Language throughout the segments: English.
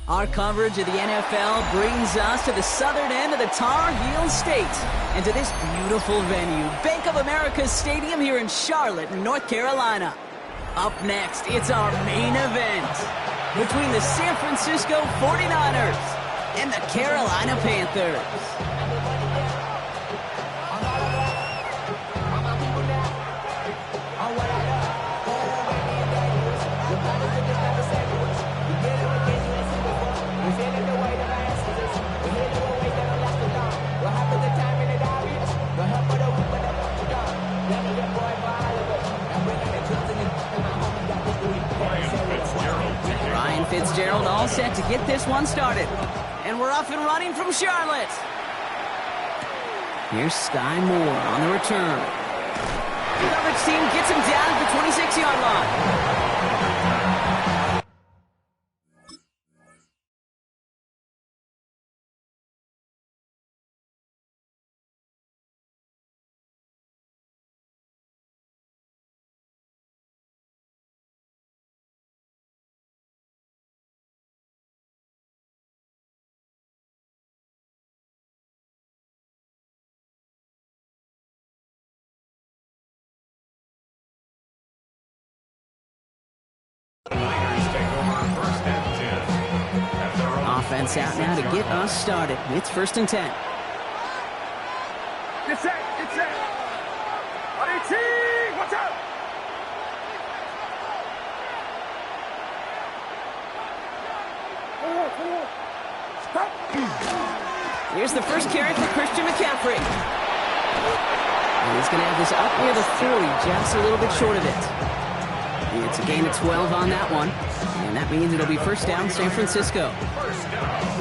Our coverage of the NFL brings us to the southern end of the Tar Heel State and to this beautiful venue, Bank of America Stadium here in Charlotte, North Carolina. Up next, it's our main event between the San Francisco 49ers and the Carolina Panthers. Fitzgerald all set to get this one started. And we're off and running from Charlotte. Here's Sky Moore on the return. The coverage team gets him down at the 26-yard line. Offense out now to get us started. It's 1st and 10. Get set, get set. Watch out. Stop. Here's the first carry for Christian McCaffrey. And he's going to have this up near the 40, just a little bit short of it. It's a gain of 12 on that one. And that means it'll be 1st down, San Francisco.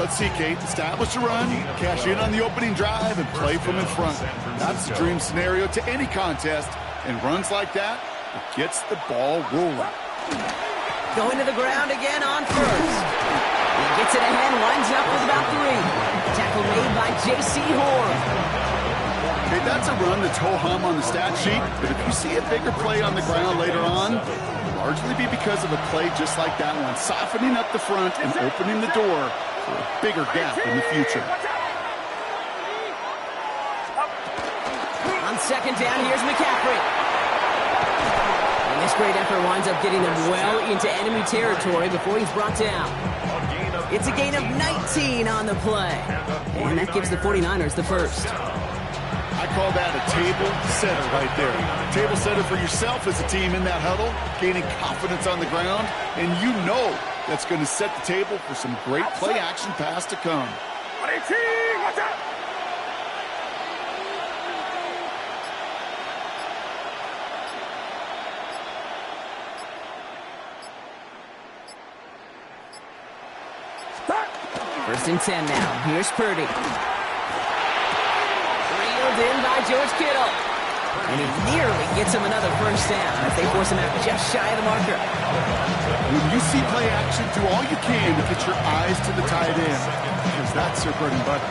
Let's see, Kate. Establish a run, cash in on the opening drive, and play from in front. That's the dream scenario to any contest. And runs like that, it gets the ball rolling. Going to the ground again on 1st. He gets it ahead, winds up with about 3. Tackle made by J.C. Horn. Okay, that's a run that's ho-hum on the stat sheet, but if you see a bigger play on the ground later on, largely be because of a play just like that one, softening up the front and opening the door for a bigger gap in the future. On 2nd down, here's McCaffrey. And this great effort winds up getting him well into enemy territory before he's brought down. It's a gain of 19 on the play. And that gives the 49ers the 1st. I call that a table setter right there. Table setter for yourself as a team in that huddle, gaining confidence on the ground, and you know that's going to set the table for some great play-action pass to come. Watch out. Start. 1st and 10 now. Here's Purdy. In by George Kittle. And he nearly gets him another 1st down as they force him out just shy of the marker. When you see play action, do all you can to get your eyes to the tight end, because that's their bread and butter.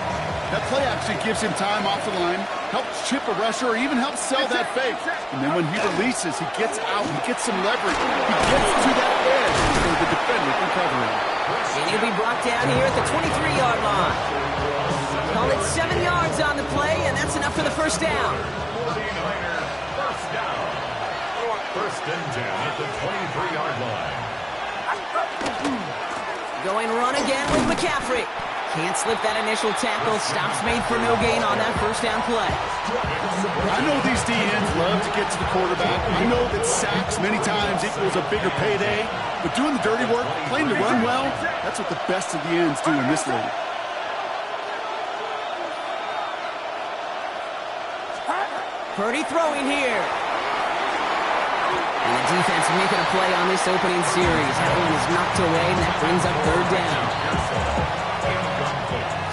That play action gives him time off the line, helps chip a rusher, or even helps sell that fake. And then when he releases, he gets out, he gets some leverage. He gets to that edge so the defender can cover him. And he'll be brought down here at the 23-yard line. Call it 7 yards on the play, and that's enough for the 1st down. 1st down. 1st and 10 at the 23-yard line. Going run again with McCaffrey. Can't slip that initial tackle. Stops made for no gain on that 1st down play. I know these DNs love to get to the quarterback. I know that sacks many times equals a bigger payday. But doing the dirty work, playing the run well, that's what the best of the ends do in this league. Purdy throwing here. And the defense making a play on this opening series. That one is knocked away, and that brings up 3rd down.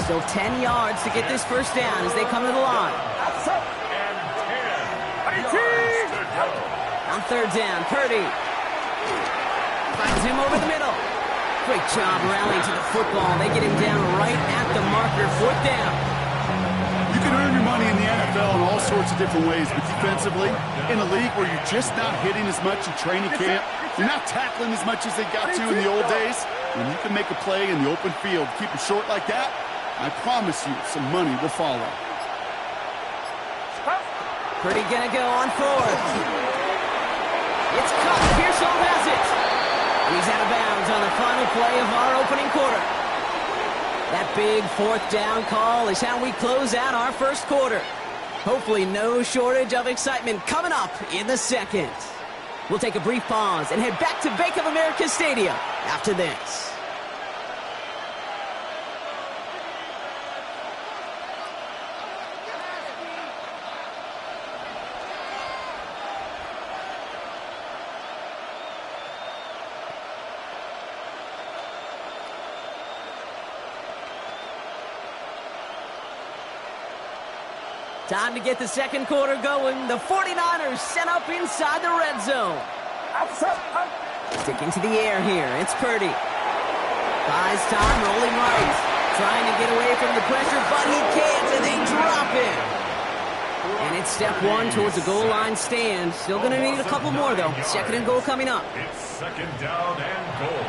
Still 10 yards to get this 1st down as they come to the line. On 3rd down, Purdy finds him over the middle. Great job rallying to the football. They get him down right at the marker, 4th down. You can earn your money in the NFL in all sorts of different ways, but defensively, in a league where you're just not hitting as much in training camp, you're not tackling as much as they got to in the old days, When you can make a play in the open field, keep it short like that, I promise you some money will follow. Purdy gonna go on fourth. It's caught. Pearsall has it. He's out of bounds on the final play of our opening quarter. That big fourth down call is how we close out our first quarter. Hopefully no shortage of excitement coming up in the second. We'll take a brief pause and head back to Bank of America Stadium after this. Time to get the second quarter going. The 49ers sent up inside the red zone. Sticking to the air here. It's Purdy. Buys time, rolling right. Trying to get away from the pressure, but he can't, and they drop him. And it's step one towards the goal line stand. Still going to need a couple more, though. Second and goal coming up. It's second down and goal.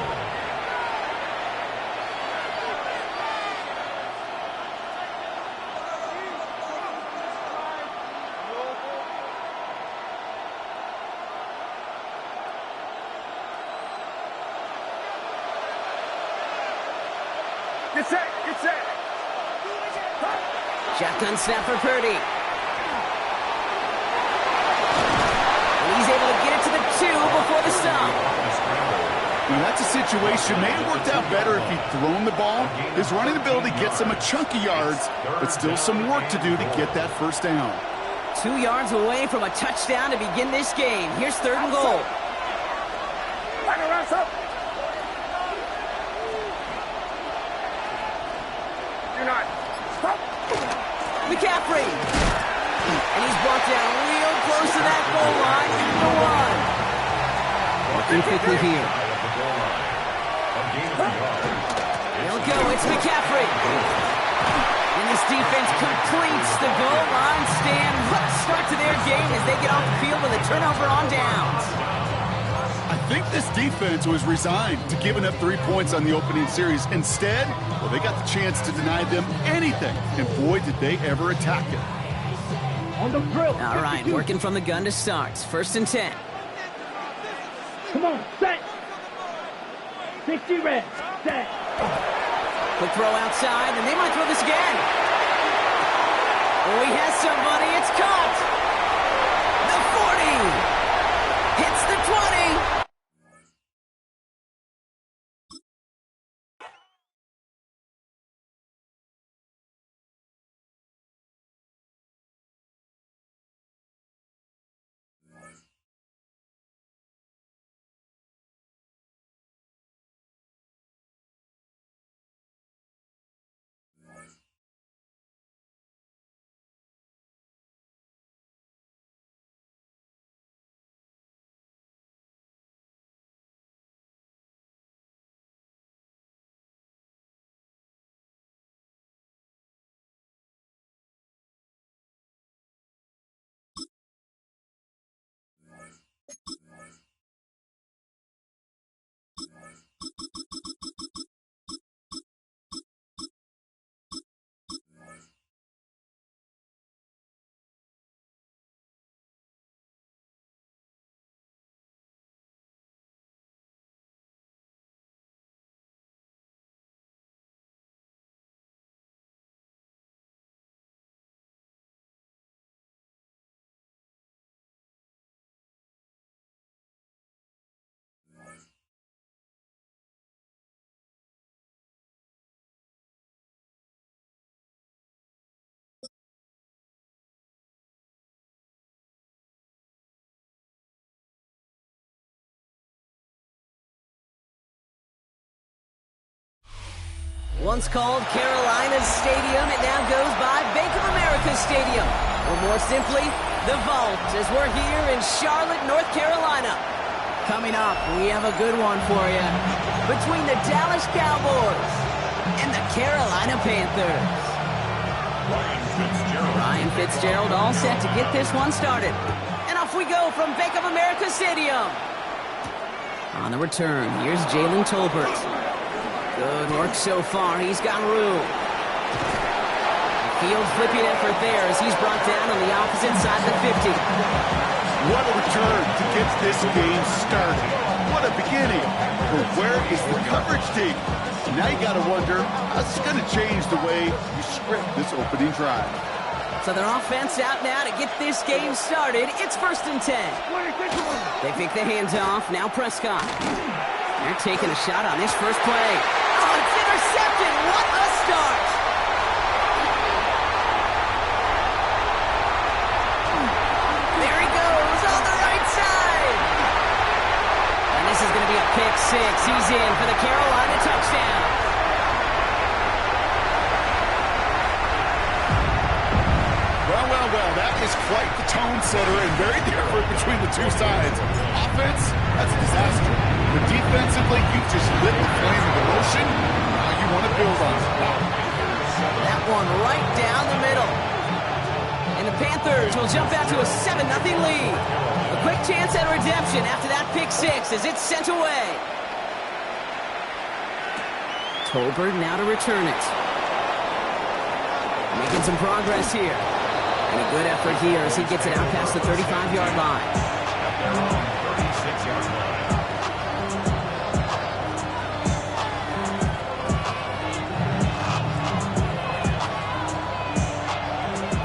Get set, get set. Shotgun snap for Purdy. And he's able to get it to the 2 before the stop. Now that's a situation may have worked out better if he'd thrown the ball. His running ability gets him a chunk of yards, but still some work to do to get that first down. 2 yards away from a touchdown to begin this game. Here's third and goal. McCaffrey. And he's brought down real close to that goal line at the 1. Walking quickly here. They'll go. It's McCaffrey. And this defense completes the goal line stand. What a start to their game as they get off the field with a turnover on downs. I think this defense was resigned to giving up 3 points on the opening series. Instead, well, they got the chance to deny them anything, and boy, did they ever attack it. On the drill. All right, working from the gun to start. First and 10. Come on, set. 60 red, set. Quick throw outside, and they might throw this again. Oh, he has somebody. It's caught. The 40. Hits the 20. Once called Carolina's Stadium, it now goes by Bank of America Stadium. Or more simply, the Vault, as we're here in Charlotte, North Carolina. Coming up, we have a good one for you. Between the Dallas Cowboys and the Carolina Panthers. Ryan Fitzgerald all set to get this one started. And off we go from Bank of America Stadium. On the return, here's Jalen Tolbert. Good work so far. He's got room. Field flipping effort there as he's brought down on the opposite side of the 50. What a return to get this game started. What a beginning. But where is the coverage team? Now you got to wonder, how's this going to change the way you script this opening drive? So their offense out now to get this game started. It's 1st and 10. They pick the hands off. Now Prescott. They're taking a shot on this first play. Oh, it's intercepted. What a start. There he goes on the right side. And this is going to be a pick six. He's in for the Carolina touchdown. Well, that is quite the tone setter and very different between the two sides. Offense, that's a disaster. But defensively, you've just lit the flame of emotion. Now you want to build on it. That one right down the middle. And the Panthers will jump out to a 7-0 lead. A quick chance at redemption after that pick six as it's sent away. Tolbert now to return it. Making some progress here. And a good effort here as he gets it out past the 35-yard line. 36-yard line.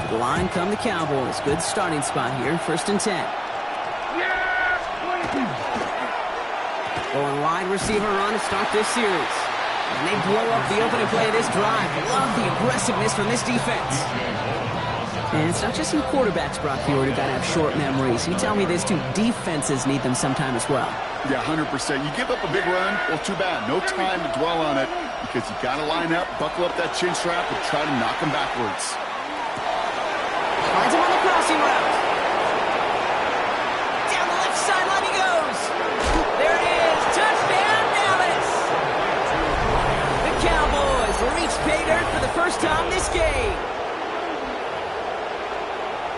To the line come the Cowboys. Good starting spot here. 1st and 10. Going wide receiver run to start this series. And they blow up the opening play of this drive. Love the aggressiveness from this defense. And it's not just you quarterbacks, Brock Hewitt, who got to have short memories. You tell me this too. Defenses need them sometime as well. Yeah, 100%. You give up a big run, well, too bad. No time to dwell on it because you got to line up, buckle up that chin strap, and try to knock them backwards. Finds him on the crossing route. Down the left sideline he goes. There it is. Touchdown, Dallas. The Cowboys reach pay dirt for the first time this game.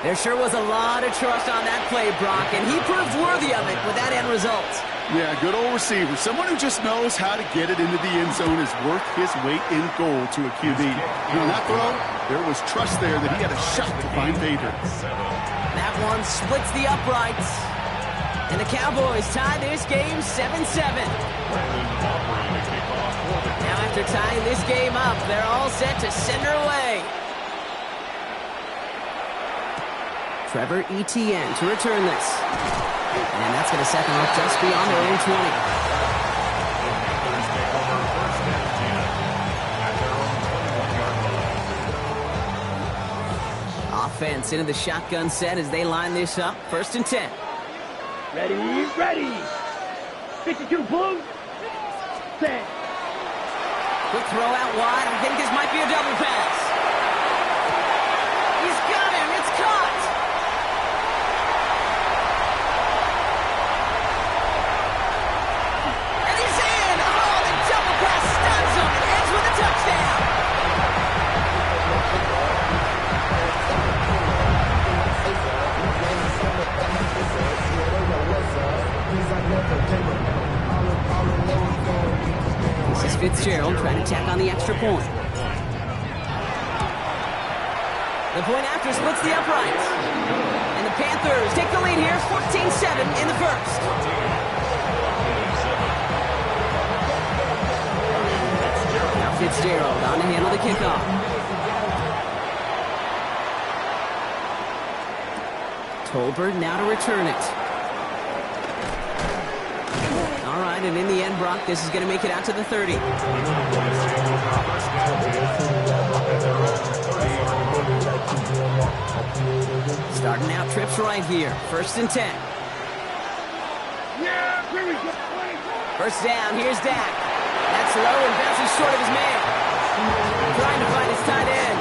There sure was a lot of trust on that play, Brock, and he proved worthy of it with that end result. Yeah, good old receiver. Someone who just knows how to get it into the end zone is worth his weight in gold to a QB. And on that throw, there was trust there that he had a shot to find pay dirt. That one splits the uprights. And the Cowboys tie this game 7-7. Now after tying this game up, they're all set to send her away. Trevor Etienne to return this. And that's going to set them up just beyond their own 20. Offense into the shotgun set as they line this up. 1st and 10. Ready. 52 blue. Set. Quick throw out wide. I think this might be a double pass. He's got him. It's caught. And he's in. Oh, the double pass stuns him. It ends with a touchdown. This is Fitzgerald trying to tack on the extra point. The point after splits the uprights. And the Panthers take the lead here, 14-7 in the first. Now Fitzgerald on to handle the kickoff. Tolbert now to return it. All right, and in the end, Brock, this is going to make it out to the 30. Starting out trips right here. 1st and 10. First down, here's Dak. That's low and bounces short of his man. Trying to find his tight end.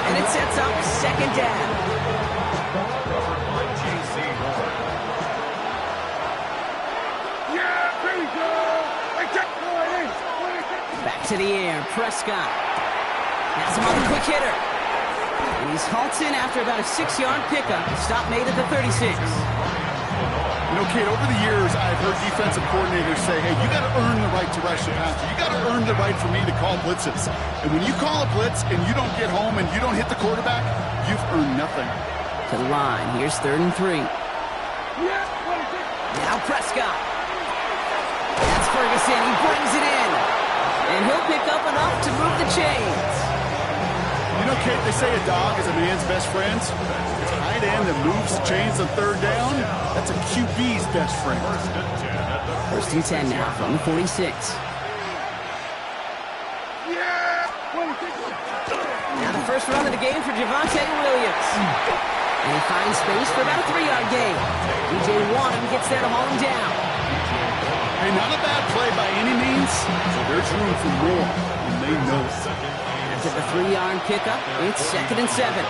And it sets up 2nd down. Back to the air, Prescott. Has him on the quick hitter. And he's halted after about a 6-yard pickup. Stop made at the 36. You know, Kate, over the years, I've heard defensive coordinators say, hey, you got to earn the right to rush the passer. You got to earn the right for me to call blitzes. And when you call a blitz and you don't get home and you don't hit the quarterback, you've earned nothing. To the line. Here's 3rd and 3. Now Prescott. That's Ferguson. He brings it in. And he'll pick up enough to move the chains. You know, Kate, they say a dog is a man's best friend. Tight end that moves the chains on 3rd down, that's a QB's best friend. 1st and 10 now from the 46. Now the first run of the game for Javonte Williams. And he finds space for about a 3-yard gain. DJ Waddle gets there to haul him down. Hey, not a bad play by any means. There's room for more, and they know it. After the 3-yard pickup, it's 2nd and 7.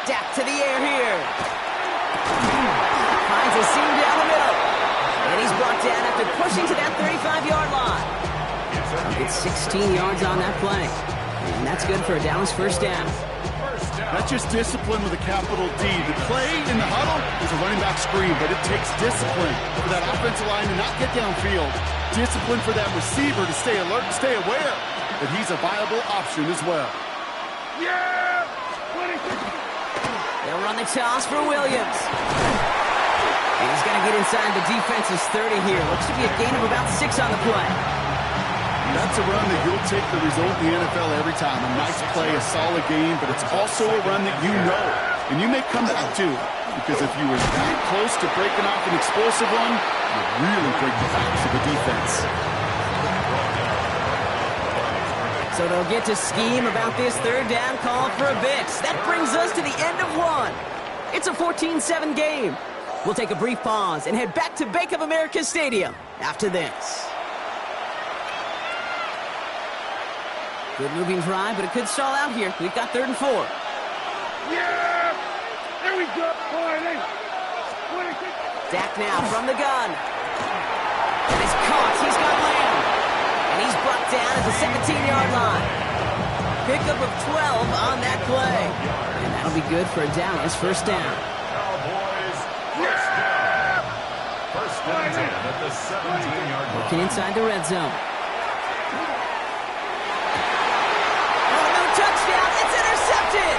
Dak to the air here. Finds a seam down the middle. And he's brought down after pushing to that 35-yard line. It's 16 yards on that play. And that's good for a Dallas 1st down. That's just discipline with a capital D. The play in the huddle is a running back screen, but it takes discipline for that offensive line to not get downfield. Discipline for that receiver to stay alert and stay aware that he's a viable option as well. Yeah! They'll run the toss for Williams. And he's going to get inside the defense's 30 here. Looks to be a gain of about 6 on the play. That's a run that you'll take the result in the NFL every time. A nice play, a solid game, but it's also a run that you know. And you may come back to, because if you were that close to breaking off an explosive one, you really break the backs of the defense. So they'll get to scheme about this 3rd down call for a bit. That brings us to the end of 1. It's a 14-7 game. We'll take a brief pause and head back to Bank of America Stadium after this. Good moving drive, but it could stall out here. We've got 3rd and 4. Yeah! There we go! Dak now from the gun. And it's caught. He's got Lamb. And he's brought down at the 17-yard line. Pickup of 12 on that play. And that'll be good for a Dallas 1st down. Cowboys, 1st down. 1st and 10 at the 17-yard line. Looking inside the red zone. Touchdown, it's intercepted!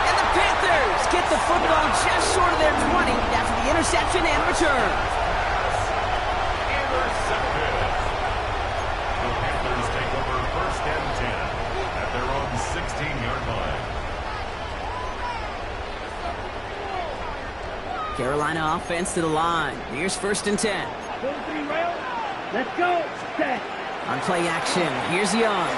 And the Panthers get the football just short of their 20 after the interception and return. Intercepted. The Panthers take over 1st and 10 at their own 16-yard line. Carolina offense to the line. Here's 1st and 10. Let's go! Set! On play action, here's Young.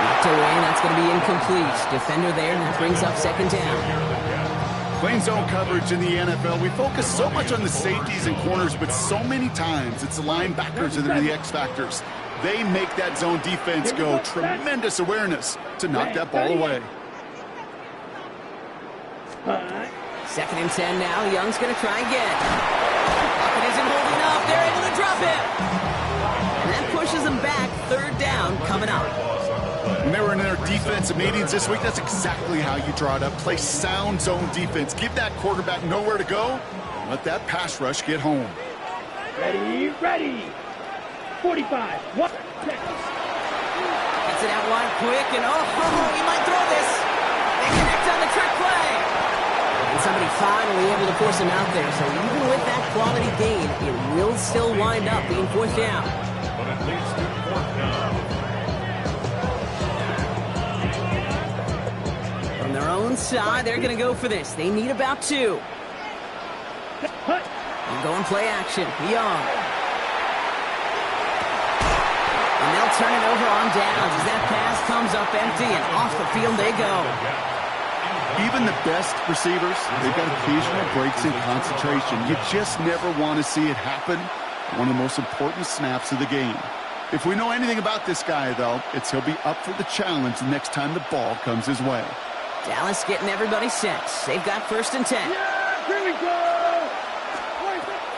Knocked away, that's going to be incomplete. Defender there, and that brings up 2nd down. Playing zone coverage in the NFL, we focus so much on the safeties and corners, but so many times it's the linebackers that are the X factors. They make that zone defense go. Tremendous awareness to knock that ball away. 2nd and 10 now. Young's going to try again. It isn't holding up. They're able to drop him. And that pushes them back. 3rd down coming up. When they were in their defensive meetings this week, that's exactly how you draw it up. Play sound zone defense. Give that quarterback nowhere to go. And let that pass rush get home. Ready, ready. 45. What? Gets it out wide quick, and he might throw this. They connect on the trick play. And somebody finally able to force him out there. So even with that quality gain, it will still wind up being 4th down. But it leads to 4th down. From their own side, they're going to go for this. They need about 2. And going play action. Young. And they'll turn it over on downs as that pass comes up empty, and off the field they go. Even the best receivers, they've got occasional breaks in concentration. You just never want to see it happen. One of the most important snaps of the game. If we know anything about this guy, though, it's he'll be up for the challenge the next time the ball comes his way. Dallas getting everybody set. They've got 1st and 10. Yeah, here we go!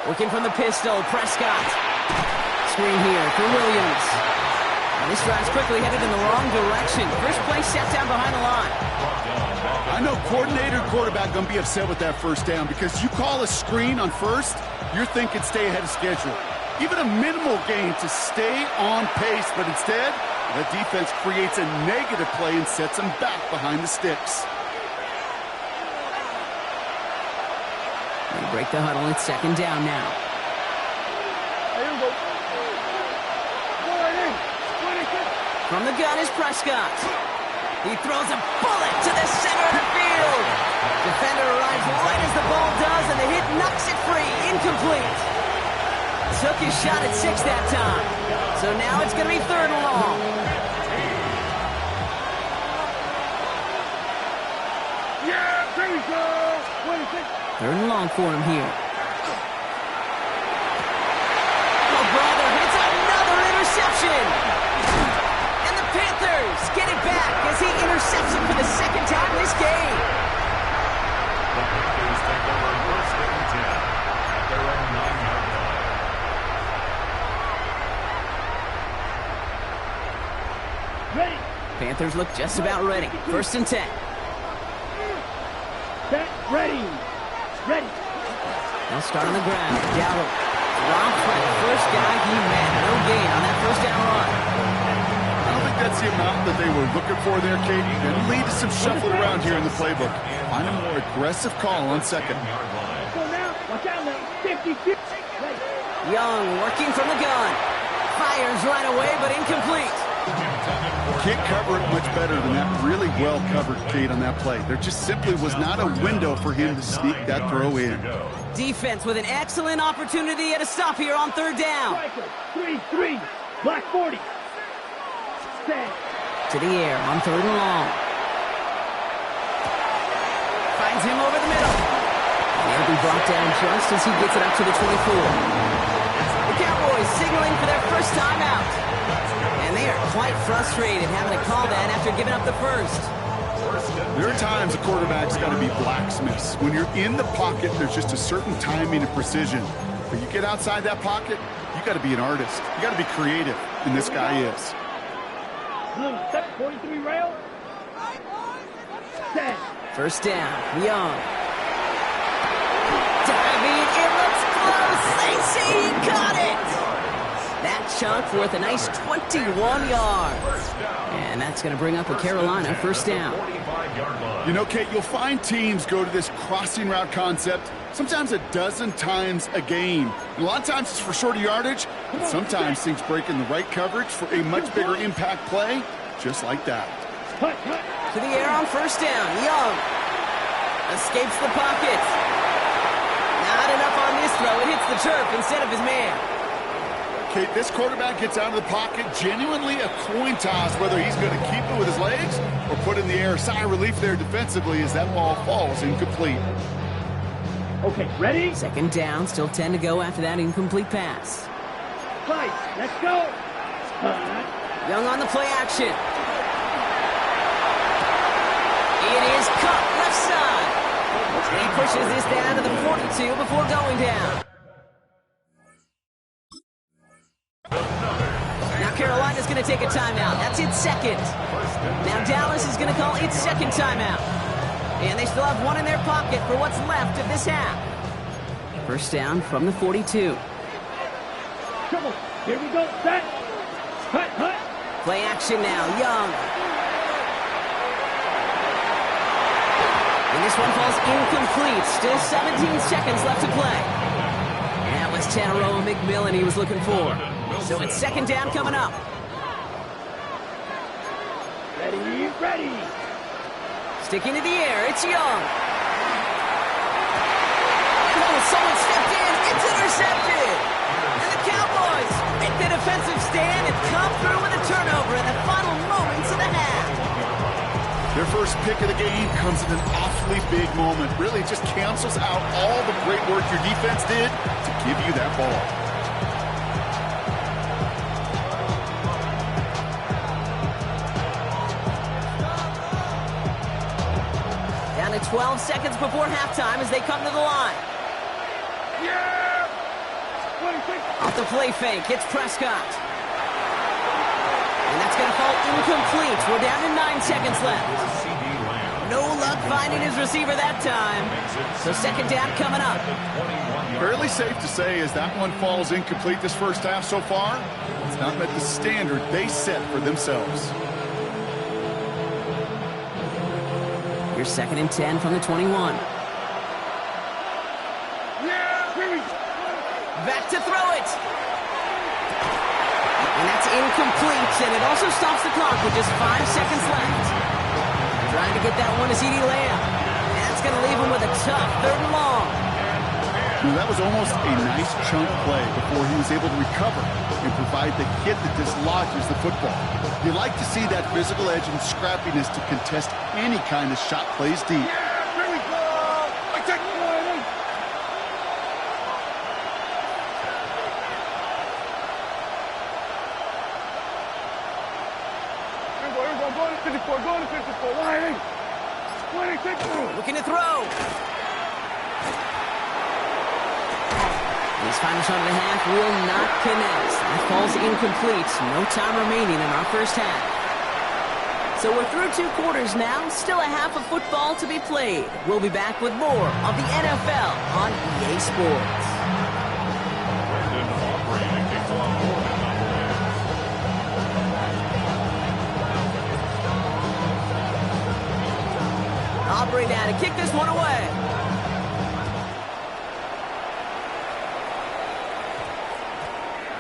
Working from the pistol, Prescott. Screen here for Williams. This drive's quickly headed in the wrong direction. First play set down behind the line. I know coordinator and quarterback going to be upset with that first down because you call a screen on first, you're thinking stay ahead of schedule. Even a minimal gain to stay on pace, but instead, the defense creates a negative play and sets them back behind the sticks. They break the huddle. It's second down now. From the gun is Prescott. He throws a bullet to the center of the field. Defender arrives right as the ball does, and the hit knocks it free. Incomplete. Took his shot at 6 that time. So now it's going to be third and long. Yeah, there we go. 26. Third and long for him here. Oh, brother, it's another interception. And the Panthers get it back as he intercepts him for the second time this game. The Panthers take over first and 10 at their own 9-yard line. Ready. Panthers look just about ready. First and 10. Set. Ready. Ready. They'll start on the ground. Gallup drops for the first guy he met. No gain on that first down run. I don't think that's the amount that they were looking for there, Kate. And lead to some shuffling around here in the playbook. Find a more aggressive call on second. Go now. Watch out now. 50. Ready. Young working from the gun. Fires right away, but incomplete. Can't cover it much better than that. Really well covered, Kate, on that play. There just simply was not a window for him to sneak that throw in. Defense with an excellent opportunity at a stop here on third down. Striker. 3-3. Block 40. Set. To the air on third and long. Finds him over the middle. And he'll be brought down just as he gets it up to the 24. The Cowboys signaling for their first timeout. And they are quite frustrated having to call that after giving up the first. There are times a quarterback's got to be blacksmiths. When you're in the pocket, there's just a certain timing and precision. But you get outside that pocket, you got to be an artist. You got to be creative, and this guy is. Blue. Set. 43 rail. Set. First down. Young. Diving. It looks close. They say he caught it. That chunk worth a nice 21 yards. And that's going to bring up a Carolina first down. You know, Kate, you'll find teams go to this crossing route concept sometimes a dozen times a game. And a lot of times it's for shorter yardage, but sometimes things break in the right coverage for a much bigger impact play, just like that. To the air on first down. Young escapes the pocket. Not enough on this throw. It hits the turf instead of his man. Kate, this quarterback gets out of the pocket, genuinely a coin toss whether he's going to keep it with his legs or put it in the air. Sigh of relief there defensively as that ball falls incomplete. Okay, ready? Second down, still 10 to go after that incomplete pass. Fight. Let's go. Young on the play action. It is cut left side. He pushes this down to the 42 before going down. Now Carolina's going to take a timeout. That's its second. Now Dallas is going to call its second timeout. And they still have one in their pocket for what's left of this half. First down from the 42. Come on. Here we go. Set. Hut. Play action now. Young. And this one falls incomplete. Still 17 seconds left to play. And that was Tanaroa McMillan he was looking for. So it's second down coming up. Ready. Sticking to the air, it's Young. Oh, someone stepped in. It's intercepted. And the Cowboys make the defensive stand and come through with a turnover in the final moments of the half. Their first pick of the game comes in an awfully big moment. Really just cancels out all the great work your defense did to give you that ball. Down to 12 seconds before halftime as they come to the line. Yeah! 26. Off the play fake, it's Prescott. And It's going to fall incomplete. We're down to 9 seconds left. No luck finding his receiver that time. So second down coming up. Fairly safe to say as that one falls incomplete this first half so far, it's not met the standard they set for themselves. Here's 2nd and 10 from the 21. Back to throw it. And that's incomplete, and it also stops the clock with just 5 seconds left. Trying to get that one to CD Lamb. And that's going to leave him with a tough 3rd and long. That was almost a nice chunk play before he was able to recover and provide the hit that dislodges the football. You like to see that physical edge and scrappiness to contest any kind of shot plays deep. Here we go. I take one. Go to 54. Go to 54. Line. 26. Looking to throw. His final shot of the half will not connect. That falls incomplete. No time remaining in our first half. So we're through 2 quarters now. Still a half of football to be played. We'll be back with more of the NFL on EA Sports. Aubrey now to kick this one away.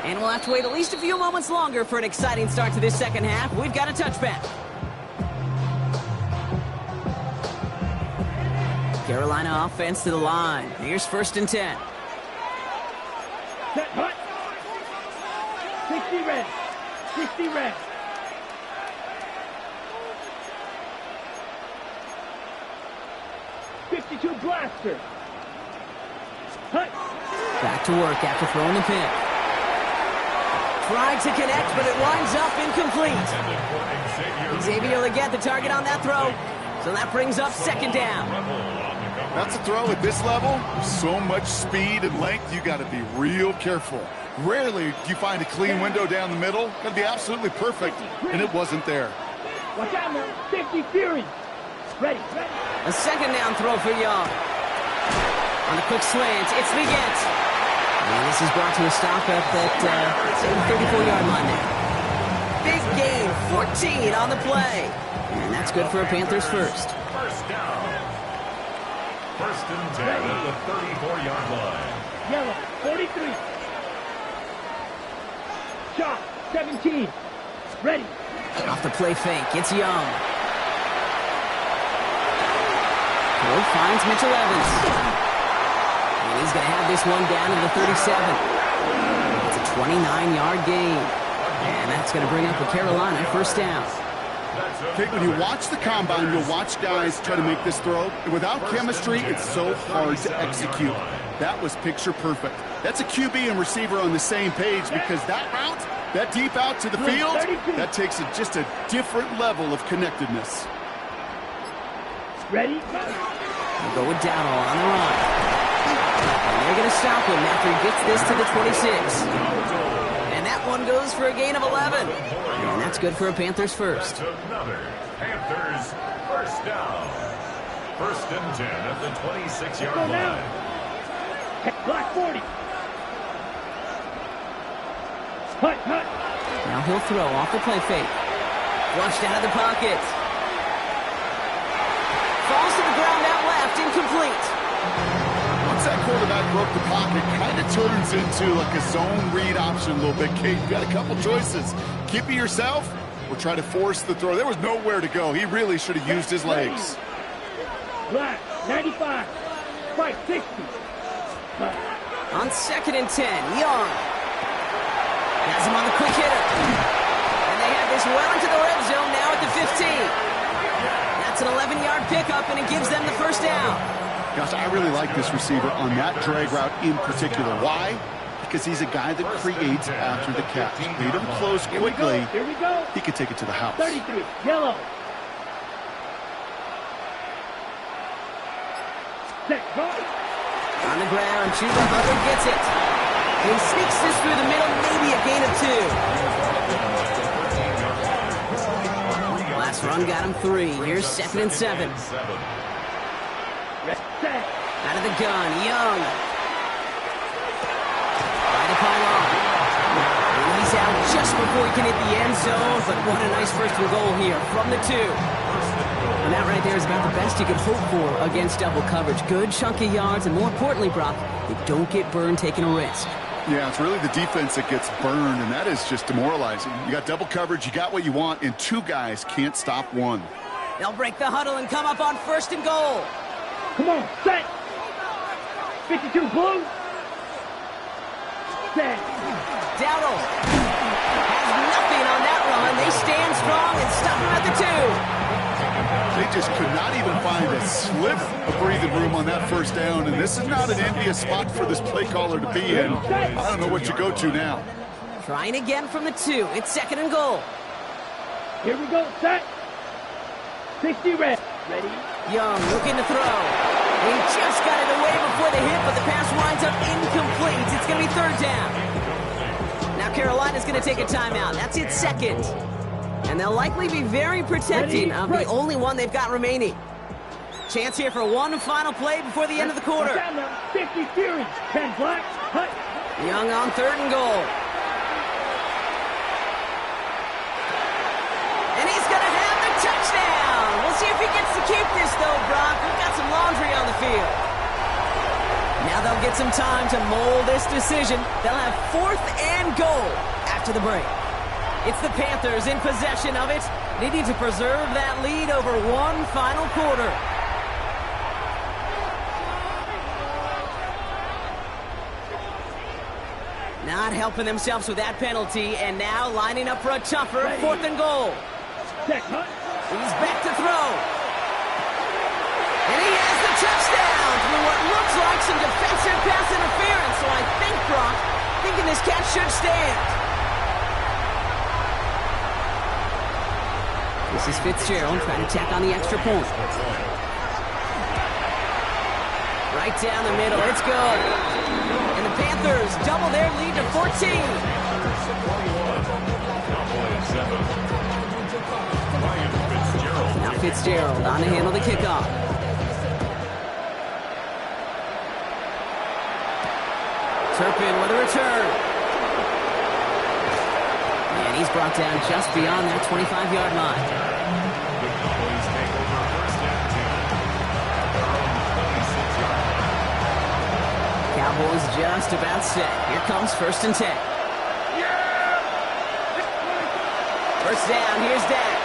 And we'll have to wait at least a few moments longer for an exciting start to this second half. We've got a touchback. Carolina offense to the line. Here's 1st and 10. Set, hut. 60 red. 60 red. .52 blaster. Hut. Back to work after throwing the pick. Tried to connect, but it winds up incomplete. Xavier will get the target on that throw. So that brings up 2nd down. That's a throw at this level. So much speed and length, you got to be real careful. Rarely do you find a clean window down the middle. Got to be absolutely perfect, and it wasn't there. Watch out now. 50 Fury. Ready. A 2nd down throw for Young. On the quick slant, it's Leggett. And this is brought to a stop at that 34-yard line there. Big gain, 14 on the play. And that's good for a Panthers first. First down. 1st and 10 at the 34-yard line. Yellow, 43. Shot, 17. Ready. Off the play fake, it's Young. Hill finds Mitchell Evans. And he's going to have this one down to the 37. It's a 29-yard gain. And that's going to bring up a Carolina 1st down. Okay, when you watch the combine, you'll watch guys try to make this throw. And without chemistry, it's so hard to execute. That was picture perfect. That's a QB and receiver on the same page because that route, that deep out to the field, that takes just a different level of connectedness. Ready? We'll go with Dowdle on the run. And they're going to stop him after he gets this to the 26. And that one goes for a gain of 11. And that's good for a Panthers first. Another Panthers first down. 1st and 10 at the 26-yard line. Black 40. Hut. Now he'll throw off the play fake. Flushed out of the pocket. Falls to the ground out left, incomplete. Once that quarterback broke the pocket, kind of turns into like a zone read option a little bit, Kate. You got a couple choices. Keep it yourself or try to force the throw. There was nowhere to go. He really should have used his legs. Black, 95. 560. On 2nd and 10, Young. Has him on the quick hitter. And they have this well into the red zone now at the 15. That's an 11-yard pickup, and it gives them the 1st down. Gosh, I really like this receiver on that drag route in particular. Why? Because he's a guy that creates after the catch. Lead him close quickly. Here we go. He can take it to the house. 33, yellow. Set, go. On the ground, Chuba Hubbard gets it. He sneaks this through the middle, maybe a gain of 2. Pass run got him 3. Here's 2nd and 7. Out of the gun, Young. By the pylon. He's out just before he can hit the end zone, but what a nice first and goal here from the 2. And that right there is about the best you could hope for against double coverage. Good chunk of yards, and more importantly, Brock, you don't get burned taking a risk. Yeah, it's really the defense that gets burned, and that is just demoralizing. You got double coverage, you got what you want, and 2 guys can't stop 1. They'll break the huddle and come up on 1st and goal. Come on, set. 52 blue. Set. Dowdle has nothing on that run. They stand strong and stop him at the 2. They just could not even find a sliver of breathing room on that first down, and this is not an envious spot for this play caller to be in. I don't know what you go to now. Trying again from the 2. It's 2nd and goal. Here we go, set. 60 red. Ready? Young looking to throw. He just got it away before the hit, but the pass winds up incomplete. It's going to be 3rd down. Now Carolina's going to take a timeout. That's its 2nd. And they'll likely be very protecting of the only one they've got remaining. Chance here for one final play before the end of the quarter. 50 series. 10 black. Cut. Young on 3rd and goal. And he's going to have the touchdown. We'll see if he gets to keep this, though, Brock. We've got some laundry on the field. Now they'll get some time to mold this decision. They'll have 4th and goal after the break. It's the Panthers in possession of it, needing to preserve that lead over one final quarter. Not helping themselves with that penalty, and now lining up for a tougher 4th and goal. He's back to throw. And he has the touchdown through what looks like some defensive pass interference. So I think, Brock, thinking this catch should stand. This is Fitzgerald trying to tack on the extra point. Right down the middle. It's good. And the Panthers double their lead to 14. Now Fitzgerald on to handle the kickoff. Turpin with a return. And he's brought down just beyond that 25-yard line. Cowboys just about set. Here comes 1st and 10. First down, here's Dak.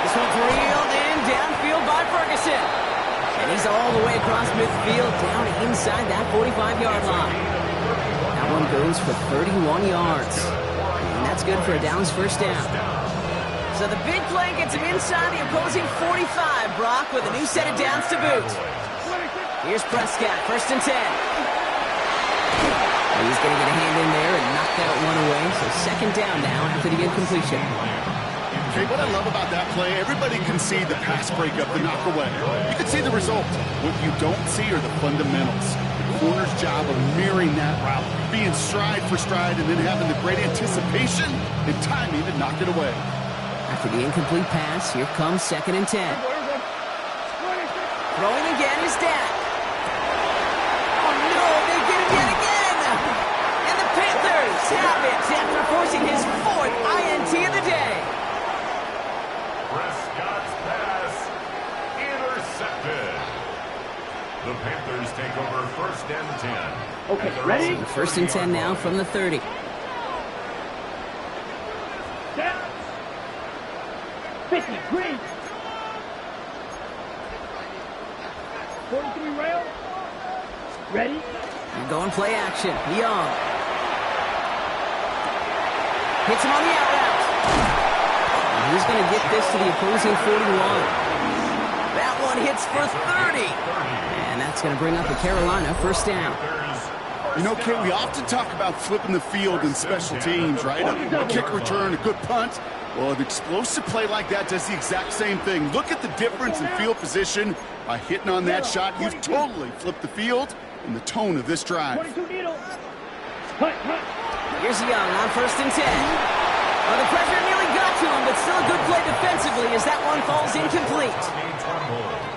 This one's reeled in downfield by Ferguson. And he's all the way across midfield down inside that 45-yard line. That one goes for 31 yards. And that's good for a Dallas first down. So the big play gets him inside the opposing 45, Brock, with a new set of downs to boot. Here's Prescott, 1st and 10. He's going to get a hand in there and knock that one away. So 2nd down now after the incompletion. Okay, what I love about that play, everybody can see the pass breakup, the knock away. You can see the result. What you don't see are the fundamentals. The corner's job of mirroring that route, being stride for stride, and then having the great anticipation and timing to knock it away. After the incomplete pass, here comes 2nd and 10. Throwing again is Dak. Oh no, they get it yet again! And the Panthers have it after forcing his 4th INT of the day. Prescott's pass intercepted. The Panthers take over 1st and 10. Okay, ready? 1st and 10 now from the 30. Set. 50 green. 43 rail. Ready? You're going play action. Young. Hits him on the out route. And he's going to get this to the opposing 41. That one hits for 30. And that's going to bring up a Carolina first down. You know, Kate, we often talk about flipping the field in special teams, right? A kick return, a good punt. Well, an explosive play like that does the exact same thing. Look at the difference in field position. By hitting on that shot, you've totally flipped the field and the tone of this drive. 22 needle. Here's Young on 1st and 10. Oh, the pressure nearly got to him, but still a good play defensively as that one falls incomplete.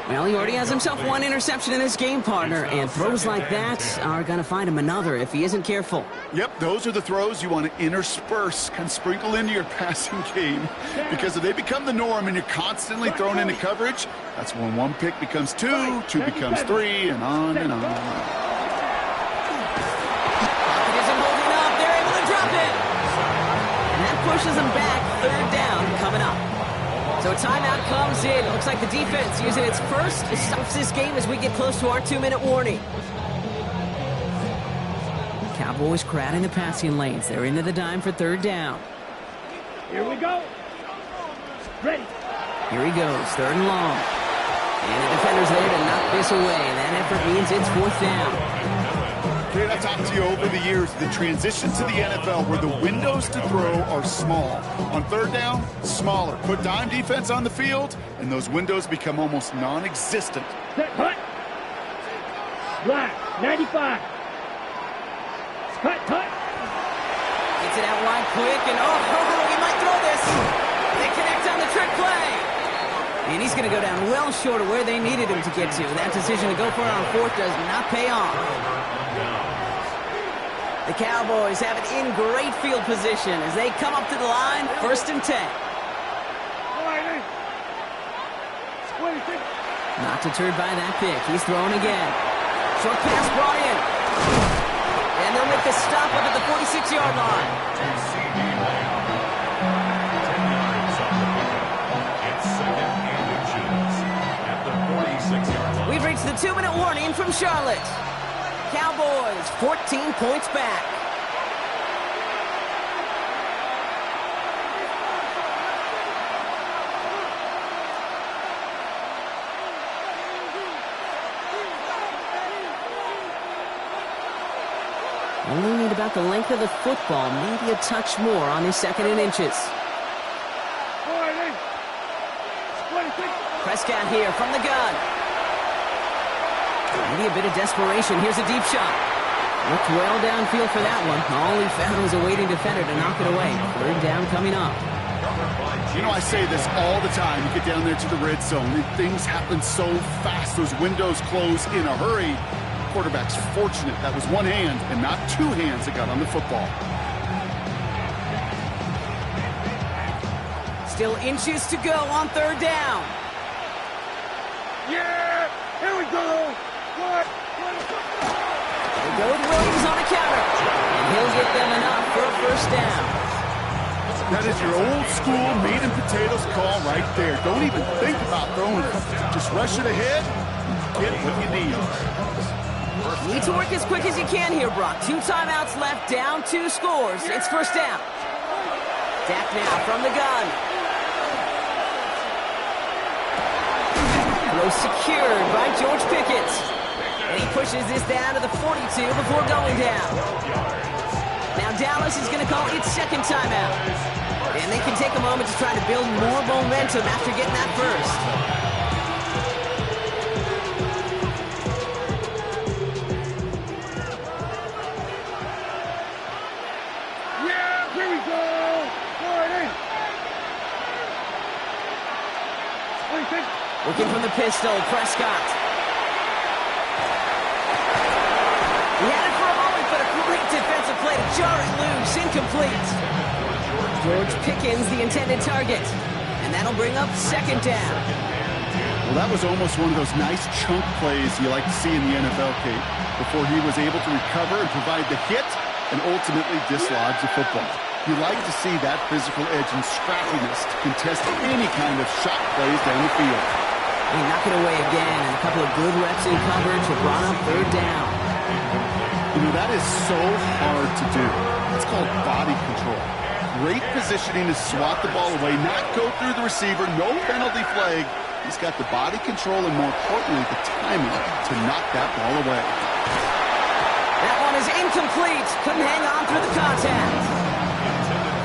Well, he already has himself one interception in this game, partner, and throws like that are going to find him another if he isn't careful. Yep, those are the throws you want to intersperse and sprinkle into your passing game, because if they become the norm and you're constantly thrown into coverage, that's when one pick becomes two, two becomes three, and on and on. Pocket isn't holding up. They're able to drop it. And that pushes them back. Third down coming up. So a timeout comes in. Looks like the defense using its first to stop this game as we get close to our 2-minute warning. Cowboys crowding the passing lanes. They're into the dime for third down. Here we go. Ready. Here he goes, third and long. And the defender's there to knock this away. That effort means it's fourth down. Okay, I've talked to you over the years, the transition to the NFL where the windows to throw are small. On third down, smaller. Put dime defense on the field, and those windows become almost non-existent. Set, cut. Black, 95. Cut. Gets it out wide quick, and he might throw this. They connect on the trick play. And he's going to go down well short of where they needed him to get to. That decision to go for it on fourth does not pay off. The Cowboys have it in great field position as they come up to the line, 1st and 10. Not deterred by that pick. He's throwing again. Short pass brought in. And they'll make the stop up at the 46-yard line. We've reached the 2-minute warning from Charlotte. Cowboys, 14 points back. Only need about the length of the football, maybe a touch more on his 2nd and inches. Prescott here from the gun. Maybe a bit of desperation. Here's a deep shot. Looked well downfield for that one. All he found was a waiting defender to knock it away. Third down coming up. You know, I say this all the time. You get down there to the red zone, and things happen so fast. Those windows close in a hurry. Quarterback's fortunate that was one hand and not two hands that got on the football. Still inches to go on third down. Yeah! Here we go! They go with Williams on a counter. And he'll get them enough for a first down. That is your old school meat and potatoes call right there. Don't even think about throwing it. Just rush it ahead and get what you need. Need to work as quick as you can here, Brock. 2 timeouts left, down 2 scores. It's first down. Dak now from the gun. Throw secured by George Pickett. And he pushes this down to the 42 before going down. Now Dallas is going to call its 2nd timeout. And they can take a moment to try to build more momentum after getting that first. Looking from the pistol, Prescott. He had it for a moment, but a great defensive play to jar it loose, incomplete. George Pickens, the intended target. And that'll bring up 2nd down. Well, that was almost one of those nice chunk plays you like to see in the NFL, Kate, before he was able to recover and provide the hit and ultimately dislodge the football. You like to see that physical edge and scrappiness to contest any kind of shot plays down the field. He knocked it away again, and a couple of good reps in coverage have brought up third down. You know, that is so hard to do. It's called body control. Great positioning to swat the ball away, not go through the receiver, no penalty flag. He's got the body control and, more importantly, the timing to knock that ball away. That one is incomplete. Couldn't hang on through the contact.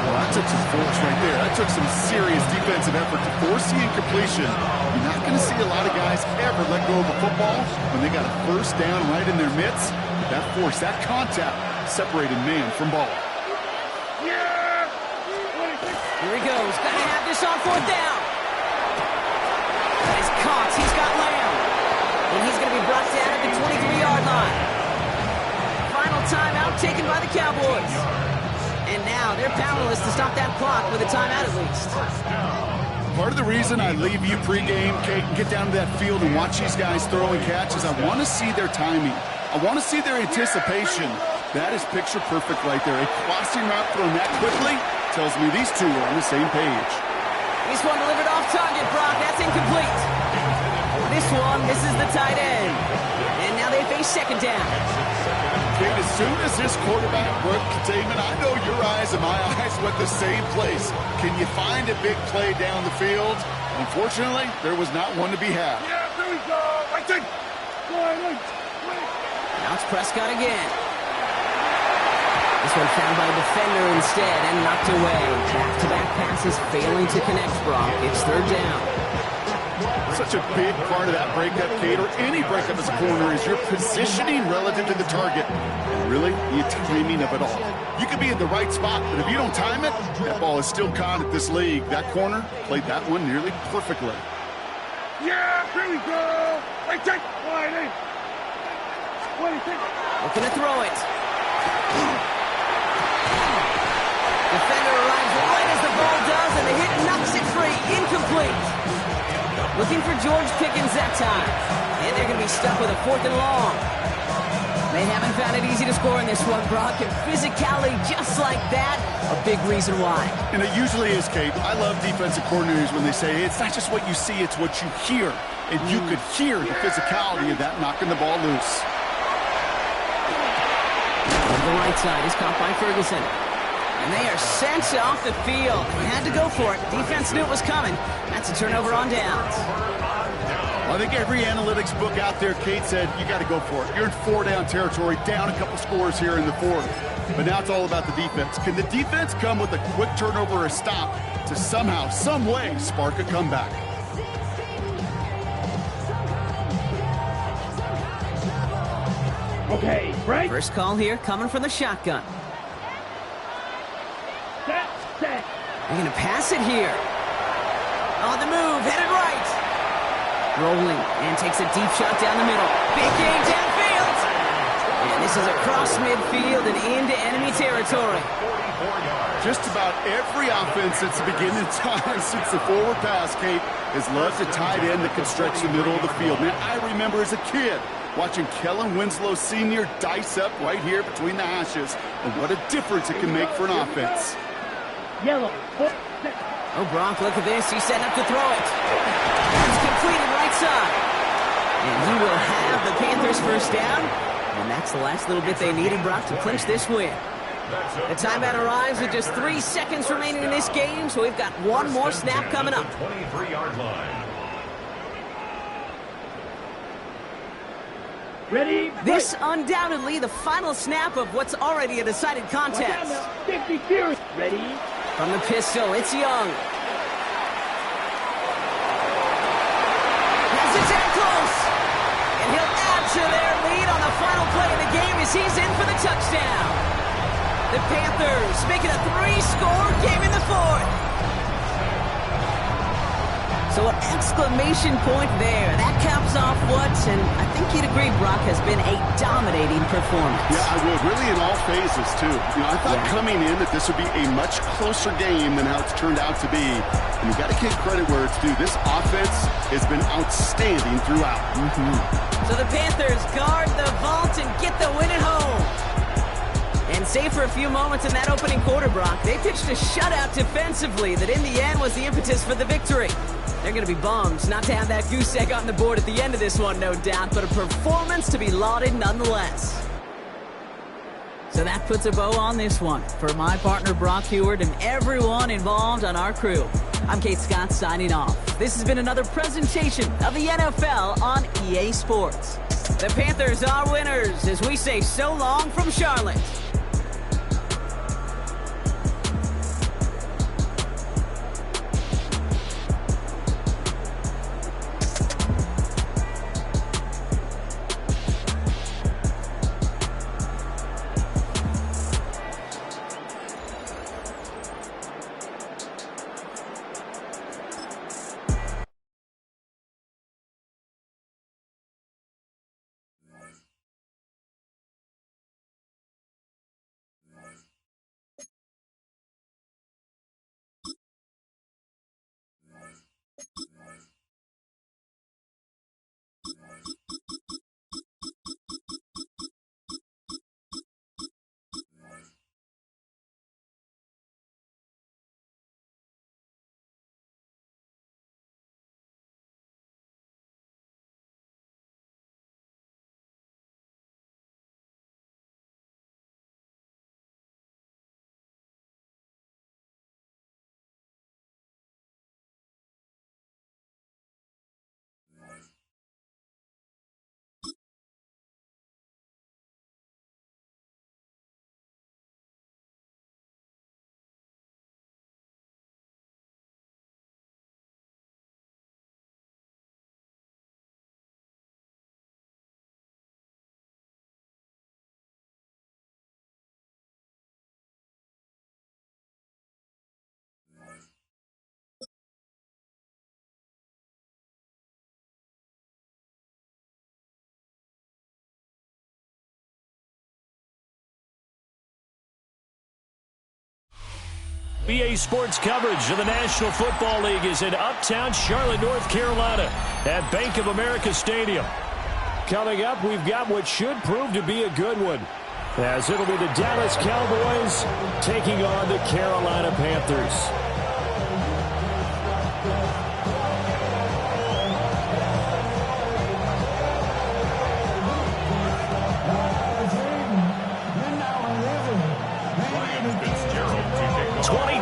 Well, that took some force right there. That took some serious defensive effort to force the incompletion. You're not going to see a lot of guys ever let go of a football when they got a first down right in their midst. That force, that contact, separated man from ball. Here he goes. Gonna have this on fourth down. That is caught. He's got Lamb. And he's going to be brought down at the 23-yard line. Final timeout taken by the Cowboys. And now they're powerless to stop that clock with a timeout at least. Part of the reason I leave you pregame, Kate, and get down to that field and watch these guys throw and catch is I want to see their timing. I want to see their anticipation. That is picture perfect right there. A crossing route thrown that quickly tells me these two are on the same page. This one delivered off target, Brock. That's incomplete. This one misses the tight end. And now they face second down. Kate, as soon as this quarterback broke containment, I know your eyes and my eyes went the same place. Can you find a big play down the field? Unfortunately, there was not one to be had. Yeah, there we go. Right there. Now it's Prescott again. This one found by a defender instead and knocked away. Back-to-back passes failing to connect, Brock. It's third down. Such a big part of that breakup, Kate, or any breakup as a corner, is your positioning relative to the target. And really, the timing of it all. You could be in the right spot, but if you don't time it, that ball is still caught at this league. That corner played that one nearly perfectly. Yeah, here we go. Right there. Looking to throw it. Defender arrives right as the ball does, and the hit knocks it free. Incomplete. Looking for George Pickens that time. And they're going to be stuck with a fourth and long. They haven't found it easy to score in this one, Brock. And physicality just like that, a big reason why. And it usually is, Kate. I love defensive coordinators when they say it's not just what you see, it's what you hear. And you could hear the physicality of that knocking the ball loose. On the right side is caught by Ferguson. And they are sent off the field. They had to go for it. Defense knew it was coming. That's a turnover on downs. Well, I think every analytics book out there, Kate, said you got to go for it. You're in four-down territory, down a couple scores here in the fourth. But now it's all about the defense. Can the defense come with a quick turnover or a stop to somehow, some way, spark a comeback? Okay, right. First call here coming from the shotgun. Set. They're going to pass it here. On the move, headed right. Rolling, and takes a deep shot down the middle. Big game downfield. And this is across midfield and into enemy territory. Just about every offense since the beginning of time, since the forward pass, Kate, has loved a tight end that can stretch the middle of the field. Man, I remember as a kid watching Kellen Winslow Sr. dice up right here between the hashes, and what a difference it can make for an offense. Yellow. Oh, Brock, look at this. He's setting up to throw it. It's completed right side. And he will have the Panthers first down. And that's the last little bit they needed, Brock, to clinch this win. The timeout arrives with just 3 seconds remaining in this game, so we've got one more snap coming up. 23-yard line. Ready? This undoubtedly the final snap of what's already a decided contest. 50 series. Ready? From the pistol, it's Young. Has it down close. And he'll add to their lead on the final play of the game as he's in for the touchdown. The Panthers making a 3-score game in the fourth. So an exclamation point there. That caps off what, and I think you'd agree, Brock, has been a dominating performance. Yeah, I would. Really in all phases, too. You know, I thought coming in that this would be a much closer game than how it's turned out to be. And you got to give credit where it's due. This offense has been outstanding throughout. So the Panthers guard the vault and get the win at home. And save for a few moments in that opening quarter, Brock, they pitched a shutout defensively that in the end was the impetus for the victory. They're going to be bummed not to have that goose egg on the board at the end of this one, no doubt, but a performance to be lauded nonetheless. So that puts a bow on this one. For my partner, Brock Heward, and everyone involved on our crew, I'm Kate Scott signing off. This has been another presentation of the NFL on EA Sports. The Panthers are winners as we say so long from Charlotte. BA Sports coverage of the National Football League is in uptown Charlotte, North Carolina at Bank of America Stadium. Coming up, we've got what should prove to be a good one, as it'll be the Dallas Cowboys taking on the Carolina Panthers.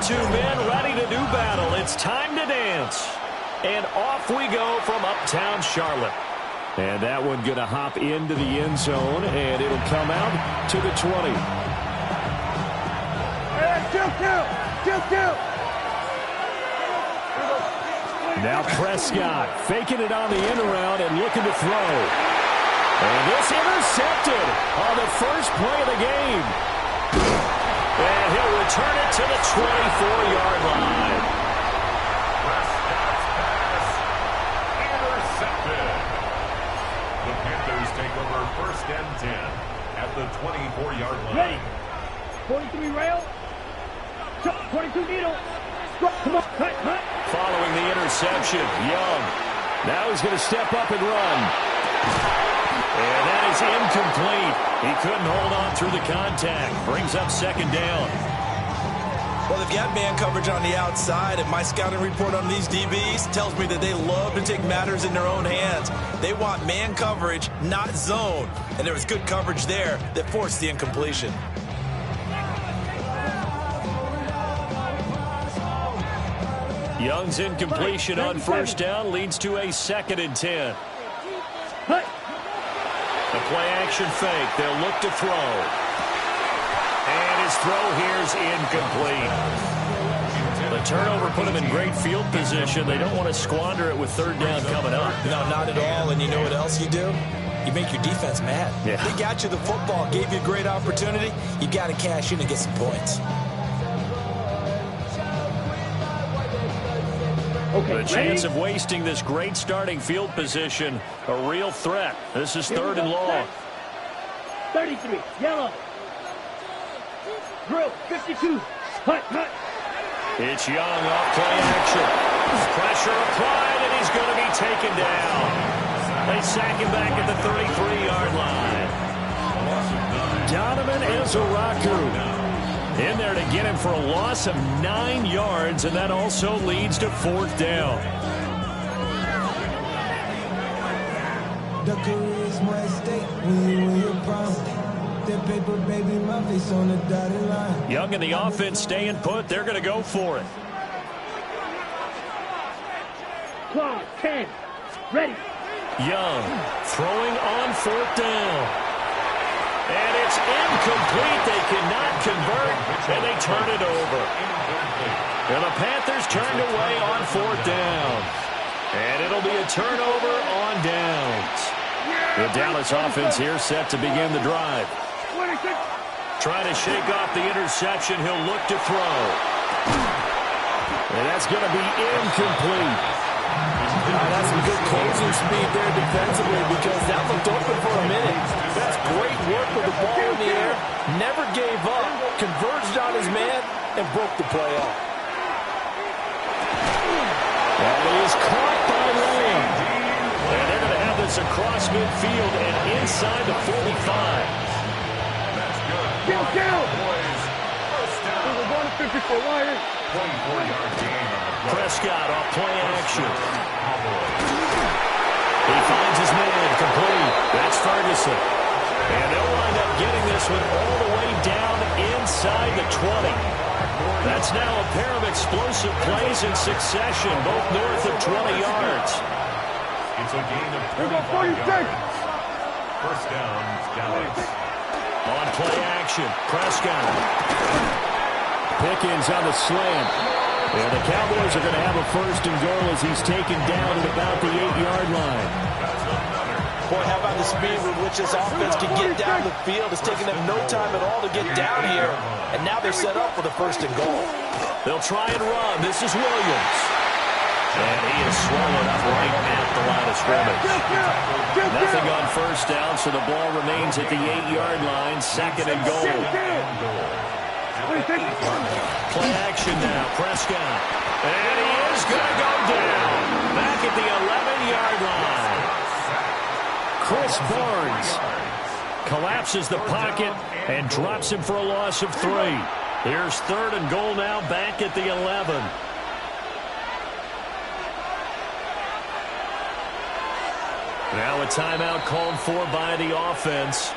Men ready to do battle. It's time to dance. And off we go from uptown Charlotte. And that one going to hop into the end zone, and it'll come out to the 20. Now Prescott faking it on the end around and looking to throw. And this intercepted on the first play of the game. And he'll return it to the 24-yard line. Prescott's pass intercepted. The Panthers take over first and 10 at the 24-yard line. Ready. 43 rail. 22 needle. Come on. Hut. Following the interception, Young. Now he's going to step up and run. And that is incomplete. He couldn't hold on through the contact. Brings up second down. Well, if you have man coverage on the outside, and my scouting report on these DBs tells me that they love to take matters in their own hands. They want man coverage, not zone. And there was good coverage there that forced the incompletion. Young's incompletion on first down leads to a 2nd and 10. The play-action fake. They'll look to throw. And his throw here's incomplete. The turnover put him in great field position. They don't want to squander it with third down coming up. No, not at all. And you know what else you do? You make your defense mad. Yeah. They got you the football, gave you a great opportunity. You got to cash in and get some points. Okay, the chance of wasting this great starting field position, a real threat. This is third and long. 33, yellow. Drill, 52. Hut. It's Young off play action. Pressure applied, and he's going to be taken down. They sack him back at the 33-yard line. Donovan Ezaraku in there to get him for a loss of 9 yards, and that also leads to fourth down. The career is more at stake when you're proud. That paper, baby, my face on the dotted line. Young and the offense staying put. They're going to go for it. Clock, 10. Ready. Young throwing on fourth down. And it's incomplete. They cannot convert, and they turn it over. And the Panthers turned away on fourth down. And it'll be a turnover on downs. The Dallas offense here set to begin the drive. Trying to shake off the interception. He'll look to throw. And that's going to be incomplete. That's some good closing speed there defensively, because that looked open for a minute. That's great work with the ball in the air. Never gave up. Converged on his man and broke the play off. And the is caught by Lane. And they're going to have this across midfield and inside the 45. That's good. Down. Boys, first down. We're going to 54 wide. 24-yard gain on the play. Prescott off play action. He finds his man complete. That's Ferguson. And they'll wind up getting this one all the way down inside the 20. That's now a pair of explosive plays in succession, both north of 20 yards. It's a gain of 25 yards. First down, Dallas. On play action, Prescott. Pickens on the slant. And the Cowboys are going to have a first and goal as he's taken down at about the 8-yard line. Boy, how about the speed with which this offense can get down the field? It's taking them no time at all to get down here. And now they're set up for the first and goal. They'll try and run. This is Williams. And he is swallowed up right at the line of scrimmage. Nothing on first down, so the ball remains at the 8-yard line. Second and goal. Play action now, Prescott. And he is going to go down. Back at the 11-yard line. Chris Barnes collapses the pocket and drops him for a loss of 3. Here's third and goal now, back at the 11. Now a timeout called for by the offense.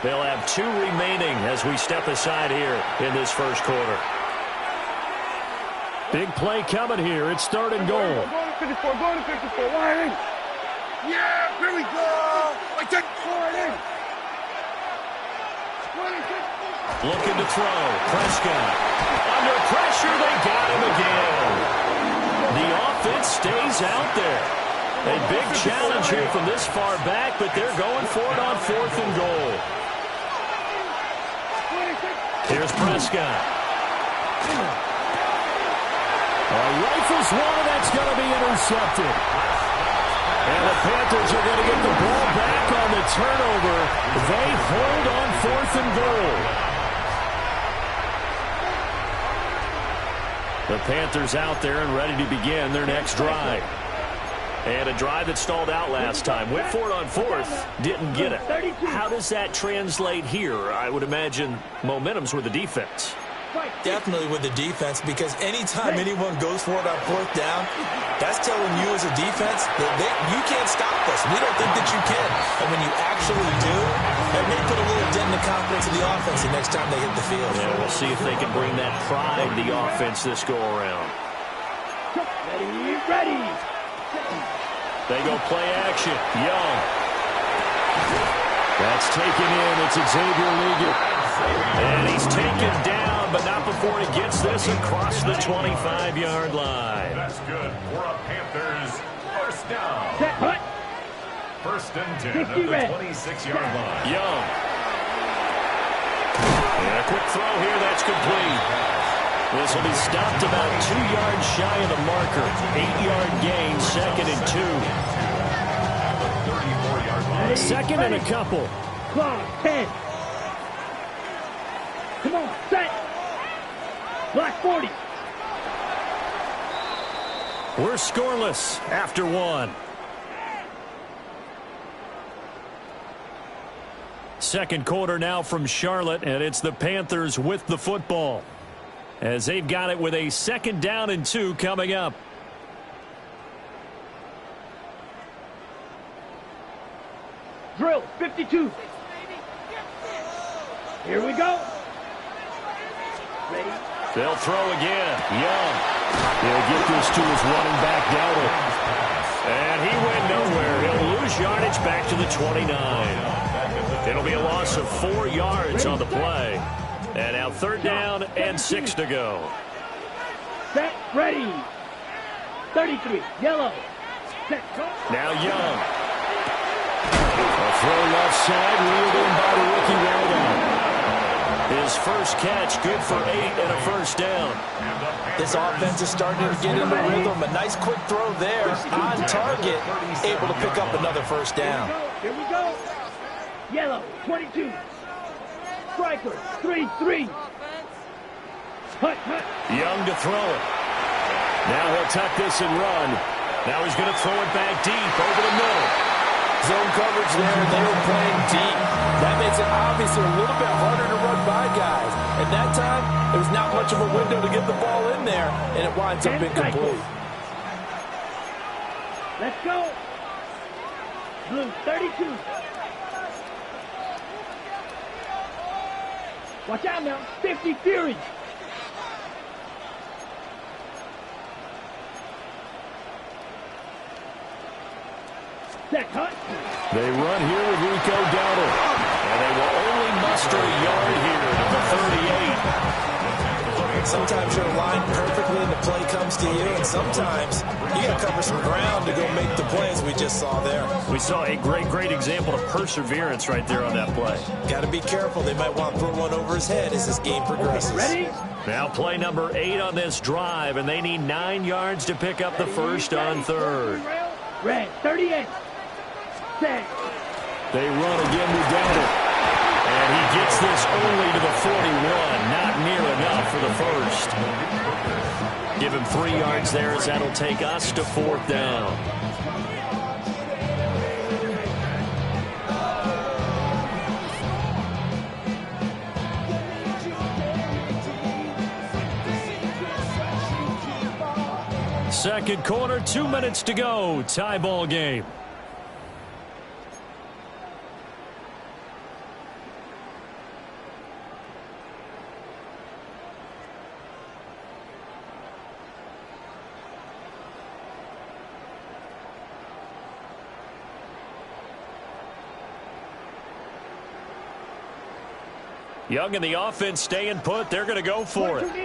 They'll have 2 remaining as we step aside here in this first quarter. Big play coming here. It's third and goal. Going to 54, going to 54. Wide. Yeah, here we go. I take forward in. Looking to throw. Prescott. Under pressure, they got him again. The offense stays out there. A big challenge here from this far back, but they're going for it on fourth and goal. Here's Prescott. Rifles one, that's going to be intercepted. And the Panthers are going to get the ball back on the turnover. They hold on fourth and goal. The Panthers out there and ready to begin their next drive. And a drive that stalled out last time. Went for it on fourth, didn't get it. How does that translate here? I would imagine momentum's with the defense. Definitely with the defense, because anytime anyone goes for it on fourth down, that's telling you as a defense that you can't stop us. We don't think that you can. And when you actually do, that may put a little dent in the confidence of the offense the next time they hit the field. Yeah, we'll see if they can bring that pride to the offense this go-around. Ready. They go play action. Young. That's taken in. It's Xavier Ligon. And he's taken down, but not before he gets this across the 25-yard line. That's good for a Panthers first down. First and 10 at the 26-yard line. Young. And a quick throw here. That's complete. This will be stopped about 2 yards shy of the marker. 8-yard gain, second and 2. Second and a couple. Clock, 10. Come on, set. Block 40. We're scoreless after 1. Second quarter now from Charlotte, and it's the Panthers with the football, as they've got it with a second down and 2 coming up. Drill, 52. Here we go. Ready? They'll throw again. Young. He'll get this to his running back, Dowdle. And he went nowhere. He'll lose yardage back to the 29. It'll be a loss of 4 yards on the play. And now third down and 6 to go. Set, ready. 33, yellow. Set, go. Now Young. A throw left side, reeled in by the rookie Waldo. His first catch, good for 8 and a first down. This offense is starting to get into rhythm. A nice quick throw there, on target, able to pick up another first down. Here we go. Yellow, 22. Striker, 3-3. Hut. Young to throw it. Now he'll tuck this and run. Now he's going to throw it back deep over the middle. Zone coverage there, and they were playing deep. That makes it obviously a little bit harder to run by guys. At that time, there was not much of a window to get the ball in there, and it winds up incomplete. Let's go. Blue 32. Watch out now. 50 Fury. Set cut. They run here with Rico Dowdle. And they will only muster a yard here to the 38. Sometimes you're aligned perfectly and the play comes to you, and sometimes you got to cover some ground to go make the plays we just saw there. We saw a great example of perseverance right there on that play. Got to be careful. They might want to throw one over his head as this game progresses. Ready? Now play number 8 on this drive, and they need 9 yards to pick up the first on third. Red 38. Set. They run again with Dowdle. And he gets this only to the 41. Not near enough for the first. Give him 3 yards there as that'll take us to 4th down. Second quarter, 2 minutes to go. Tie ball game. Young in the offense staying put. They're going to go for it. 60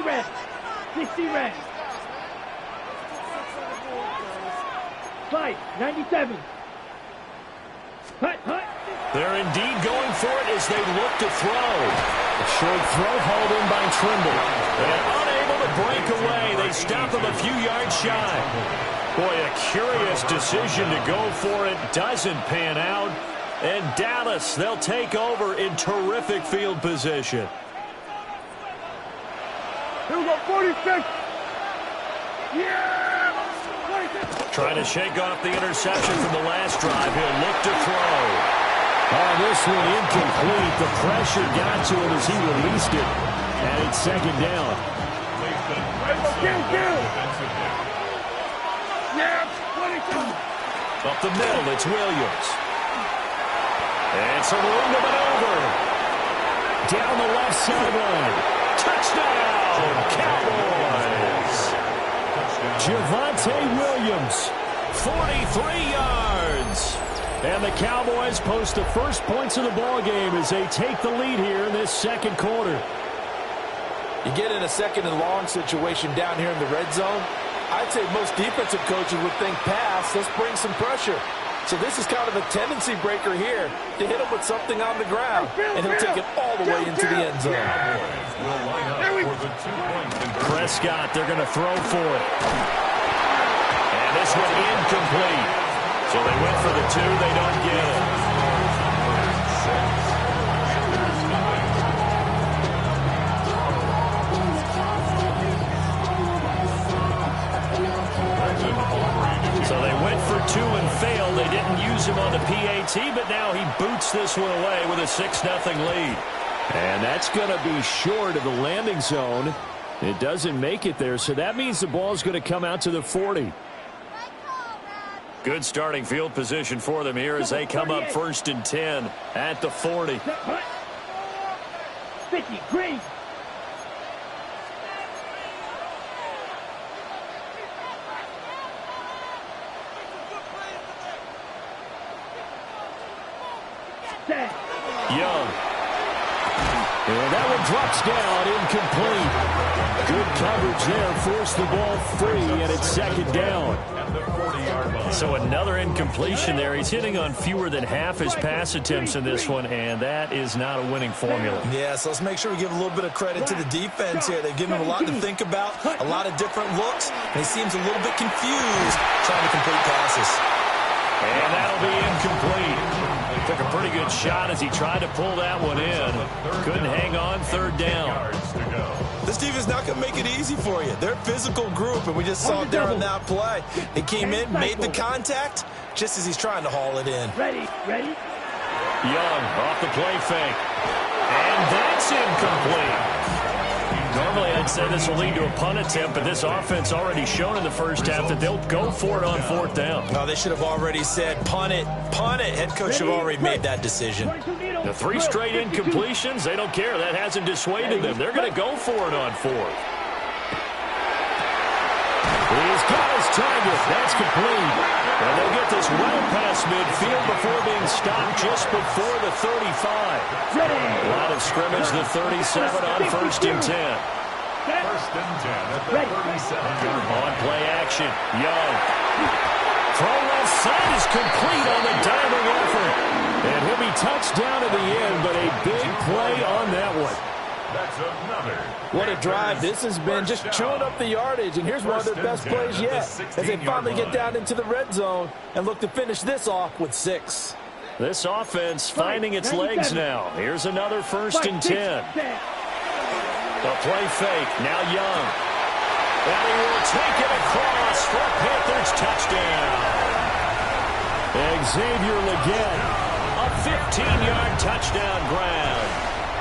red. 60 red. 5, 97. Hut. They're indeed going for it as they look to throw. A short throw hauled in by Trimble. And unable to break away. They stop him a few yards shy. Boy, a curious decision to go for it. Doesn't pan out. And Dallas, they'll take over in terrific field position. Here we go, 46. Yeah! 46. Trying to shake off the interception from the last drive. He'll look to throw. Oh, this one incomplete. The pressure got to him as he released it. And it's second down. Yeah, 22. Up the middle, it's Williams. And some room to maneuver. Down the left sideline. Touchdown, Cowboys. Javonte Williams, 43 yards. And the Cowboys post the first points of the ball game as they take the lead here in this second quarter. You get in a second and long situation down here in the red zone. I'd say most defensive coaches would think pass. Let's bring some pressure. So this is kind of a tendency breaker here to hit him with something on the ground. And he'll take it all the way into the end zone. Prescott, they're going to throw for it. And this one incomplete. So they went for the 2. They don't get it. So they went for 2 and failed. They didn't use him on the PAT, but now he boots this one away with a 6-0 lead. And that's going to be short of the landing zone. It doesn't make it there, so that means the ball's going to come out to the 40. Good starting field position for them here as they come up 1st and 10 at the 40. 50, green. Young. And that one drops down, incomplete. Good coverage there, forced the ball free, and it's second down. So another incompletion there. He's hitting on fewer than half his pass attempts in this one, and that is not a winning formula. Yeah, so let's make sure we give a little bit of credit to the defense here. They've given him a lot to think about, a lot of different looks, and he seems a little bit confused trying to complete passes. And that'll be incomplete. Took a pretty good shot as he tried to pull that one in. Couldn't hang on, third down. This defense not going to make it easy for you. They're a physical group, and we just saw it there on that play. He came in, made the contact, just as he's trying to haul it in. Ready. Young off the play fake. And that's incomplete. Normally, I'd say this will lead to a punt attempt, but this offense already shown in the first half that they'll go for it on fourth down. No, they should have already said, punt it, punt it. Head coach should have already made that decision. The 3 straight incompletions, they don't care. That hasn't dissuaded them. They're going to go for it on fourth. He's got his target. That's complete. And they'll get this well past midfield before being stopped just before the 35. Line of scrimmage, the 37 on 1st and 10. 1st and 10 at the 37-yard line. On play action, Young. Throw left side is complete on the diving effort. And he'll be touched down at the end, but a big play on that one. That's another. What a drive this has been, just chewing up the yardage. And here's one of their best plays yet, as they finally get down into the red zone and look to finish this off with 6. This offense finding its legs now. Here's another 1st and 10. The play fake, now Young. And he will take it across for a Panthers touchdown. Xavier Legette, a 15-yard touchdown grab.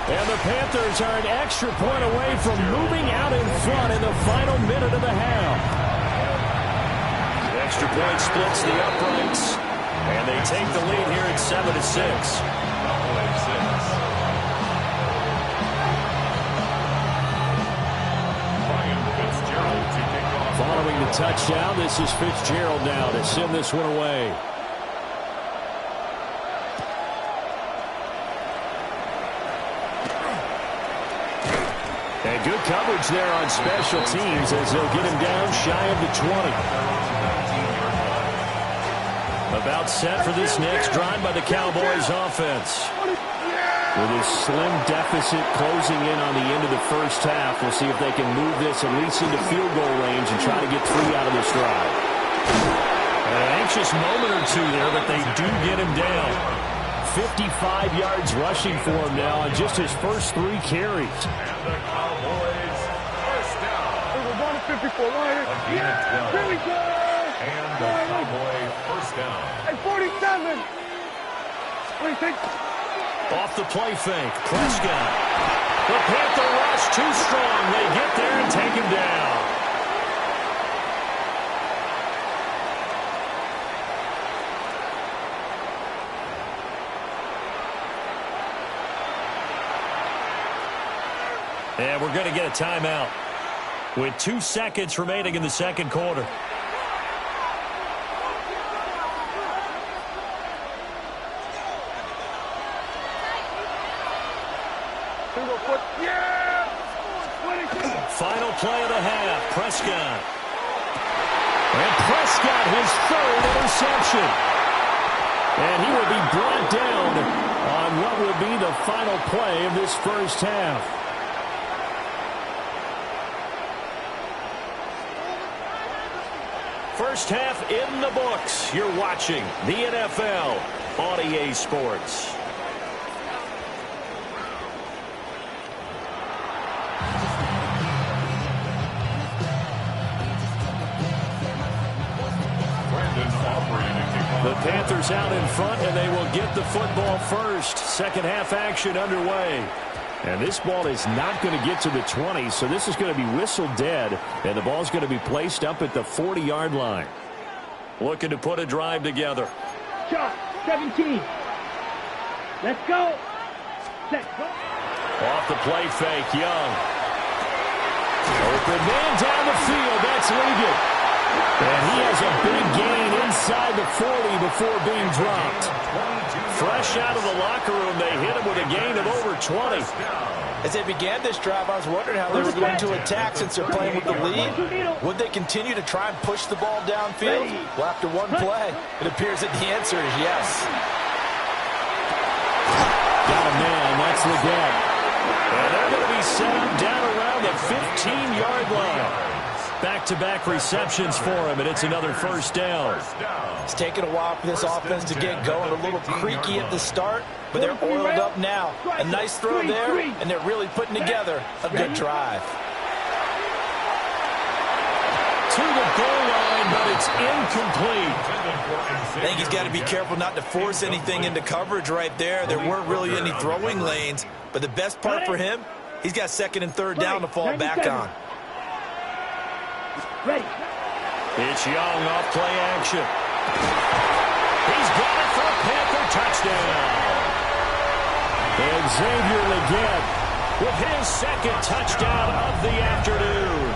And the Panthers are an extra point away from moving out in front in the final minute of the half. The extra point splits the uprights, and they take the lead here at 7-6. Following the touchdown, this is Fitzgerald now to send this one away. And good coverage there on special teams as they'll get him down shy of the 20. About set for this next drive by the Cowboys offense. With his slim deficit closing in on the end of the first half, we'll see if they can move this at least into field goal range and try to get 3 out of this drive. An anxious moment or two there, but they do get him down. 55 yards rushing for him now on just his first 3 carries. And the Cowboys first down. We're going to 54. Yeah, here we go. And the Cowboy first down. At 47. 26. Off the play fake, Prescott. The Panther rush too strong. They get there and take him down. And we're going to get a timeout with 2 seconds remaining in the second quarter. Final play of the half, Prescott. And Prescott, his 3rd interception. And he will be brought down on what will be the final play of this first half. First half in the books. You're watching the NFL on EA Sports. The Panthers out in front, and they will get the football first. Second half action underway. And this ball is not going to get to the 20, so this is going to be whistled dead, and the ball's going to be placed up at the 40-yard line. Looking to put a drive together. Shot, 17. Let's go. Let's go. Off the play fake, Young. Open man down the field. That's Ligon. And he has a big gain inside the 40 before being dropped. Fresh out of the locker room, they hit him with a gain of over 20. As they began this drive, I was wondering how they were going to attack since they're playing with the lead. Would they continue to try and push the ball downfield? Well, after one play, it appears that the answer is yes. Got a man, that's Legette. And they're going to be set up down around the 15-yard line. Back-to-back receptions for him, and it's another first down. It's taken a while for this offense to get going. A little creaky at the start, but they're oiled up now. A nice throw there, and they're really putting together a good drive. To the goal line, but it's incomplete. I think he's got to be careful not to force anything into coverage right there. There weren't really any throwing lanes, but the best part for him, he's got second and third down to fall back on. It's Young off play action. He's got it for a Panther touchdown. And Xavier Legette with his second touchdown of the afternoon.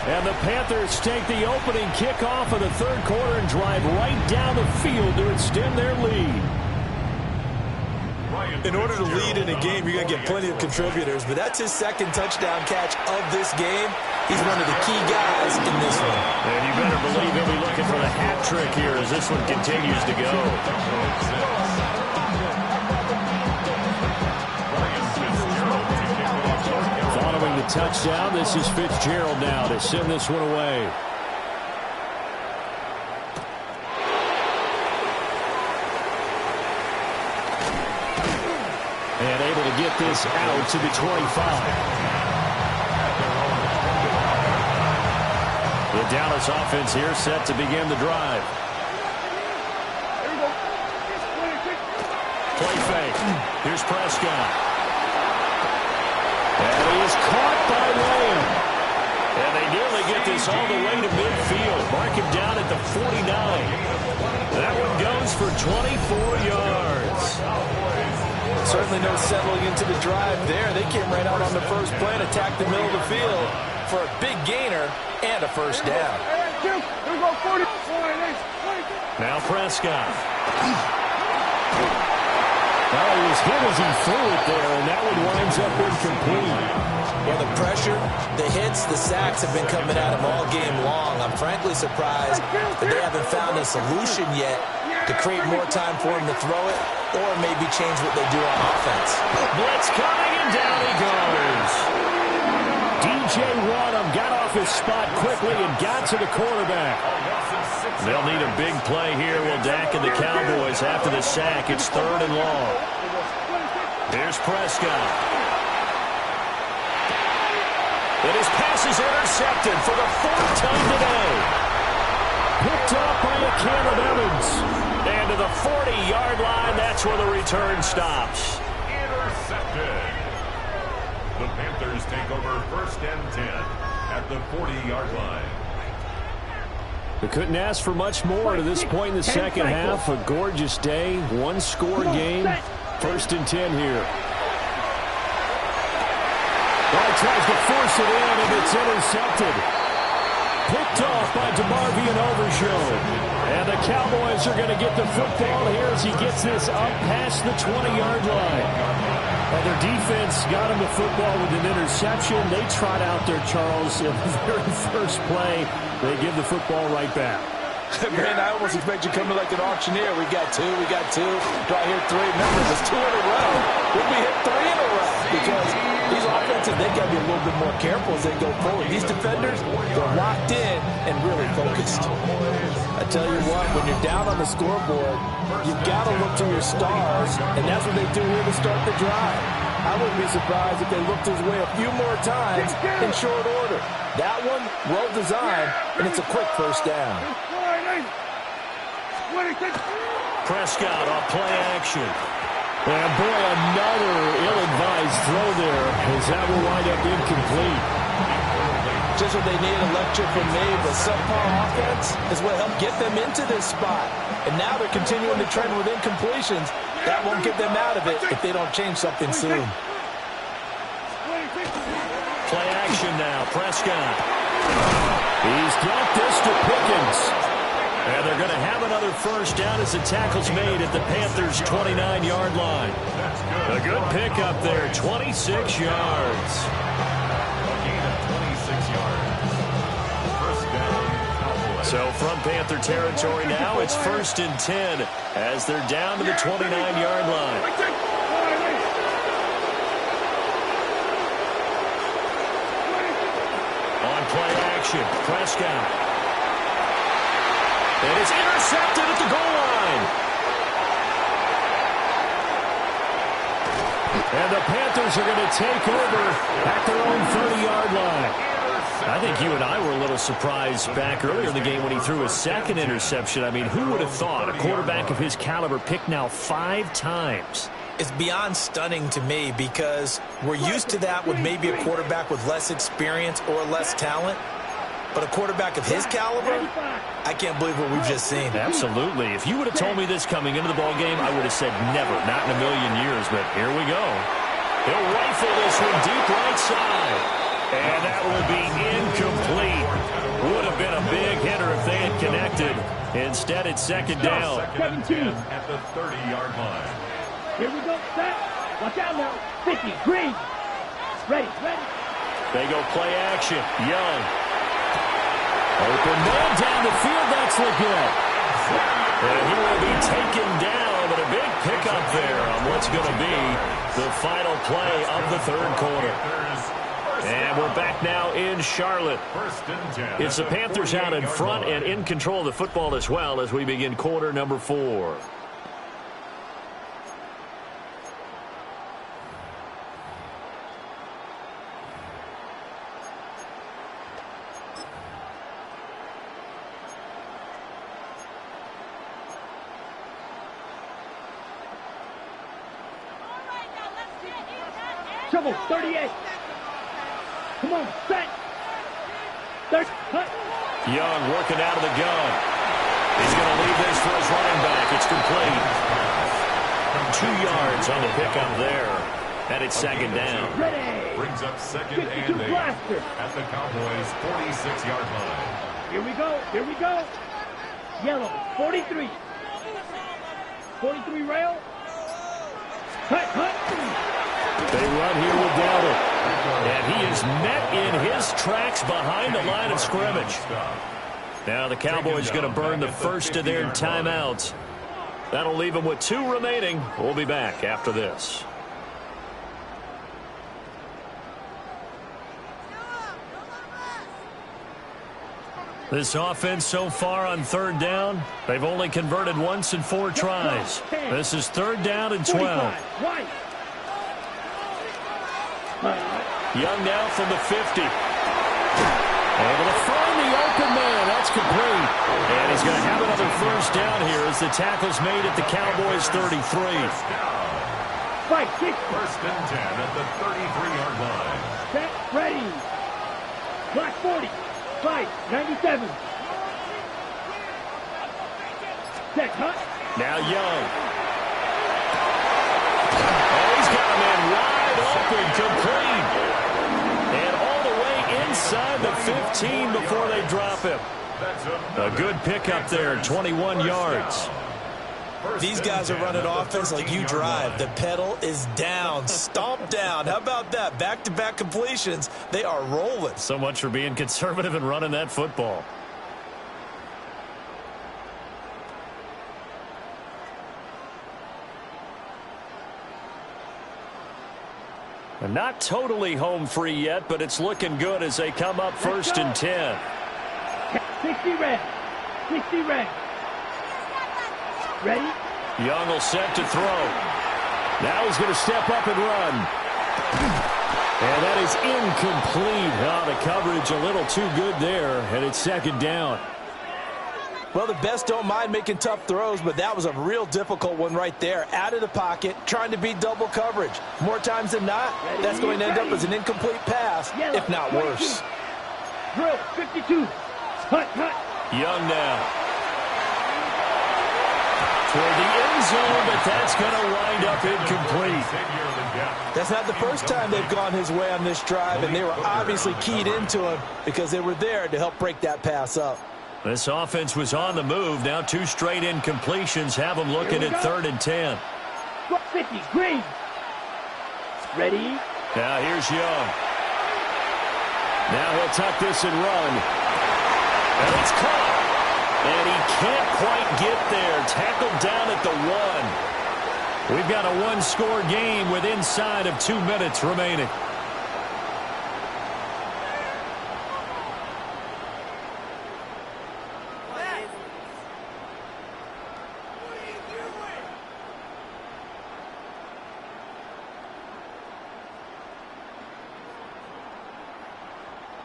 And the Panthers take the opening kickoff of the third quarter and drive right down the field to extend their lead. In order to lead in a game, you're going to get plenty of contributors, but that's his second touchdown catch of this game. He's one of the key guys in this one. And you better believe he'll be looking for the hat trick here as this one continues to go. Following the touchdown, this is Fitzgerald now to send this one away. And able to get this out to the 25. The Dallas offense here set to begin the drive. Play fake. Here's Prescott. And he is caught by Lamb. And they nearly get this all the way to midfield. Mark him down at the 49. That one goes for 24 yards. Certainly no settling into the drive there. They came right out on the first play and attacked the middle of the field for a big gainer and a first down. Now Prescott. Well, he was hit as he threw it there, and that one winds up incomplete. Well, the pressure, the hits, the sacks have been coming at him all game long. I'm frankly surprised that they haven't found a solution yet to create more time for him to throw it or maybe change what they do on offense. Blitz coming, and down he goes. DJ Wadham got off his spot quickly and got to the quarterback. They'll need a big play here. Will Dak and the Cowboys after the sack. It's third and long. Here's Prescott. And his pass is intercepted for the fourth time today. Picked up by a can of Evans. And to the 40-yard line, that's where the return stops. Intercepted. The Panthers take over first and 10 at the 40-yard line. We couldn't ask for much more to this point in the second half. A gorgeous day, one-score game. First and 10 here. Well, tries to force it in, and it's intercepted. Picked off by DeMarvion Overshown. And the Cowboys are going to get the football here as he gets this up past the 20-yard line. Well, their defense got him the football with an interception. They trot out there, Charles, in the very first play. They give the football right back. Man, I almost expect you coming like an auctioneer. We got two. Do I hear three? Remember, there's two in a row. Would we hit three in a row? Because these offenses, they got to be a little bit more careful as they go forward. These defenders, they're locked in and really focused. I tell you what, when you're down on the scoreboard, you've got to look to your stars, and that's what they do here to start the drive. I wouldn't be surprised if they looked his way a few more times in short order. That one, well designed, and it's a quick first down. Prescott off play action. And boy, another ill-advised throw there as that will wind up incomplete. Just what they needed, a lecture from me, but subpar offense is what helped get them into this spot. And now they're continuing to trend with incompletions. That won't get them out of it if they don't change something soon. Play action now, Prescott. He's got this to Pickens. And they're going to have another first down as the tackle's made at the Panthers' 29-yard line. A good pickup there, 26 yards. So from Panther territory now, it's first and 10 as they're down to the 29-yard line. On play action. Prescott. And it's intercepted at the goal line. And the Panthers are going to take over at their own 30-yard line. I think you and I were a little surprised back earlier in the game when he threw his second interception. I mean, who would have thought a quarterback of his caliber picked now 5 times? It's beyond stunning to me because we're used to that with maybe a quarterback with less experience or less talent. But a quarterback of his caliber, I can't believe what we've just seen. Absolutely. If you would have told me this coming into the ballgame, I would have said never, not in a million years. But here we go. He'll rifle this one deep right side. And that will be incomplete. Would have been a big hitter if they had connected. Instead, it's second down. 17 at the 30-yard line. Here we go, set. Watch out now. 50, green. Ready. They go play action. Young. Open man down the field. That's good. And he will be taken down, but a big pickup there on what's going to be the final play of the third quarter. And we're back now in Charlotte. It's the Panthers out in front and in control of the football as well as we begin quarter number 4. Trouble, 38. Come on, set. There's cut. Young working out of the gun. He's going to leave this for his running back. It's complete. 2 yards on the pickup there. And it's second down. Ready. Brings up second and 8 at the Cowboys' 46-yard line. Here we go. Yellow, 43. 43 rail. Cut. They run here with Dowdle. And he is met in his tracks behind the line of scrimmage. Now the Cowboys going to burn the first of their timeouts. That'll leave them with 2 remaining. We'll be back after this. This offense so far on third down, they've only converted once in 4 tries. This is third down and 12. Young now from the 50. Able to find the open man. That's complete. And he's going to have another first down here as the tackle's made at the Cowboys' 33. Fight, kick. First and 10 at the 33-yard line. Set, ready. Black 40. Fight, 97. Set, cut. Now Young. Oh, he's got a man wide open, complete. And all the way inside the 15 before they drop him. A good pickup there, 21 yards. These guys are running offense like you drive. The pedal is down, stomp down. How about that? Back-to-back completions. They are rolling. So much for being conservative and running that football. And not totally home free yet, but it's looking good as they come up first and 10. 60 red. 60 red. Ready? Young will set to throw. Now he's going to step up and run. And that is incomplete. Oh, the coverage a little too good there, and it's second down. Well, the best don't mind making tough throws, but that was a real difficult one right there. Out of the pocket, trying to beat double coverage. More times than not, that's going to end up as an incomplete pass, if not worse. Drill, 52. Cut. Young now. Toward the end zone, but that's going to wind up incomplete. That's not the first time they've gone his way on this drive, and they were obviously keyed into him because they were there to help break that pass up. This offense was on the move. Now 2 straight incompletions have them looking at third and 10. 50, green. Ready? Now here's Young. Now he'll tuck this and run. And it's caught. And he can't quite get there. Tackled down at the 1. We've got a 1-score game with inside of 2 minutes remaining.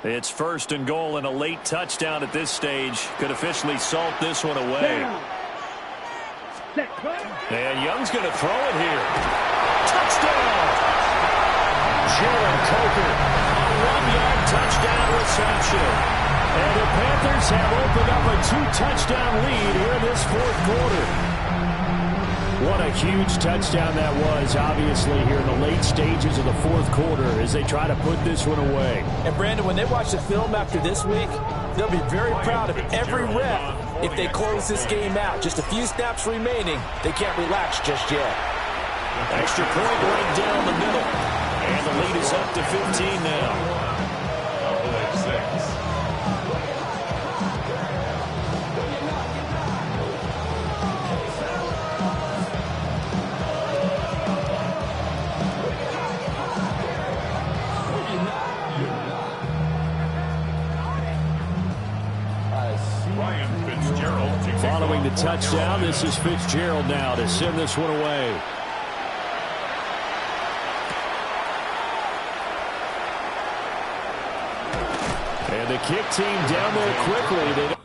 It's first and goal and a late touchdown at this stage. Could officially salt this one away. And Young's going to throw it here. Touchdown! Jalen Coker, a 1-yard touchdown reception. And the Panthers have opened up a 2-touchdown lead here in this fourth quarter. What a huge touchdown that was, obviously, here in the late stages of the fourth quarter as they try to put this one away. And, Brandon, when they watch the film after this week, they'll be very proud of every rep if they close this game out. Just a few snaps remaining. They can't relax just yet. Extra point right down the middle. And the lead is up to 15 now. Following the touchdown, this is Fitzgerald now to send this one away. And the kick team down there quickly.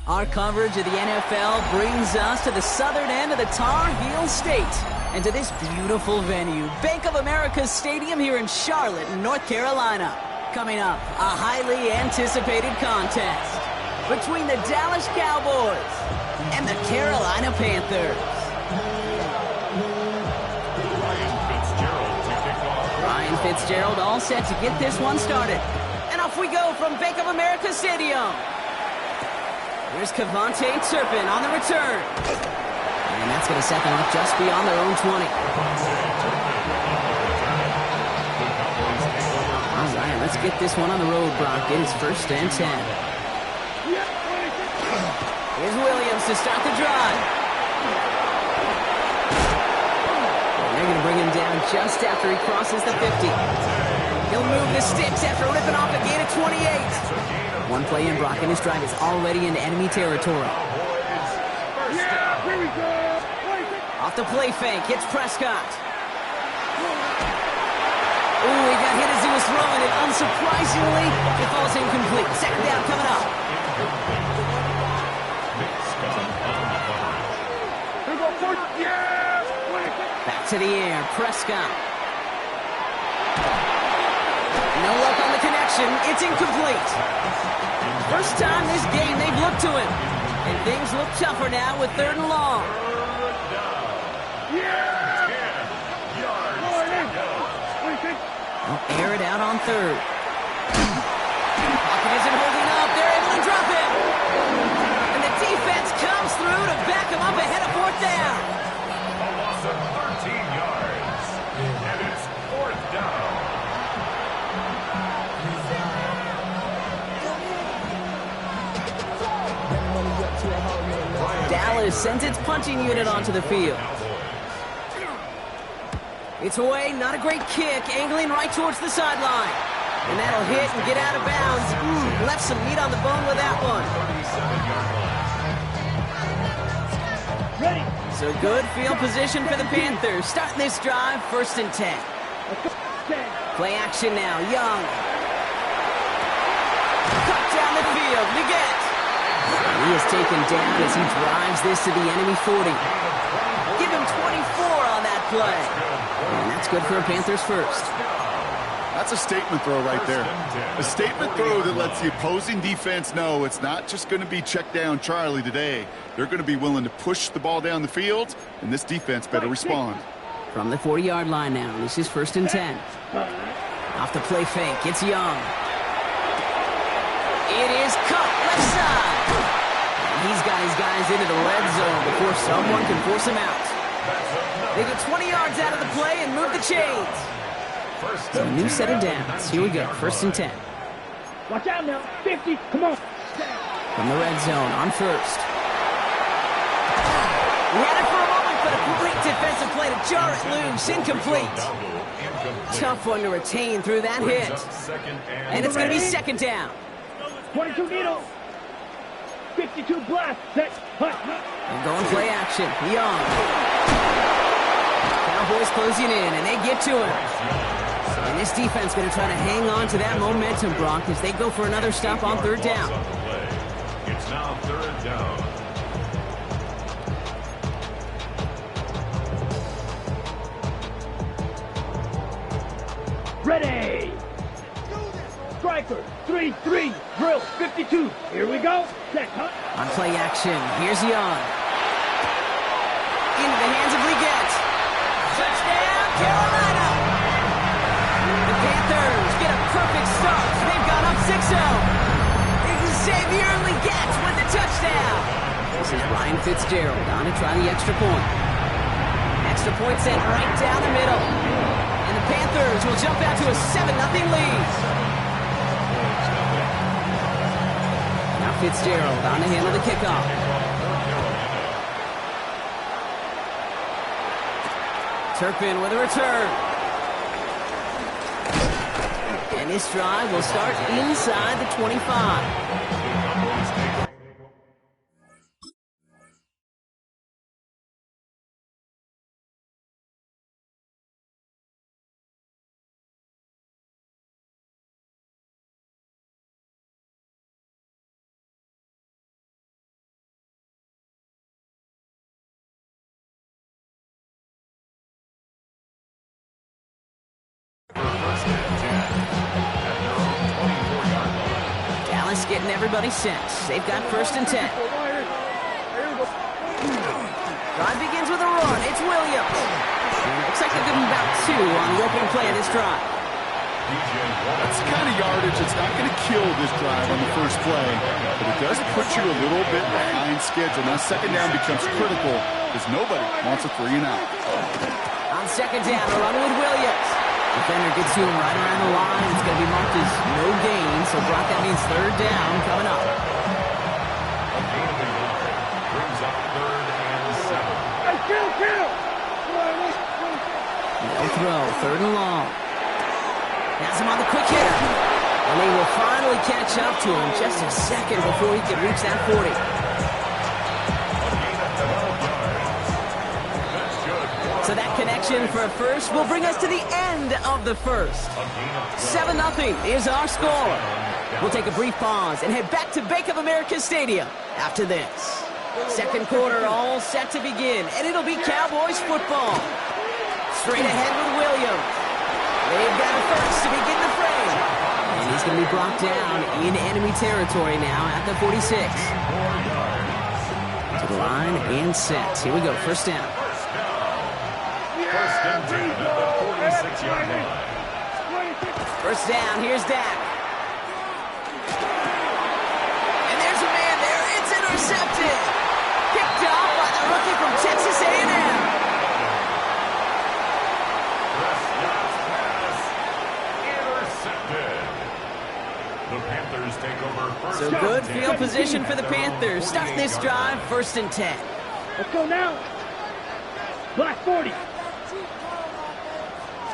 Our coverage of the NFL brings us to the southern end of the Tar Heel State and to this beautiful venue, Bank of America Stadium here in Charlotte, North Carolina. Coming up, a highly anticipated contest between the Dallas Cowboys and the Carolina Panthers. Ryan Fitzgerald all set to get this one started. And off we go from Bank of America Stadium. Here's Kevontae Turpin on the return. And that's going to set them up just beyond their own 20. All right, let's get this one on the road, Brock. It is first and 10. Here's Williams to start the drive. And they're going to bring him down just after he crosses the 50. He'll move the sticks after ripping off a gain of 28. One play in, Brock, and his drive is already into enemy territory. Yeah, here we go. Off the play fake, hits Prescott. Ooh, he got hit as he was throwing it. Unsurprisingly, it falls incomplete. Second down coming up. Back to the air, Prescott. No luck on the connection. It's incomplete. First time this game they've looked to him. And things look tougher now with third and long. They'll air it out on third. Pocket isn't holding up. They're able to drop it. And the defense comes through to back him up ahead of fourth down. A loss of 13 yards. And it's fourth down. Dallas sends its punching unit onto the field. It's away, not a great kick, angling right towards the sideline. And that'll hit and get out of bounds. Left some meat on the bone with that one. So good field position for the Panthers. Starting this drive, 1st and 10. Play action now, Young. Cut down the field, Leggett. He is taken down as he drives this to the enemy 40. Give him 24 on that play. And that's good for a Panthers first. That's a statement throw right there. A statement throw that lets the opposing defense know it's not just going to be check down Charlie today. They're going to be willing to push the ball down the field, and this defense better respond. From the 40-yard line now, this is 1st and 10. Off the play fake, it's Young. It is cut left side. And he's got his guys into the red zone before someone can force him out. They get 20 yards out of the play and move the chains. So a new set of downs. Here we go, 1st and 10. Watch out now. 50. Come on. From the red zone on 1st. We had it for a moment, but a great defensive play to jar it loose. Incomplete. Tough one to retain through that hit. And it's going to be 2nd down. 22 needle. 52 blast. Set. Hut. And going play action. Young. Cowboys closing in, and they get to him. And this defense going to try to hang on to that momentum, Brock, as they go for another stop on 3rd down. It's now 3rd down. Ready. Striker. 3-3. Drill. 52. Here we go. Set. Hut. On play action, here's Young. Into the hands of Leggett. Touchdown, Carolina! The Panthers get a perfect start. They've got up 6-0. Xavier Leggett with the touchdown. This is Ryan Fitzgerald on to try the extra point. Extra point sent right down the middle. And the Panthers will jump out to a 7-0 lead. Now Fitzgerald on to handle the kickoff. Turpin with a return. And this drive will start inside the 25. Dallas getting everybody set. They've got 1st and 10. Drive begins with a run. It's Williams. And it looks like they'll give him about 2 on the opening play of this drive. That's the kind of yardage that's not going to kill this drive on the first play, but it does put you a little bit behind schedule. Now 2nd down becomes critical because nobody wants a 3 and out. On 2nd down, a run with Williams. Defender gets to him right around the line. It's going to be marked as no gain. So, Brock, that means 3rd down coming up. Brings up 3rd and 7. Hey, kill! No throw, 3rd and long. Has him on the quick hitter. And they will finally catch up to him just a second before he can reach that 40. So that connection for a first will bring us to the end of the first. 7-0 is our score. We'll take a brief pause and head back to Bank of America Stadium after this. 2nd quarter all set to begin, and it'll be Cowboys football. Straight ahead with Williams. They've got a first to begin the frame. And he's going to be brought down in enemy territory now at the 46. To the line and set. Here we go, 1st down. 1st and 10 at the 46-yard line. 1st down, here's Dak. And there's a man there. It's intercepted. Picked off by the rookie from Texas A&M. Intercepted. The Panthers take over 1st So good field position for the Panthers. Starting this drive, 1st and 10. Let's go now. Black 40.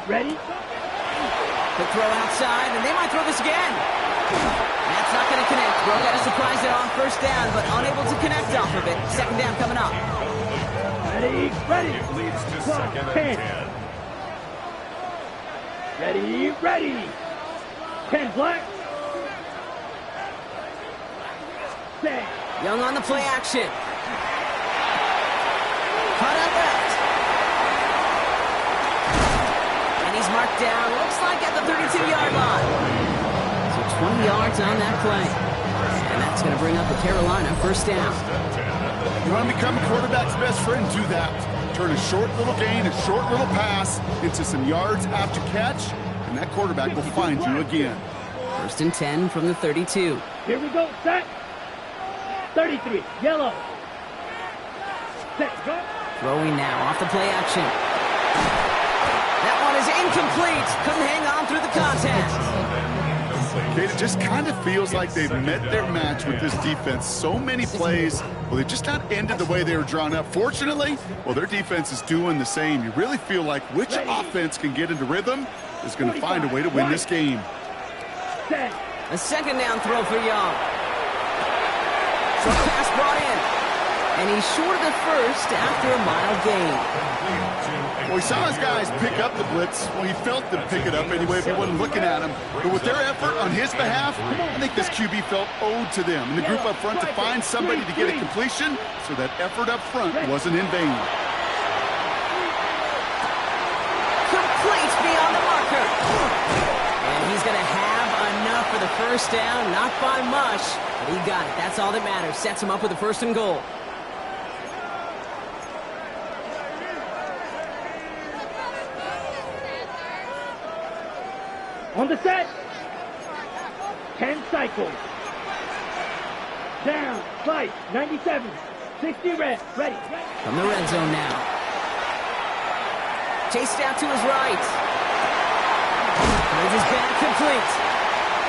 Ready? The throw outside, and they might throw this again. That's not going to connect. Bro got a surprise there on 1st down, but unable to connect off of it. 2nd down coming up. Ready? Ready, ready. It leads to Clock, second and 10. 10. Ready, ready. 10 black. Set. Young on the play action. Cut out left. And he's marked down, looks like at the 32-yard line. So 20 yards on that play. And that's going to bring up the Carolina first down. You want to become a quarterback's best friend? Do that. Turn a short little gain, a short little pass into some yards after catch, and that quarterback will find you again. First and 10 from the 32. Here we go, set. 33, yellow. Set, go. Throwing now off the play action. That one is incomplete. Couldn't hang on through the contact. Kate, it just kind of feels like they've met their match with this defense. So many plays, well, they've just not ended the way they were drawn up. Fortunately, well, their defense is doing the same. You really feel like which offense can get into rhythm is going to find a way to win this game. A second down throw for Young. So pass brought in. And he's short of the first after a mild gain. Well, he saw his guys pick up the blitz. Well, he felt them pick it up anyway if he wasn't looking at him. But with their effort on his behalf, I think this QB felt owed to them. And the group up front to find somebody to get a completion, so that effort up front wasn't in vain. Complete beyond the marker. And he's going to have enough for the first down. Not by much, but he got it. That's all that matters. Sets him up with a first and goal. On the set. 10 cycles. Down, fight, 97. 60 red, ready. From the red zone now. Chased out to his right. Holds his back complete.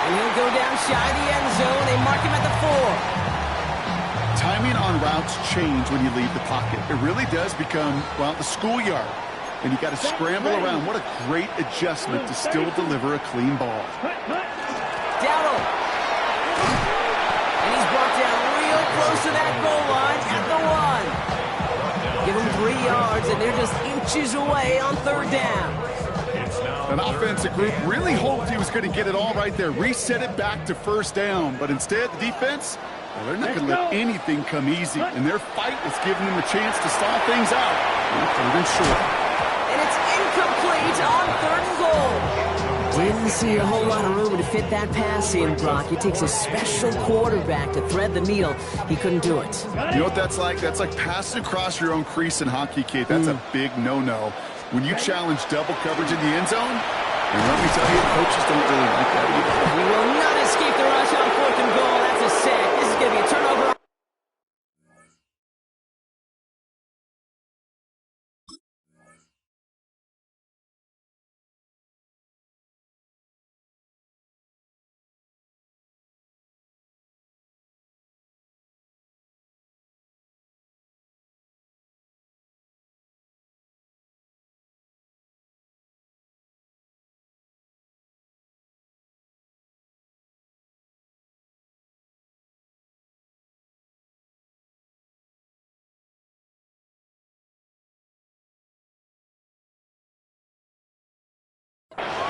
And he'll go down shy of the end zone. They mark him at the 4. Timing on routes change when you leave the pocket. It really does become, well, the schoolyard. And you got to scramble around. What a great adjustment to still deliver a clean ball. Dowdle. And he's brought down real close to that goal line at the 1. Give him 3 yards, and they're just inches away on third down. An offensive group really hoped he was going to get it all right there, reset it back to first down. But instead, the defense, well, they're not going to let anything come easy. And their fight is giving them a chance to stall things out. And third and short. And it's incomplete on third and goal. Didn't see a whole lot of room to fit that pass in, Brock. It takes a special quarterback to thread the needle. He couldn't do it. You know what that's like? That's like passing across your own crease in hockey, Kate. That's a big no-no. When you challenge double coverage in the end zone, and let me tell you, coaches don't really like that either. We will not escape the rush on fourth and goal. That's a sack. This is going to be a turnover.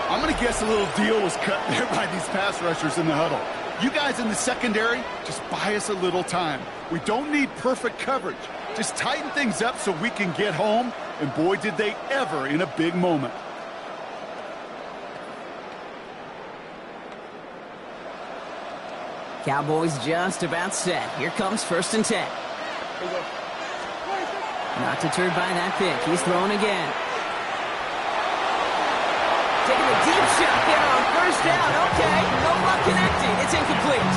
I'm going to guess a little deal was cut there by these pass rushers in the huddle. You guys in the secondary, just buy us a little time. We don't need perfect coverage. Just tighten things up so we can get home. And boy, did they ever in a big moment. Cowboys just about set. Here comes first and 10. Not deterred by that pick. He's throwing again. Taking a deep shot there on first down. Okay, no luck connecting. It's incomplete.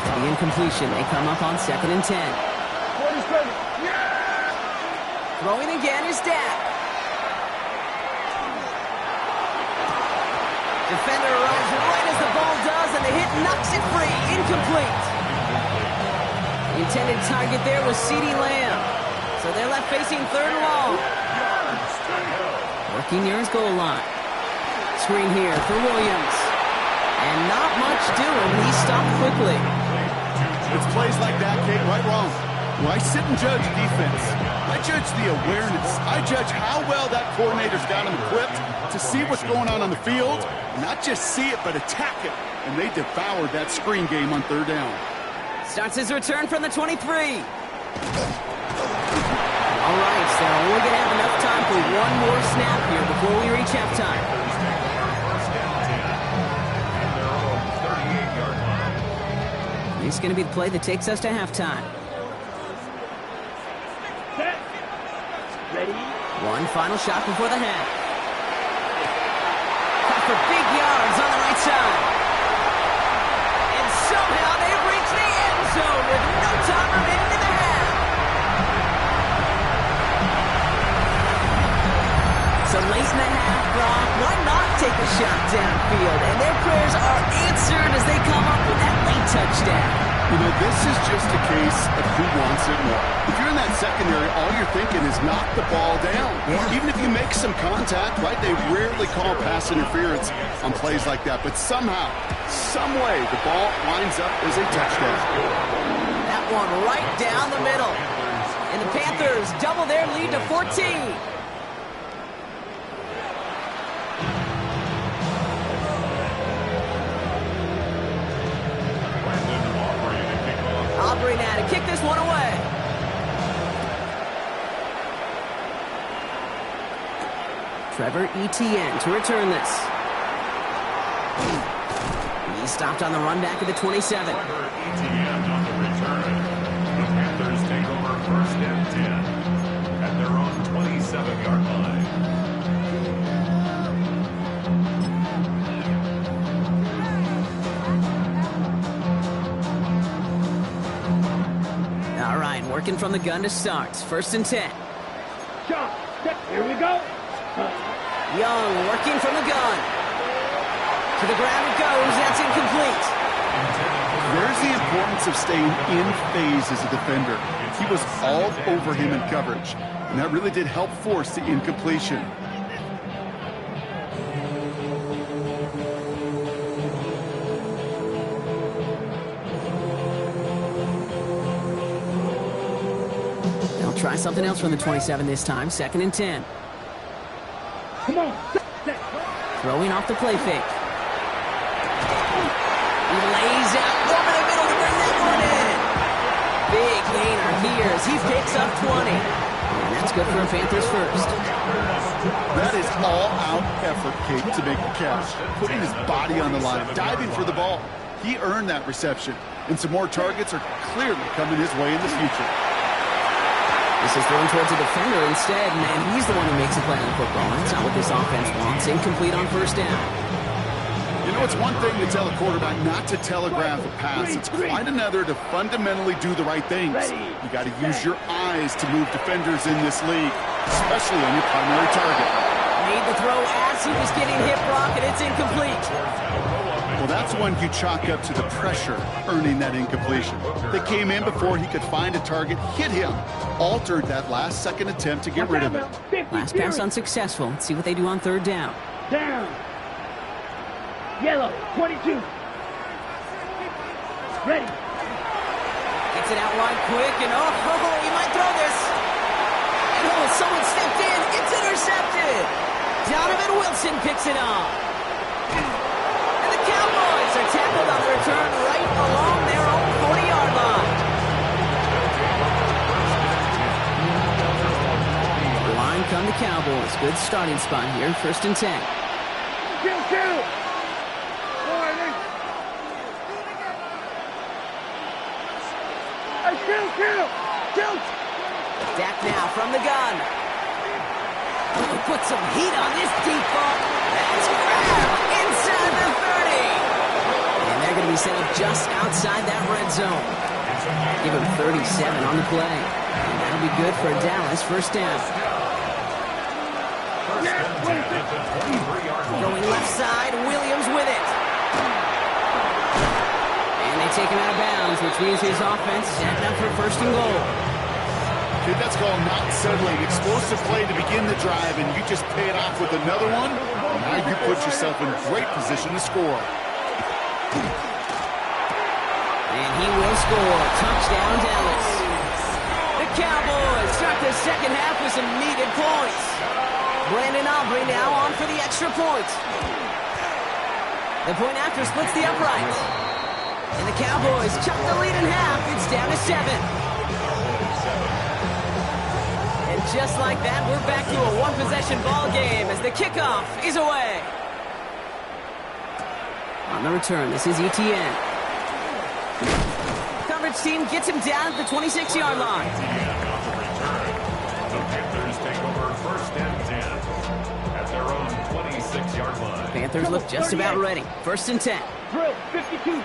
After the incompletion, they come up on second and 10. Throwing again is Dak. Defender arrives right as the ball does, and the hit knocks it free. Incomplete. The intended target there was CeeDee Lamb. So they're left facing third and long. Working near his goal line. Screen here for Williams. And not much doing. He stopped quickly. It's plays like that, Kate, right wrong. Well, I sit and judge defense. I judge the awareness. I judge how well that coordinator's got them equipped to see what's going on the field. Not just see it, but attack it. And they devoured that screen game on third down. Starts his return from the 23. All right, so we're going to have enough time for one more snap here before we reach halftime. This is going to be the play that takes us to halftime. Set. Ready. One final shot before the half. Cut for big yards on the right side. And somehow they've reached the end zone with no time remaining in the half. So late in the half, Brock, why not take a shot downfield? And their prayers are answered as they come up with that late touchdown. You know, this is just a case of who wants it more. If you're in that secondary, all you're thinking is knock the ball down. Yeah. Even if you make some contact, right? They rarely call pass interference on plays like that. But somehow, some way, the ball winds up as a touchdown. That one right down the middle. And the Panthers double their lead to 14. Aubrey now to kick this one away. Trevor Etienne to return this. He stopped on the run back at the 27. Trevor Etienne on the return. The Panthers take over first and 10 at their own 27-yard line. All right, working from the gun to start. First and 10. Shot. Set. Here we go. Young working from the gun. To the ground it goes. That's incomplete. There's the importance of staying in phase as a defender. He was all over him in coverage, and that really did help force the incompletion. They'll try something else from the 27 this time. Second and 10. Come on. Set. Throwing off the play fake. He lays out over the middle to bring that one in. Big gainer here as he picks up 20. And that's good for a Panthers first. That is all-out effort, Kate, to make the catch. Putting his body on the line, diving for the ball. He earned that reception. And some more targets are clearly coming his way in the future. This is thrown towards a defender instead, and he's the one who makes a play on the football. That's not what this offense wants. Incomplete on first down. You know, it's one thing to tell a quarterback not to telegraph a pass. It's quite another to fundamentally do the right things. You got to use your eyes to move defenders in this league, especially on your primary target. Made the throw as he was getting hit, Brock, and it's incomplete. Well, that's one you chalk up to the pressure earning that incompletion. They came in before he could find a target, hit him, altered that last-second attempt to get rid of it. Last pass unsuccessful. Let's see what they do on third down. Down. Yellow. 22. Ready. Gets it out wide quick, and he might throw this. And someone stepped in. It's intercepted. Donovan Wilson picks it up. And the Cowboys are tackled on the return right along their own 40-yard line. Line come the Cowboys. Good starting spot here. First and 10. Kill. Kill. Dak now from the gun. He put some heat on this deep ball. That's grabbed inside the 30. And they're going to be set up just outside that red zone. Give him 37 on the play. And that'll be good for Dallas. First down. Going left side. Williams with it. And they take him out of bounds, which means his offense is setting up for first and goal. Kid, that's called not settling. Explosive play to begin the drive, and you just pay it off with another one. Now you put yourself in great position to score. And he will score. Touchdown, Dallas. Cowboys start the second half with some needed points. Brandon Aubrey now on for the extra point. The point after splits the uprights. And the Cowboys chuck the lead in half. It's down to 7. And just like that, we're back to a one-possession ball game as the kickoff is away. On the return, this is ETN. Coverage team gets him down at the 26-yard line. The Panthers take over first and 10 at their own 26-yard line. Panthers look just about ready. First and 10. Drill, 52.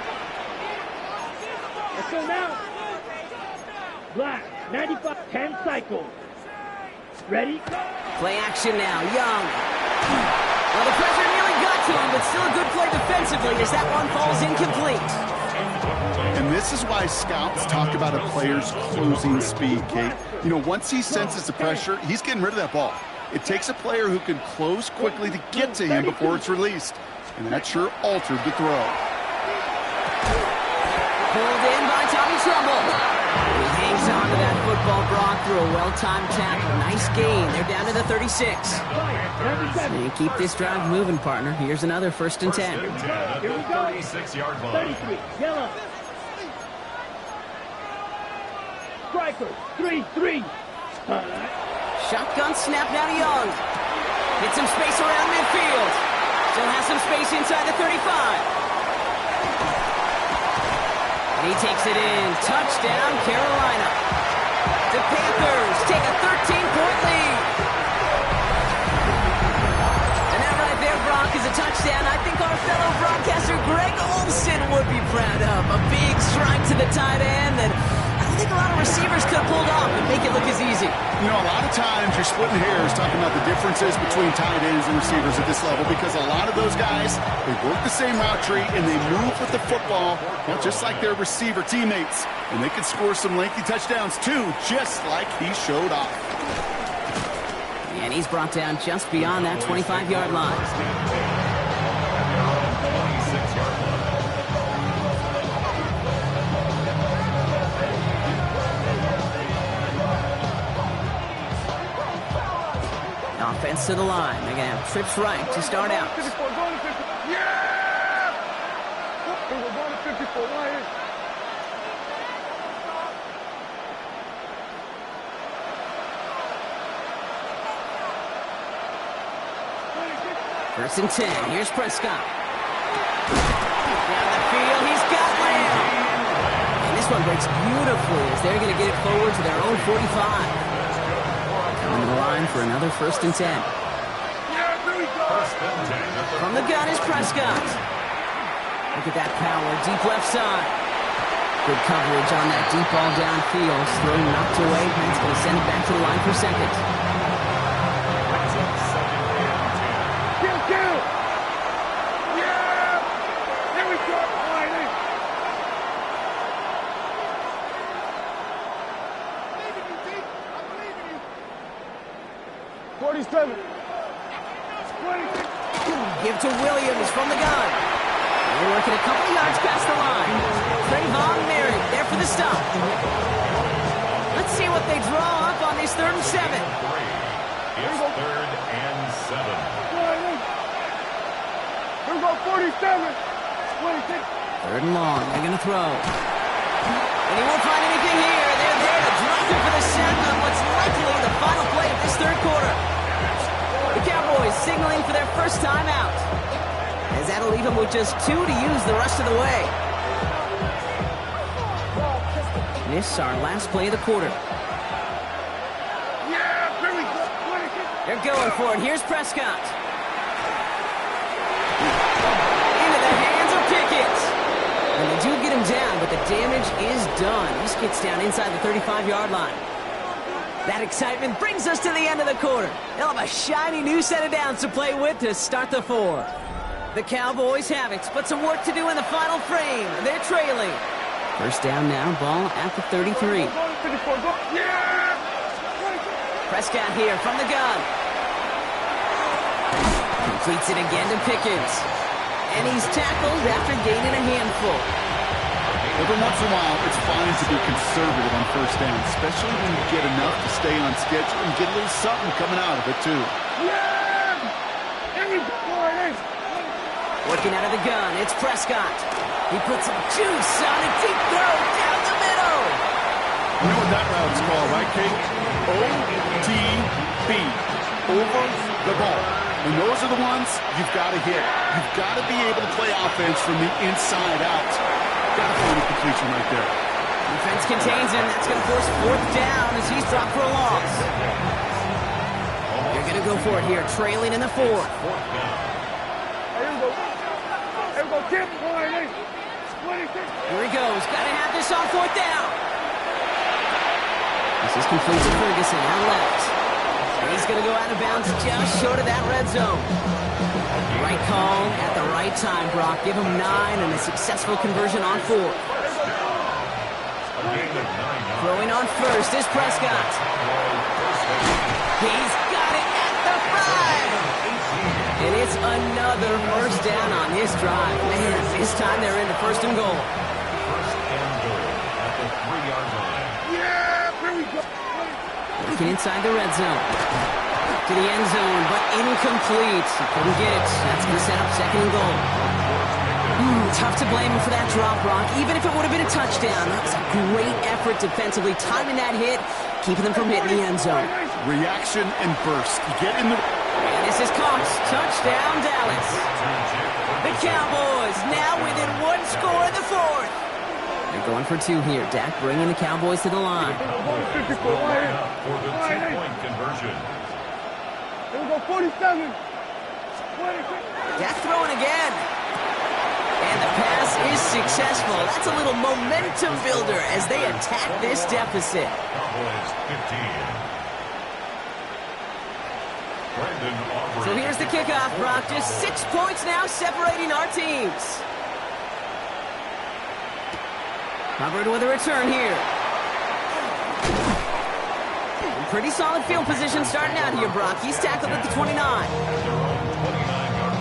Let's go now. Black, 95, 10 cycle. Ready? Play action now. Young. Well, the pressure nearly got to him, but still a good play defensively as that one falls incomplete. And this is why scouts talk about a player's closing speed, Kate. You know, once he senses the pressure, he's getting rid of that ball. It takes a player who can close quickly to get to him before it's released. And that sure altered the throw. Pulled in by Tommy Trumbull. He hangs on to that football, Brock, through a well-timed tackle. Nice gain. They're down to the 36. And keep this drive moving, partner. Here's another first and 10. Here we go. 36-yard line. 33, yellow. Striker, 3-3. Shotgun snap now to Young. Hit some space around midfield. Still has some space inside the 35. And he takes it in. Touchdown, Carolina. The Panthers take a 13-point lead. And that right there, Brock, is a touchdown I think our fellow broadcaster Greg Olson would be proud of. A big strike to the tight end that I don't think a lot of receivers could have pulled off and make it look as easy. You know, a lot of times you're splitting hairs talking about the differences between tight ends and receivers at this level because a lot of those guys, they work the same route tree and they move with the football, well, just like their receiver teammates. And they can score some lengthy touchdowns too, just like he showed off. And he's brought down just beyond that 25-yard line. Offense to the line. They're going to have trips right to start out. 54, going to 54. Yeah! We're going to 54. Right here. First and 10. Here's Prescott. Down the field. He's got Lamb. And this one breaks beautifully as they're going to get it forward to their own 45. On the line for another first and 10. From the gun is Prescott. Look at that power, deep left side. Good coverage on that deep ball downfield. Throw knocked away. That's going to send it back to the line for second. Kill! Yeah! There we go! 47. 26. Give to Williams from the gun. They're working a couple yards past the line. Trayvon Merritt there for the stop. Let's see what they draw up on this 3rd and 7. It's 3rd and 7. Here we go, 47. 26. 3rd and long. They're going to throw. And he won't find anything here. They're there to drop him for the sack on what's likely the final play of this 3rd quarter. The Cowboys signaling for their first time out. As that'll leave them with just 2 to use the rest of the way. This is our last play of the quarter. Yeah, here we go. 26. They're going for it. Here's Prescott. Into the hands of Pickett. And they do get him down, but the damage is done. This gets down inside the 35-yard line. That excitement brings us to the end of the quarter. They'll have a shiny new set of downs to play with to start the 4. The Cowboys have it, but some work to do in the final frame. They're trailing. First down now, ball at the 33. Prescott here from the gun. Completes it again to Pickens. And he's tackled after gaining a handful. Every once in a while, it's fine to be conservative on first down, especially when you get enough to stay on schedule and get a little something coming out of it, too. Working out of the gun, it's Prescott. He puts some juice on a deep throw down the middle. You know what that route's called, right, Kate? OTB. Over the ball. And those are the ones you've got to hit. You've got to be able to play offense from the inside out. Got to find a completion right there. Defense contains him. That's going to force fourth down as he's dropped for a loss. They're going to go for it here, trailing in the fourth. Here he goes. Got to have this on fourth down. This is complete to Ferguson on left. He's going to go out of bounds just short of that red zone. Right call at the right time, Brock. Give him 9 and a successful conversion on fourth. Throwing on first is Prescott. He's got it at the 5. And it's another first down on this drive. Man, this time they're into first and goal. First and goal at the 3-yard line. Looking inside the red zone. To the end zone, but incomplete. Couldn't get it. That's going to set up second and goal. Tough to blame him for that drop, Brock. Even if it would have been a touchdown, that was a great effort defensively, timing that hit, keeping them from hitting the end zone. Reaction and burst. You get in the... And this is caught. Touchdown, Dallas. The Cowboys now within one score in the fourth. They're going for 2 here. Dak bringing the Cowboys to the line. For the 2-point conversion. Here we go, 47. Dak throwing again. And the pass is successful. That's a little momentum builder as they attack this deficit. Cowboys 15. So here's the kickoff, Brock. Just 6 points now separating our teams. Hubbard with a return here. Pretty solid field position starting out here, Brock. He's tackled at the 29. At their own 29-yard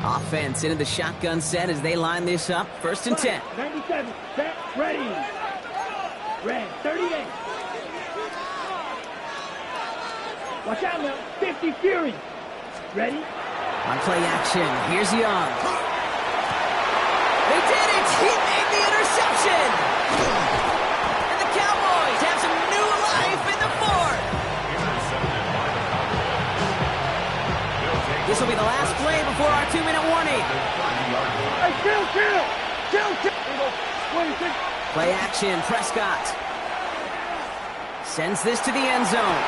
line. Offense into the shotgun set as they line this up. First and 10. 97, set, ready. Red, 38. Watch out now, 50 Fury. Ready? On play action, here's Young. They did it! He made the interception! And the Cowboys have some new life in the fourth. This will be the last play before our 2-minute warning. Hey, kill! 26. Play action, Prescott. Sends this to the end zone.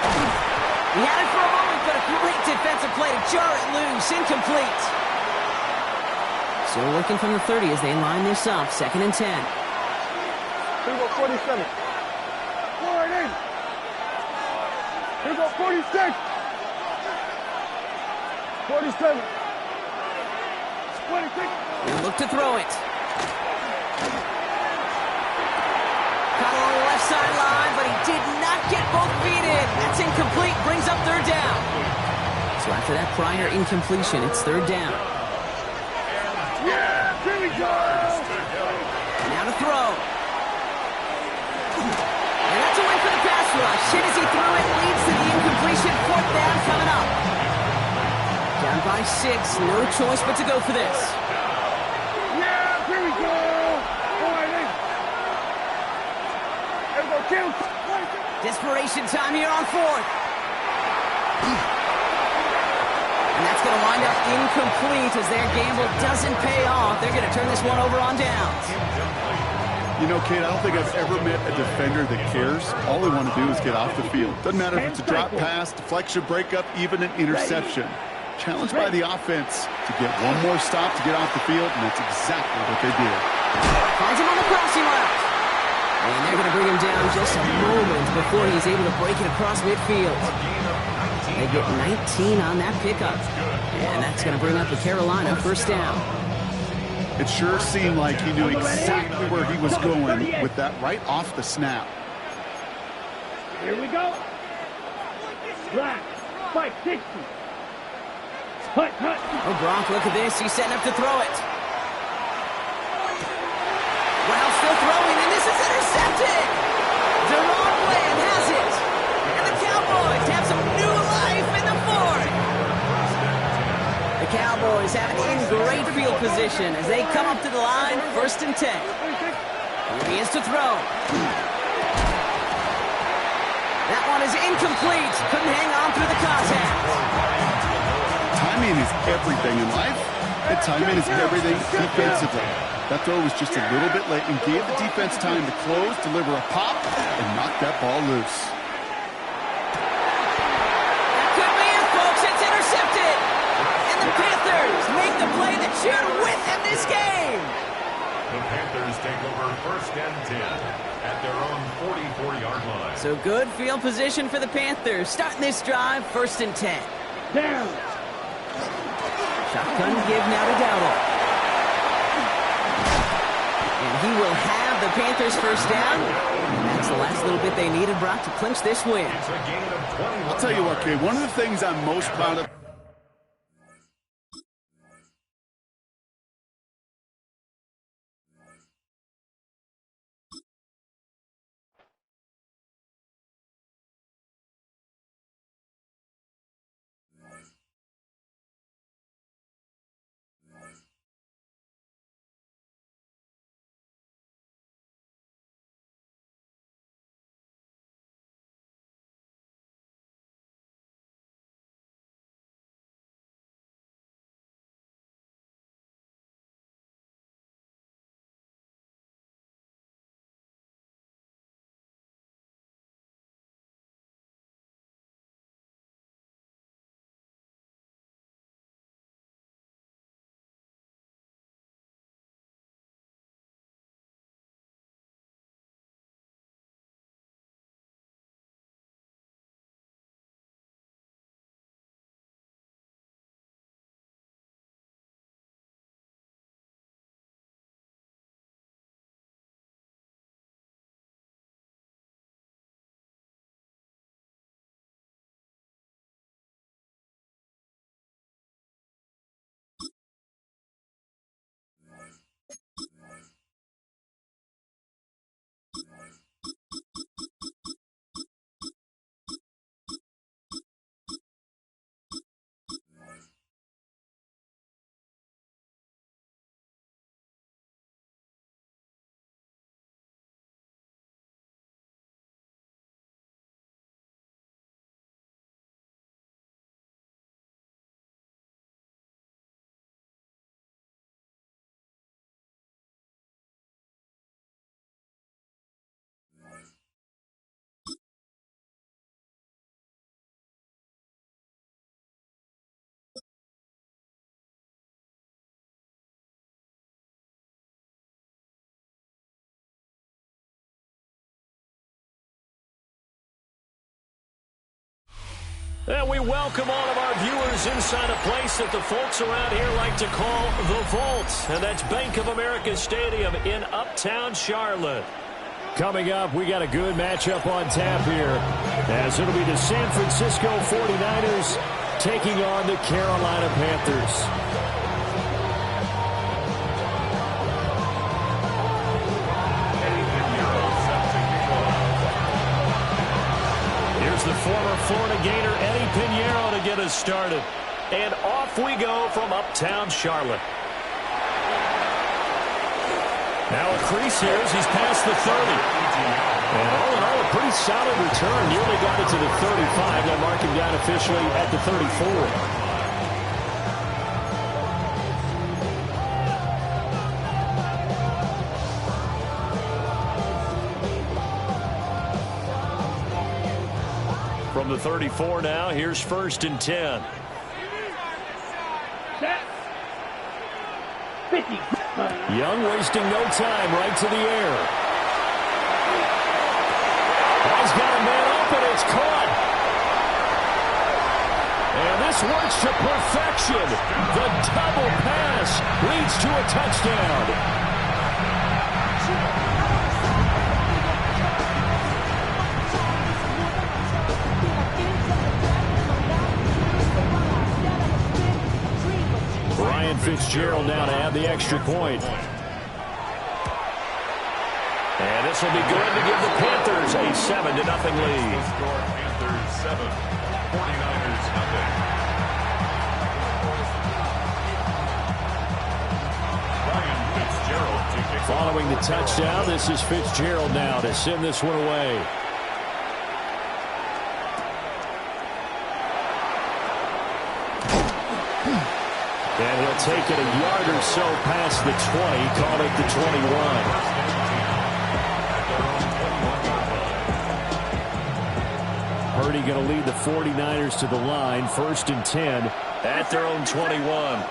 He had it for a moment, but a great defensive play to jar it loose. Incomplete. Still working from the 30 as they line this up. Second and 10. Here we go, 47. 48. Here we go, 46. 47. 26. They look to throw it. Caught along the left sideline, but he did not get both feet in. That's incomplete. Brings up third down. So after that prior incompletion, it's third down. Yeah, here we go. Now to throw. And that's a win for the pass rush. Hit as he threw it, leads to the incompletion. Fourth down coming up. Down by 6. No choice but to go for this. Yeah, here we go. Desperation time here on fourth. And that's going to wind up incomplete as their gamble doesn't pay off. They're going to turn this one over on downs. You know, Kate, I don't think I've ever met a defender that cares. All they want to do is get off the field. Doesn't matter if it's a drop pass, deflection, breakup, even an interception. Challenged by the offense to get one more stop to get off the field, and that's exactly what they did. Finds him on the crossing route. And they're going to bring him down just a moment before he's able to break it across midfield. They get 19 on that pickup. And that's going to bring up the Carolina first down. It sure seemed like he knew exactly where he was going with that right off the snap. Here we go. Black, spike 60. Hut. Oh, Gronk, look at this. He's setting up to throw it. Wow, still throwing, and this is intercepted. Deron Bland has it. And the Cowboys have some new life in the fourth. The Cowboys have it in great field position as they come up to the line, 1st and 10. Here he is to throw. That one is incomplete. Couldn't hang on through the contact. Timing is everything in life, and timing is everything defensively. That throw was just a little bit late and gave the defense time to close, deliver a pop, and knock that ball loose. That could be it, folks. It's intercepted. And the Panthers make the play that should win them this game. The Panthers take over 1st and 10 at their own 44-yard line. So good field position for the Panthers. Starting this drive, 1st and 10. Down. Shotgun give now to Dowdle. And he will have the Panthers 1st down. And that's the last little bit they needed, Brock, to clinch this win. It's a gain of 21. I'll tell you what, Kay, one of the things I'm most proud of And we welcome all of our viewers inside a place that the folks around here like to call the Vault. And that's Bank of America Stadium in Uptown Charlotte. Coming up, we got a good matchup on tap here, as it'll be the San Francisco 49ers taking on the Carolina Panthers. The former Florida Gator Eddie Pinheiro to get us started. And off we go from Uptown Charlotte. Now a crease here as he's past the 30. And all in all, a pretty solid return. Nearly got it to the 35. They'll mark him down officially at the 34. From the 34 now, here's 1st and 10. Set. 50. Young wasting no time, right to the air. He's got a man open, it's caught. And this works to perfection. The double pass leads to a touchdown. Ryan Fitzgerald now to add the extra point. And this will be good to give the Panthers a 7-0 lead. Panthers 7, 49ers nothing. Ryan Fitzgerald to kick. Following the touchdown, this is Fitzgerald now to send this one away. And he'll take it a yard or so past the 20, call it the 21. Purdy going to lead the 49ers to the line, 1st and 10 at their own 21.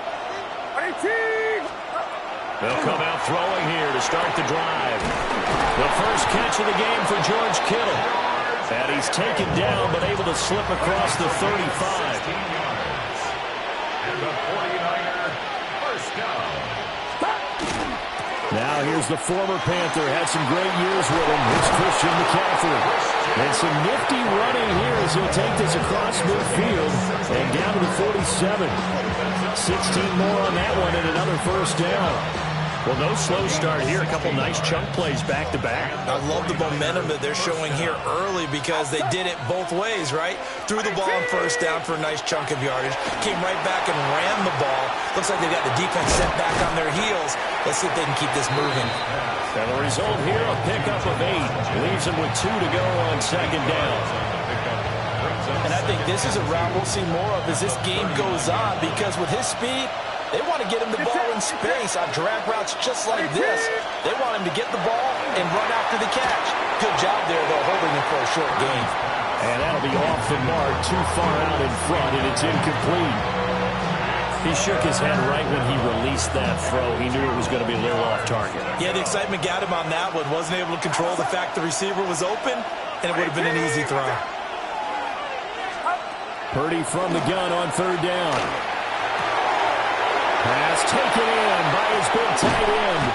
They'll come out throwing here to start the drive. The first catch of the game for George Kittle. And he's taken down but able to slip across the 35. And the 49er first down. Now here's the former Panther. Had some great years with him. Here's Christian McCaffrey. And some nifty running here as he'll take this across midfield and down to the 47. 16 more on that one and another first down. Well, no slow start here. A couple nice chunk plays back-to-back. I love the momentum that they're showing here early because they did it both ways, right? Threw the ball on first down for a nice chunk of yardage. Came right back and ran the ball. Looks like they got the defense set back on their heels. Let's see if they can keep this moving. And the result here, a pickup of 8. Leaves them with 2 to go on second down. And I think this is a route we'll see more of as this game goes on because with his speed, they want to get him the ball in space on drag routes just like this. They want him to get the ball and run after the catch. Good job there, though, holding him for a short gain. And that'll be off the mark, too far out in front, and it's incomplete. He shook his head right when he released that throw. He knew it was going to be a little off target. Yeah, the excitement got him on that one. Wasn't able to control the fact the receiver was open, and it would have been an easy throw. Purdy from the gun on third down. Pass taken in by his big tight end.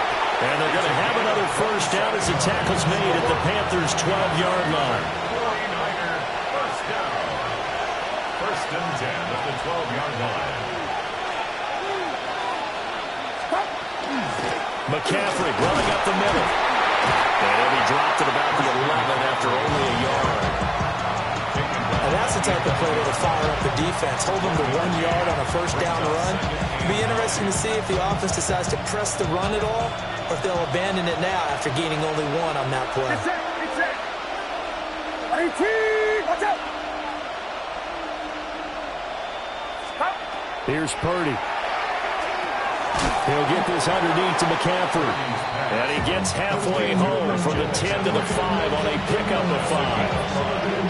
And they're going to have another first down as the tackle's made at the Panthers' 12-yard line. 49er first down. 1st and 10 at the 12-yard line. McCaffrey running up the middle. And he'll be dropped at about the 11 after only a yard. And that's the type of play that'll fire up the defense. Hold them to 1 yard on a first down run. It'll be interesting to see if the offense decides to press the run at all or if they'll abandon it now after gaining only 1 on that play. Watch out! Here's Purdy. He'll get this underneath to McCaffrey. And he gets halfway home from the 10 to the 5 on a pickup of 5.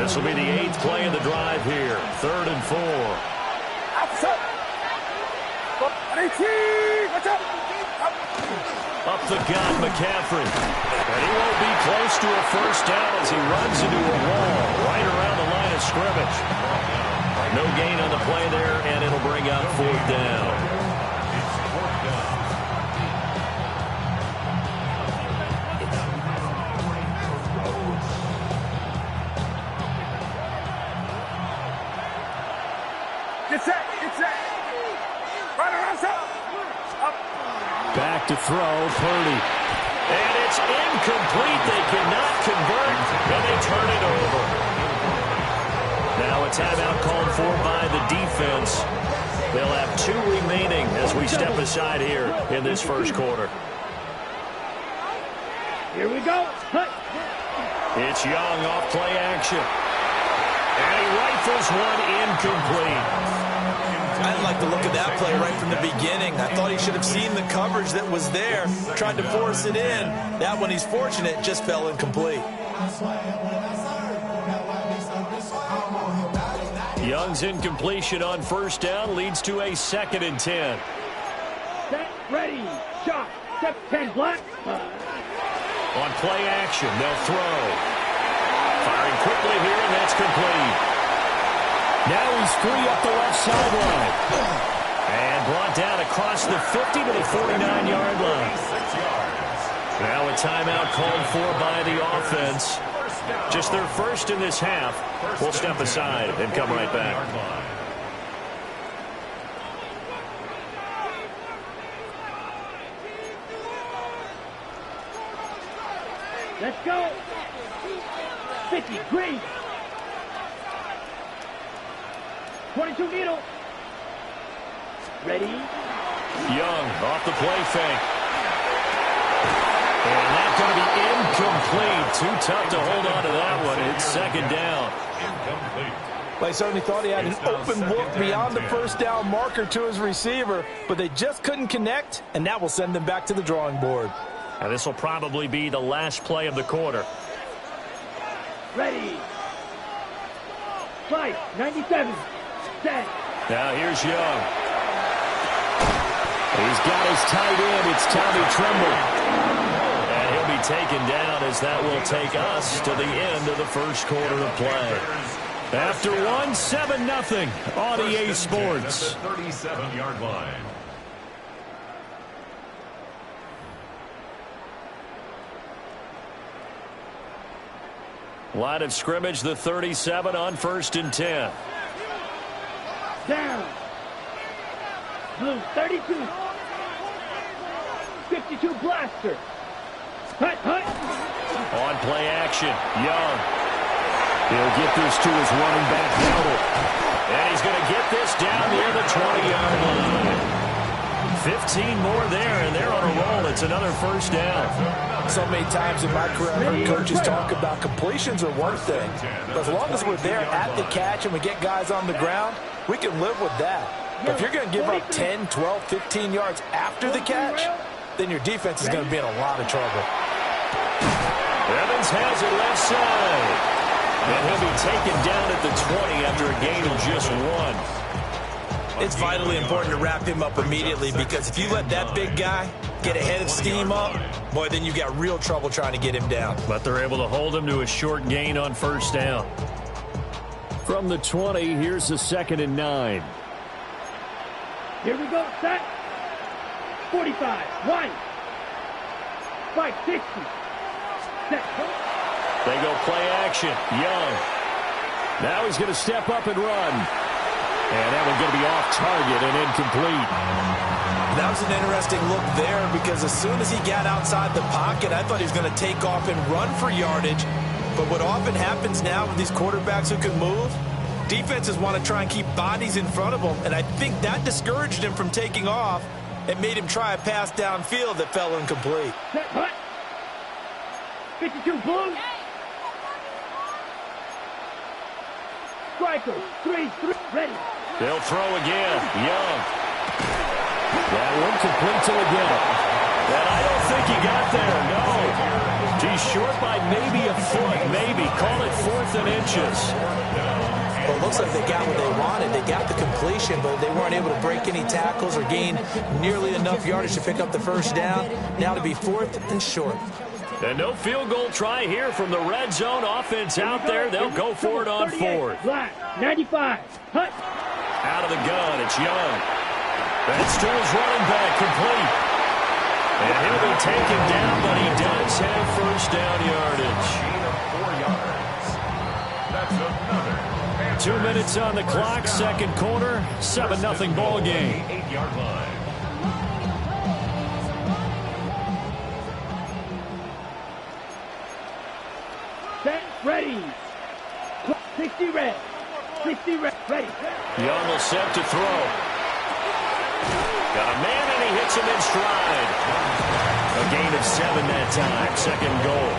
This will be the 8th play of the drive here. 3rd and 4. Up the gut, McCaffrey. And he won't be close to a first down as he runs into a wall right around the line of scrimmage. No gain on the play there, and it'll bring up 4th down. Get set! Right around top! Back to throw, Purdy. And it's incomplete. They cannot convert, and they turn it over. Now a timeout called for by the defense. They'll have 2 remaining as we step aside here in this first quarter. Here we go. It's Young off play action. And he rifles one incomplete. I didn't like the look of that play right from the beginning. I thought he should have seen the coverage that was there, tried to force it in. That one, he's fortunate, just fell incomplete. Young's incompletion on first down leads to a 2nd and 10. Set, ready, shot, step 10, black. On play action, they'll throw. Firing quickly here, and that's complete. Now he's free up the left sideline. And brought down across the 50 to the 49-yard line. Now a timeout called for by the offense. Just their first in this half. We'll step aside and come right back. Let's go. 50, green. 22 needle. Ready? Young off the play fake. And that's going to be incomplete. Too tough to hold on to that one. It's second down. Well, he certainly thought he had an open look beyond the first down marker to his receiver, but they just couldn't connect, and that will send them back to the drawing board. Now this will probably be the last play of the quarter. Ready. Fight, 97. Set. Now here's Young. He's got his tight end. It's Tommy Tremble. And he'll be taken down as that will take us to the end of the first quarter of play. After 7-0 on EA Sports. 37-yard line. Line of scrimmage, the 37 on 1st and 10. Down. Blue, 32. 52 blaster. Hut, hut. On play action, Young. He'll get this to his running back, Howell. And he's going to get this down near the 20-yard line. 15 more there, and they're on a roll. It's another first down. So many times in my career, I've heard coaches talk about completions are one thing. But as long as we're there at the catch and we get guys on the ground, we can live with that. But if you're going to give up 10, 12, 15 yards after the catch, then your defense is going to be in a lot of trouble. Evans has it left side. And he'll be taken down at the 20 after a gain of just 1. It's vitally important to wrap him up immediately, because if you let that big guy get ahead of steam up, boy, then you got real trouble trying to get him down. But they're able to hold him to a short gain on first down. From the 20, here's the 2nd and 9. Here we go, set. 45, 1. Fight, 60. Set. They go play action. Young. Now he's going to step up and run. And that one's going to be off target and incomplete. That was an interesting look there, because as soon as he got outside the pocket, I thought he was going to take off and run for yardage. But what often happens now with these quarterbacks who can move, defenses want to try and keep bodies in front of them, and I think that discouraged him from taking off and made him try a pass downfield that fell incomplete. Set, hut. 52 blue. Striker, 3, ready. They'll throw again. Young. That one complete to again. And I don't think he got there, no. He's short by maybe a foot, maybe. Call it 4th and inches. Well, it looks like they got what they wanted. They got the completion, but they weren't able to break any tackles or gain nearly enough yardage to pick up the first down. Now to be 4th and short. And no field goal try here from the red zone offense out there. They'll go for it on 4th. Black, 95, hut. Out of the gun, it's Young. That's to his running back, complete. And he'll be taken down, but he does have first down yardage. 2 minutes on the clock, second quarter, 7-0 ball game. 8-yard line. Set, ready. 60 red. 60 red, ready. Young will set to throw. Got a man, and he hits him in stride. A gain of 7 that time, second goal.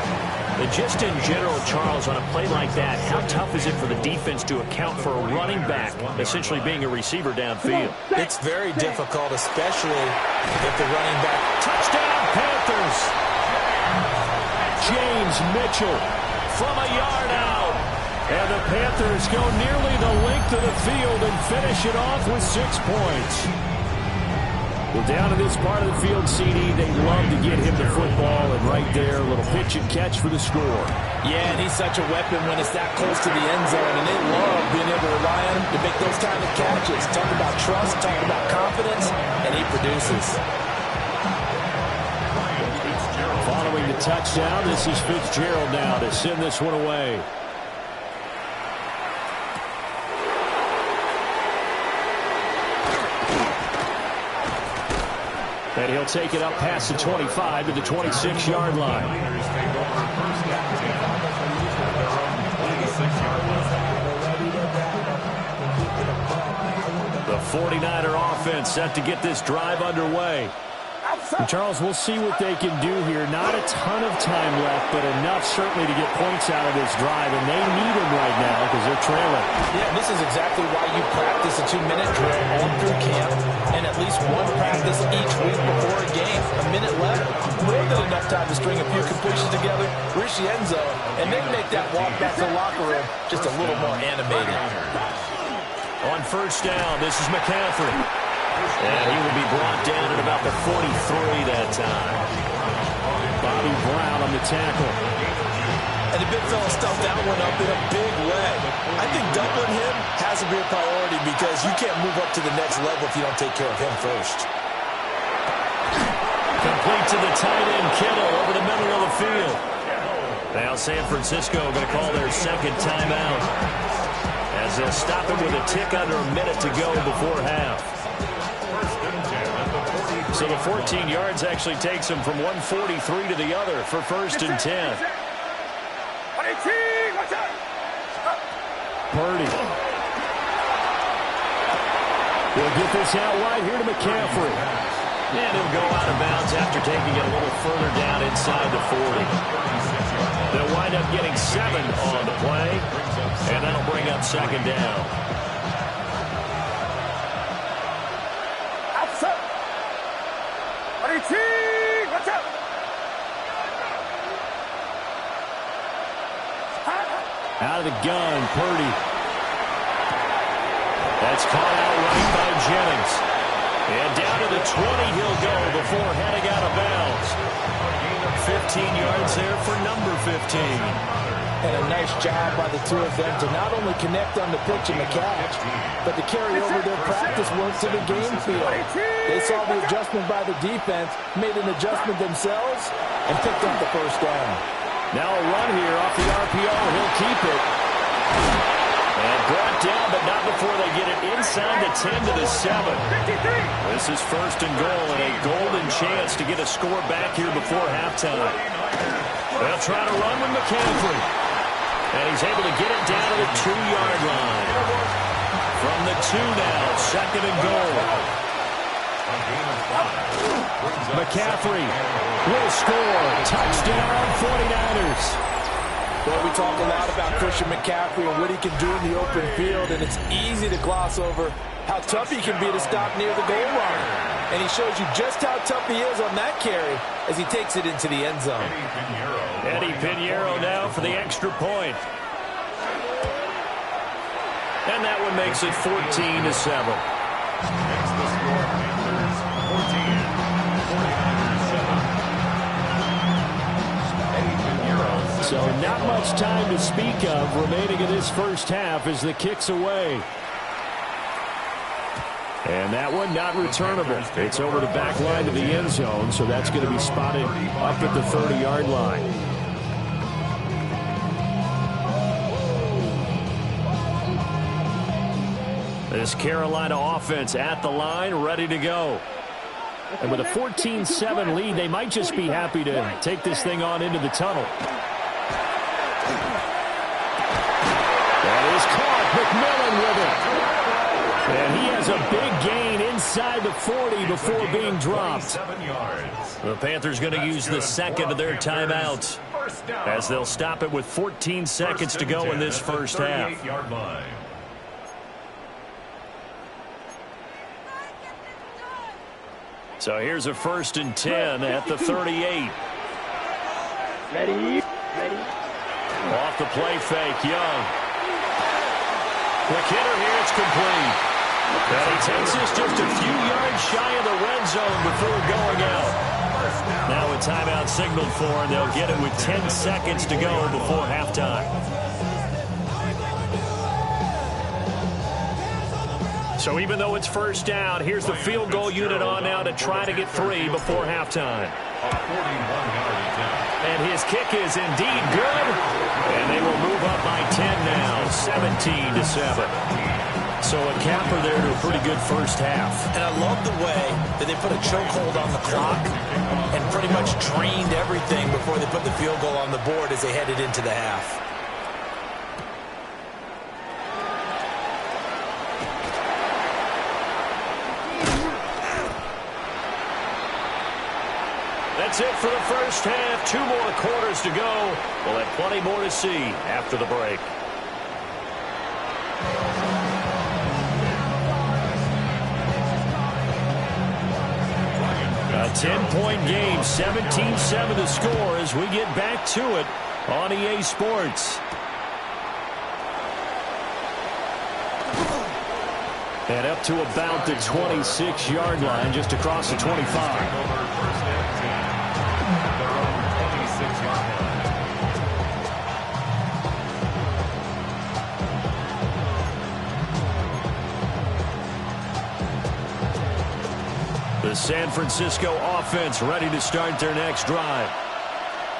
But just in general, Charles, on a play like that, how tough is it for the defense to account for a running back essentially being a receiver downfield? It's very difficult, especially if the running back... Touchdown, Panthers! James Mitchell from a yard out. And the Panthers go nearly the length of the field and finish it off with 6 points. Well, down in this part of the field, CD, they love to get him the football, and right there, a little pitch and catch for the score. Yeah, and he's such a weapon when it's that close to the end zone, and they love being able to rely on him to make those kind of catches. Talk about trust, talk about confidence, and he produces. Following the touchdown, this is Fitzgerald now to send this one away. And he'll take it up past the 25 to the 26-yard line. The 49er offense set to get this drive underway. And Charles, we'll see what they can do here. Not a ton of time left, but enough certainly to get points out of this drive, and they need them right now because they're trailing. Yeah, this is exactly why you practice a 2-minute drill all through camp and at least one practice each week before a game. A minute left, more than enough time to string a few completions together, reach the end zone, and then make that walk back to the locker room just a little more animated. On first down, this is McCaffrey. And he will be brought down at about the 43 that time. Bobby Brown on the tackle. And the big fella stuffed that one up in a big way. I think doubling him has to be a priority because you can't move up to the next level if you don't take care of him first. Complete to the tight end, Kittle, over the middle of the field. Now San Francisco going to call their second timeout as they'll stop it with a tick under a minute to go before half. So the 14 yards actually takes him from 143 to the other for first and 10. Purdy. We'll get this out wide here to McCaffrey. And he'll go out of bounds after taking it a little further down inside the 40. They'll wind up getting 7 on the play, and that'll bring up second down. Out of the gun, Purdy. That's caught out right by Jennings. And down to the 20 he'll go before heading out of bounds. 15 yards there for number 15. And a nice job by the two of them to not only connect on the pitch and the catch, but to carry over their practice work to the game field. They saw the adjustment by the defense, made an adjustment themselves, and picked up the first down. Now a run here off the RPO. He'll keep it. And brought down, but not before they get it inside the 10 to the 7. This is first and goal, and a golden chance to get a score back here before halftime. They'll try to run with McCaffrey. And he's able to get it down to the 2-yard line. From the 2 now, second and goal. McCaffrey will score. Touchdown, 49ers. Well, we talk a lot about Christian McCaffrey and what he can do in the open field, and it's easy to gloss over how tough he can be to stop near the goal line. And he shows you just how tough he is on that carry as he takes it into the end zone. Eddie Pinheiro now for the extra point. And that one makes it 14 to 7. Makes the score Panthers 14, 49ers 7. So not much time to speak of remaining in this first half as the kick's away. And that one not returnable. It's over the back line to the end zone, so that's going to be spotted up at the 30-yard line. This Carolina offense at the line, ready to go. And with a 14-7 lead, they might just be happy to take this thing on into the tunnel. That is caught. McMillan with it. And he has a big gain inside the 40 before being dropped. The Panthers going to use the second of their timeouts as they'll stop it with 14 seconds to go in this first half. So here's a first and 10 at the 38. Ready. Off the play fake, Young. Quick hitter here, it's complete. And he takes this just a few yards shy of the red zone before going out. Now a timeout signaled for, and they'll get it with 10 seconds to go before halftime. So even though it's first down, here's the field goal unit on now to try to get 3 before halftime. And his kick is indeed good. And they will move up by 10 now, 17-7. So a capper there to a pretty good first half. And I love the way that they put a chokehold on the clock and pretty much drained everything before they put the field goal on the board as they headed into the half. That's it for the first half. 2 more quarters to go. We'll have plenty more to see after the break. A 10-point game, 17-7 the score as we get back to it on EA Sports. And up to about the 26-yard line, just across the 25. The San Francisco offense ready to start their next drive.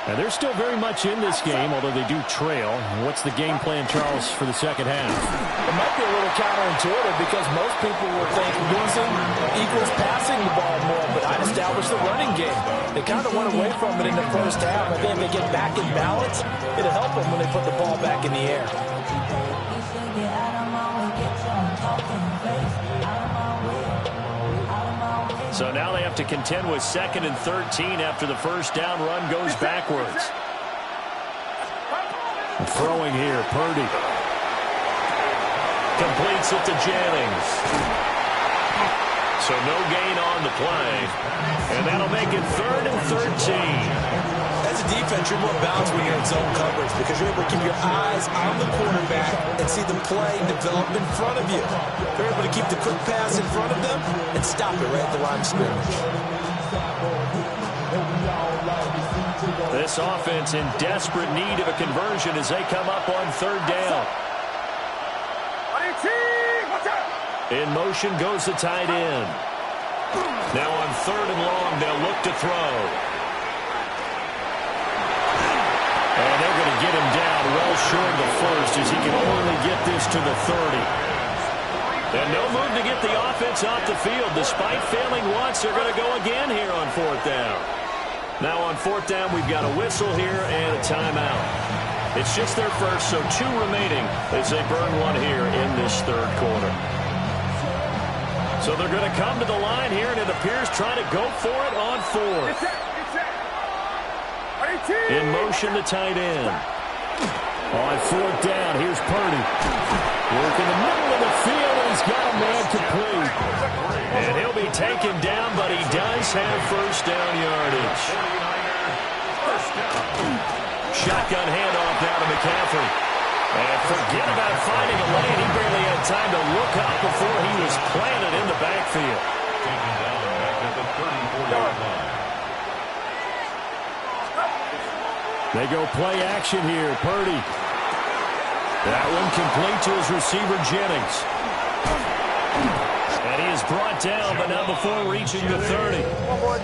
And they're still very much in this game, although they do trail. What's the game plan, Charles, for the second half? It might be a little counterintuitive because most people will think losing equals passing the ball more, but I'd establish the running game. They kind of went away from it in the first half. I think if they get back in balance, it'll help them when they put the ball back in the air. So now they have to contend with 2nd and 13 after the first down run goes backwards. Throwing here, Purdy. Completes it to Jennings. So no gain on the play. And that'll make it 3rd and 13. As a defense, you're more balanced when you're in zone coverage because you're able to keep your eyes on the quarterback and see the play develop in front of you. You're able to keep the quick pass in front of them and stop it right at the line of scrimmage. This offense in desperate need of a conversion as they come up on 3rd down. In motion goes the tight end. Now on 3rd and long, they'll look to throw. And they're going to get him down well short of the first as he can only get this to the 30. And no move to get the offense off the field. Despite failing once, they're going to go again here on 4th down. Now on 4th down, we've got a whistle here and a timeout. It's just their first, so 2 remaining as they burn one here in this 3rd quarter. So they're going to come to the line here, and it appears trying to go for it on 4th. In motion, the tight end. On 4th down, here's Purdy. Work in the middle of the field, and he's got a man complete. And he'll be taken down, but he does have first down yardage. Shotgun handoff down to McCaffrey. And forget about finding a lane. He barely had time to look up before he was planted in the backfield. Taken down back at the 34-yard line. They go play action here. Purdy. That one complete to his receiver, Jennings. And he is brought down, but not before reaching the 30.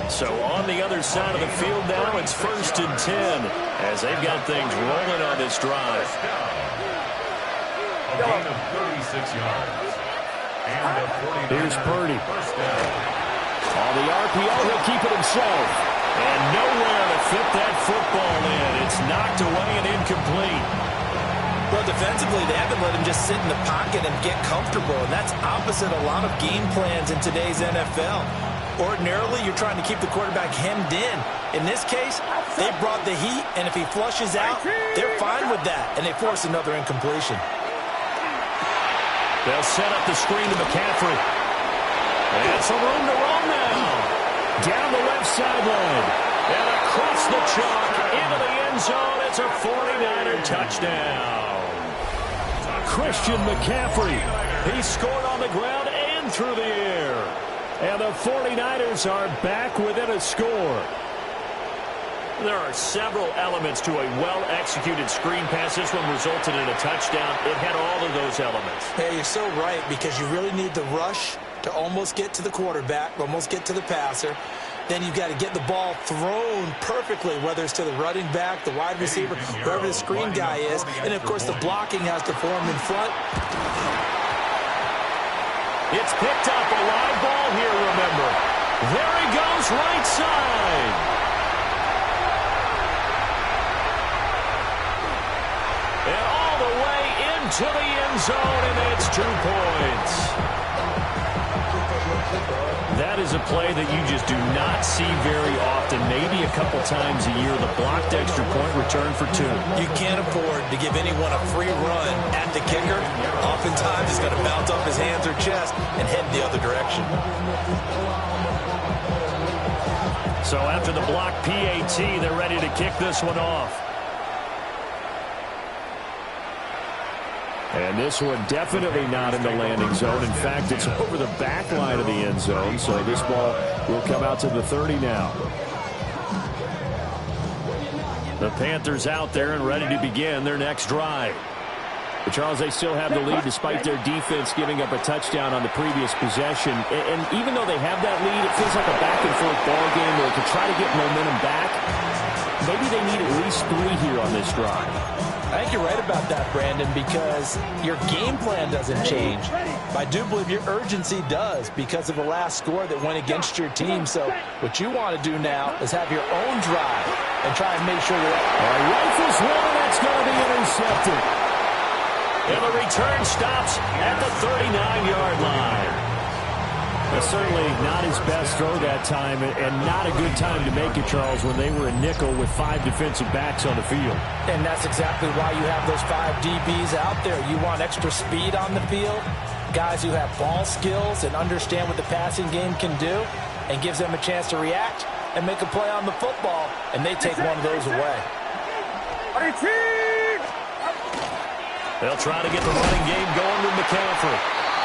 So on the other side of the field now, it's 1st and 10 as they've got things rolling on this drive. A gain of 36 yards. And a 49. Here's Purdy. First down. On the RPO, he'll keep it himself. And nowhere to fit that football in. It's knocked away and incomplete. Well, defensively, they haven't let him just sit in the pocket and get comfortable, and that's opposite a lot of game plans in today's NFL. Ordinarily, you're trying to keep the quarterback hemmed in. In this case, they brought the heat, and if he flushes out, they're fine with that, and they force another incompletion. They'll set up the screen to McCaffrey. And some room to roam now. Down the left sideline. And across the chalk into the end zone. It's a 49er touchdown. Christian McCaffrey. He scored on the ground and through the air. And the 49ers are back within a score. There are several elements to a well-executed screen pass. This one resulted in a touchdown. It had all of those elements. Hey, you're so right, because you really need the rush to almost get to the quarterback, almost get to the passer. Then you've got to get the ball thrown perfectly, whether it's to the running back, the wide receiver, whoever the screen guy is. And, of course, the blocking has to form in front. It's picked up, a live ball here, remember. There he goes, right side. And all the way into the end zone, and it's 2 points. That is a play that you just do not see very often, maybe a couple times a year. The blocked extra point return for 2. You can't afford to give anyone a free run at the kicker. Oftentimes, he's going to bounce off his hands or chest and head the other direction. So after the block PAT, they're ready to kick this one off. And this one definitely not in the landing zone. In fact, it's over the back line of the end zone. So this ball will come out to the 30 now. The Panthers out there and ready to begin their next drive. But Charles, they still have the lead despite their defense giving up a touchdown on the previous possession. And even though they have that lead, it feels like a back-and-forth ball game where to try to get momentum back, maybe they need at least 3 here on this drive. I think you're right about that, Brandon, because your game plan doesn't change. I do believe your urgency does because of the last score that went against your team. So what you want to do now is have your own drive and try and make sure that rifles one, that's going to be intercepted. And the return stops at the 39-yard line. Certainly not his best throw that time, and not a good time to make it, Charles, when they were a nickel with 5 defensive backs on the field. And that's exactly why you have those 5 DBs out there. You want extra speed on the field, guys who have ball skills and understand what the passing game can do, and gives them a chance to react and make a play on the football, and they take one of those away. They'll try to get the running game going with McCaffrey.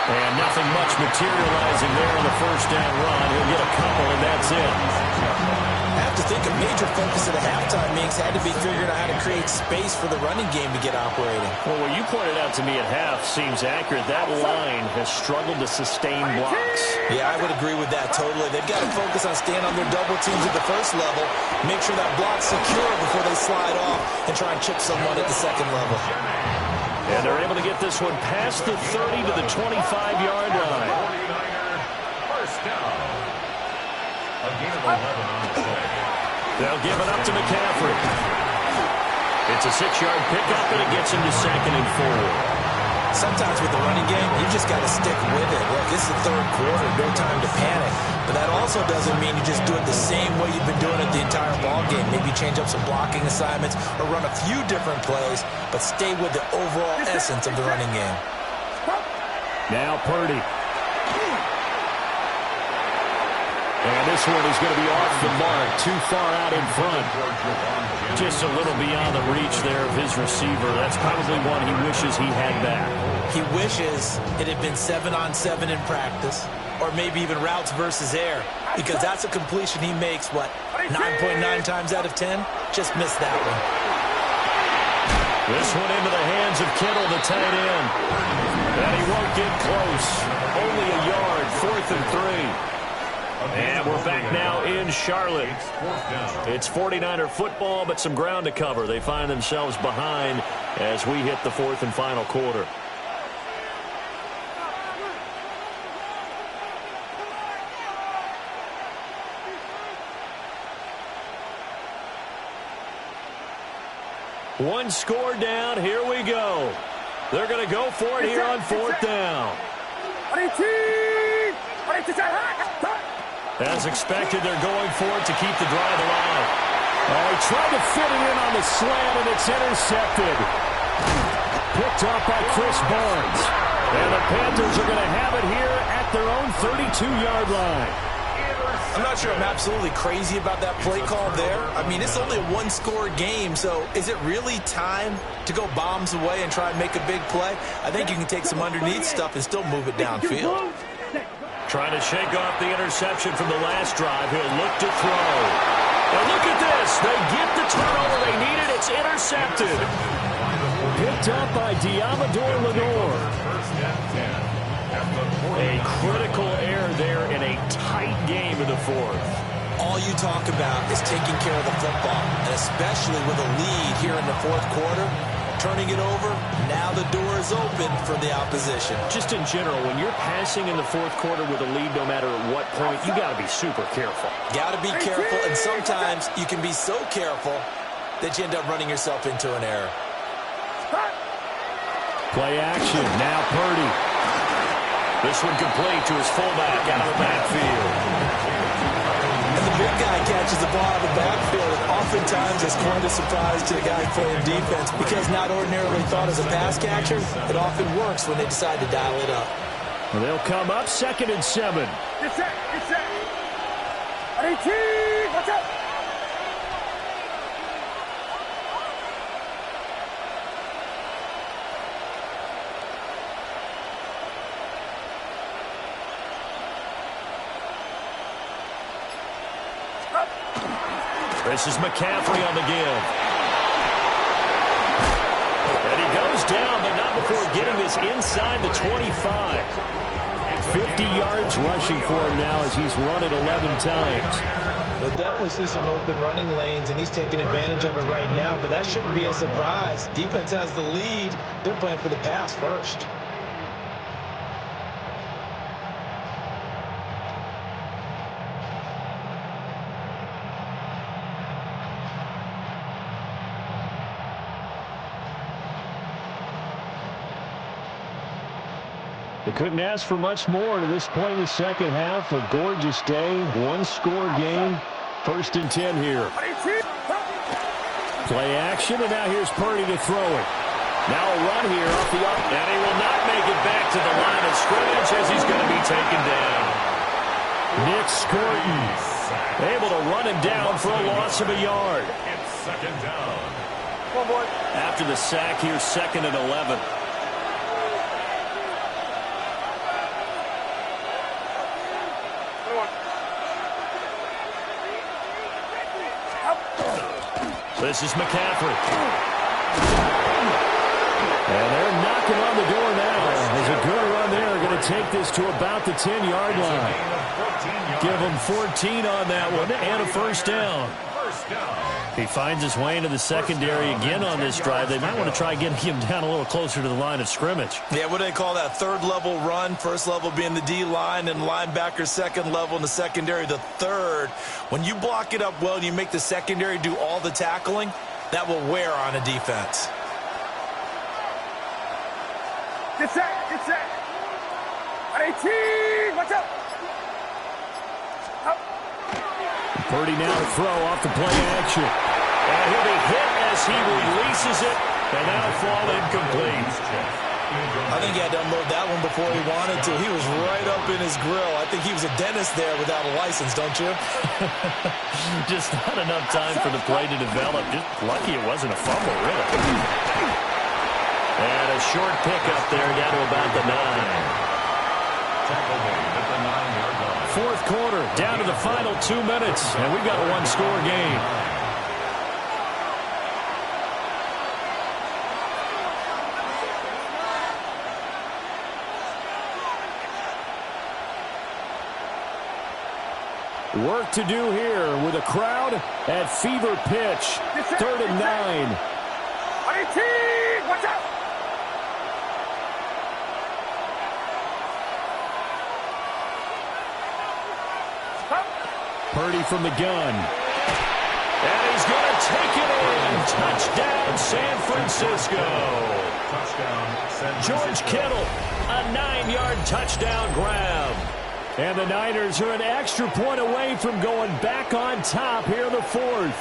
And nothing much materializing there on the first down run. He'll get a couple, and that's it. I have to think a major focus at the halftime means had to be figuring out how to create space for the running game to get operating. Well, what you pointed out to me at half seems accurate. That line has struggled to sustain blocks. Yeah, I would agree with that totally. They've got to focus on staying on their double teams at the first level, make sure that block's secure before they slide off, and try and chip someone at the second level. And they're able to get this one past the 30 to the 25-yard line. First down. A gain of 11 on the play. They'll give it up to McCaffrey. It's a 6-yard pickup, and it gets him to 2nd and 4. Sometimes with the running game, you just got to stick with it. Look, it's the third quarter, no time to panic. But that also doesn't mean you just do it the same way you've been doing it the entire ball game. Maybe change up some blocking assignments or run a few different plays, but stay with the overall essence of the running game. Now Purdy. And this one is going to be off the mark, too far out in front. Just a little beyond the reach there of his receiver. That's probably one he wishes he had back. He wishes it had been 7-on-7 in practice, or maybe even routes versus air, because that's a completion he makes, 9.9 times out of 10? Just missed that one. This one into the hands of Kittle, the tight end. And he won't get close. Only a yard, 4th and 3. And we're back now in Charlotte. It's 49er football, but some ground to cover. They find themselves behind as we hit the 4th and final quarter. One score down. Here we go. They're going to go for it here on 4th down. As expected, they're going for it to keep the drive alive. Oh, he tried to fit it in on the slant, and it's intercepted. Picked up by Chris Barnes. And the Panthers are going to have it here at their own 32-yard line. I'm not sure I'm absolutely crazy about that play call there. I mean, it's only a one-score game, so is it really time to go bombs away and try and make a big play? I think you can take some underneath stuff and still move it downfield. Trying to shake off the interception from the last drive. He'll look to throw. And look at this. They get the turnover they needed. It's intercepted. Picked up by Diamador Lenore. A critical error there in a tight game in the fourth. All you talk about is taking care of the football, and especially with a lead here in the fourth quarter. Turning it over, now the door is open for the opposition. Just in general, when you're passing in the fourth quarter with a lead, no matter at what point, you got to be super careful. Got to be careful, and sometimes you can be so careful that you end up running yourself into an error. Play action, now Purdy. This one complete to his fullback out of the backfield. And the big guy catches the ball out of the backfield. And oftentimes it's quite a surprise to the guy playing defense because not ordinarily thought as a pass catcher, it often works when they decide to dial it up. Well, they'll come up 2nd and 7. Get set, get set. 18, watch out. This is McCaffrey on the give. And he goes down, but not before getting this inside the 25. 50 yards rushing for him now as he's run it 11 times. But definitely see some open running lanes, and he's taking advantage of it right now. But that shouldn't be a surprise. Defense has the lead. They're playing for the pass first. They couldn't ask for much more to this point in the second half. A gorgeous day, one-score game. 1st and 10 here. Play action, and now here's Purdy to throw it. Now a run here off the up, and he will not make it back to the line of scrimmage as he's going to be taken down. Nick Scorton able to run him down for a loss of a yard. It's 2nd down. Come on, boy. After the sack, here's 2nd and 11. This is McCaffrey. And they're knocking on the door now. There's a good run there. Going to take this to about the 10-yard line. Give them 14 on that one and a 1st down. He finds his way into the secondary again on this drive. They might want to try getting him down a little closer to the line of scrimmage. Yeah, what do they call that? 3rd level run. 1st level being the D-line, and linebacker 2nd level, and the secondary the 3rd. When you block it up well and you make the secondary do all the tackling, that will wear on a defense. Get set, get set. 18, watch out. Purdy now to throw off the play action. And he'll be hit as he releases it, and that'll fall incomplete. I think he had to unload that one before he wanted to. He was right up in his grill. I think he was a dentist there without a license, don't you? Just not enough time for the play to develop. Just lucky it wasn't a fumble, really. And a short pickup there down to about the 9. Tackle made at the 9-yard line. 4th quarter, down to the final 2 minutes, and we've got a one-score game. Work to do here with a crowd at fever pitch. 3rd and 9. 18, watch out. Purdy from the gun. And he's going to take it in. Touchdown, San Francisco. Touchdown, George Kittle, a 9-yard touchdown grab. And the Niners are an extra point away from going back on top here in the 4th.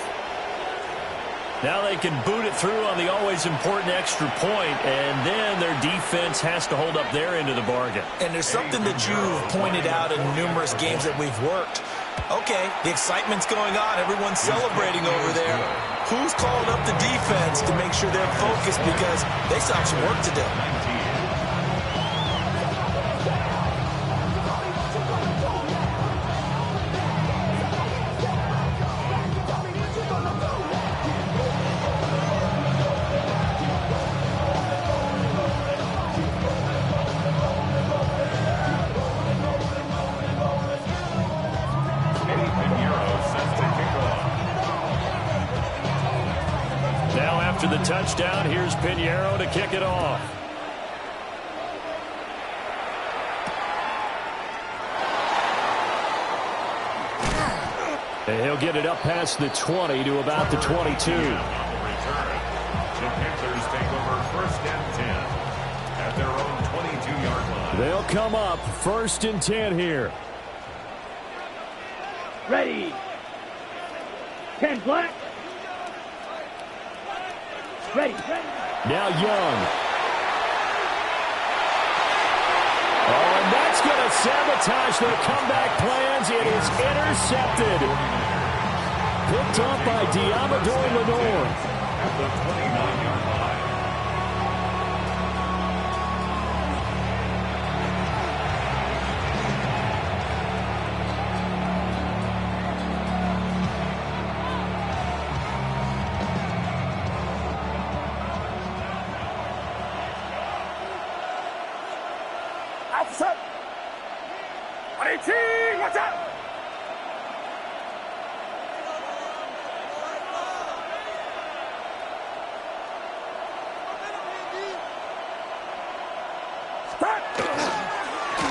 Now they can boot it through on the always important extra point, and then their defense has to hold up their end of the bargain. And there's something that you've pointed out in numerous games that we've worked. Okay, the excitement's going on. Everyone's celebrating over there. Who's calling up the defense to make sure they're focused because they still have some work to do? after the touchdown, here's Pinheiro to kick it off. And he'll get it up past the 20 to about the 22. On the return, the Panthers take over first and 10 at their own 22-yard line. They'll come up first and 10 here. Ready. 10 black. Ready. Now Young. Oh, and that's going to sabotage their comeback plans. It is intercepted. Picked off by Diamador Lenore. At the 29-yard line. Outside. 18. Watch out.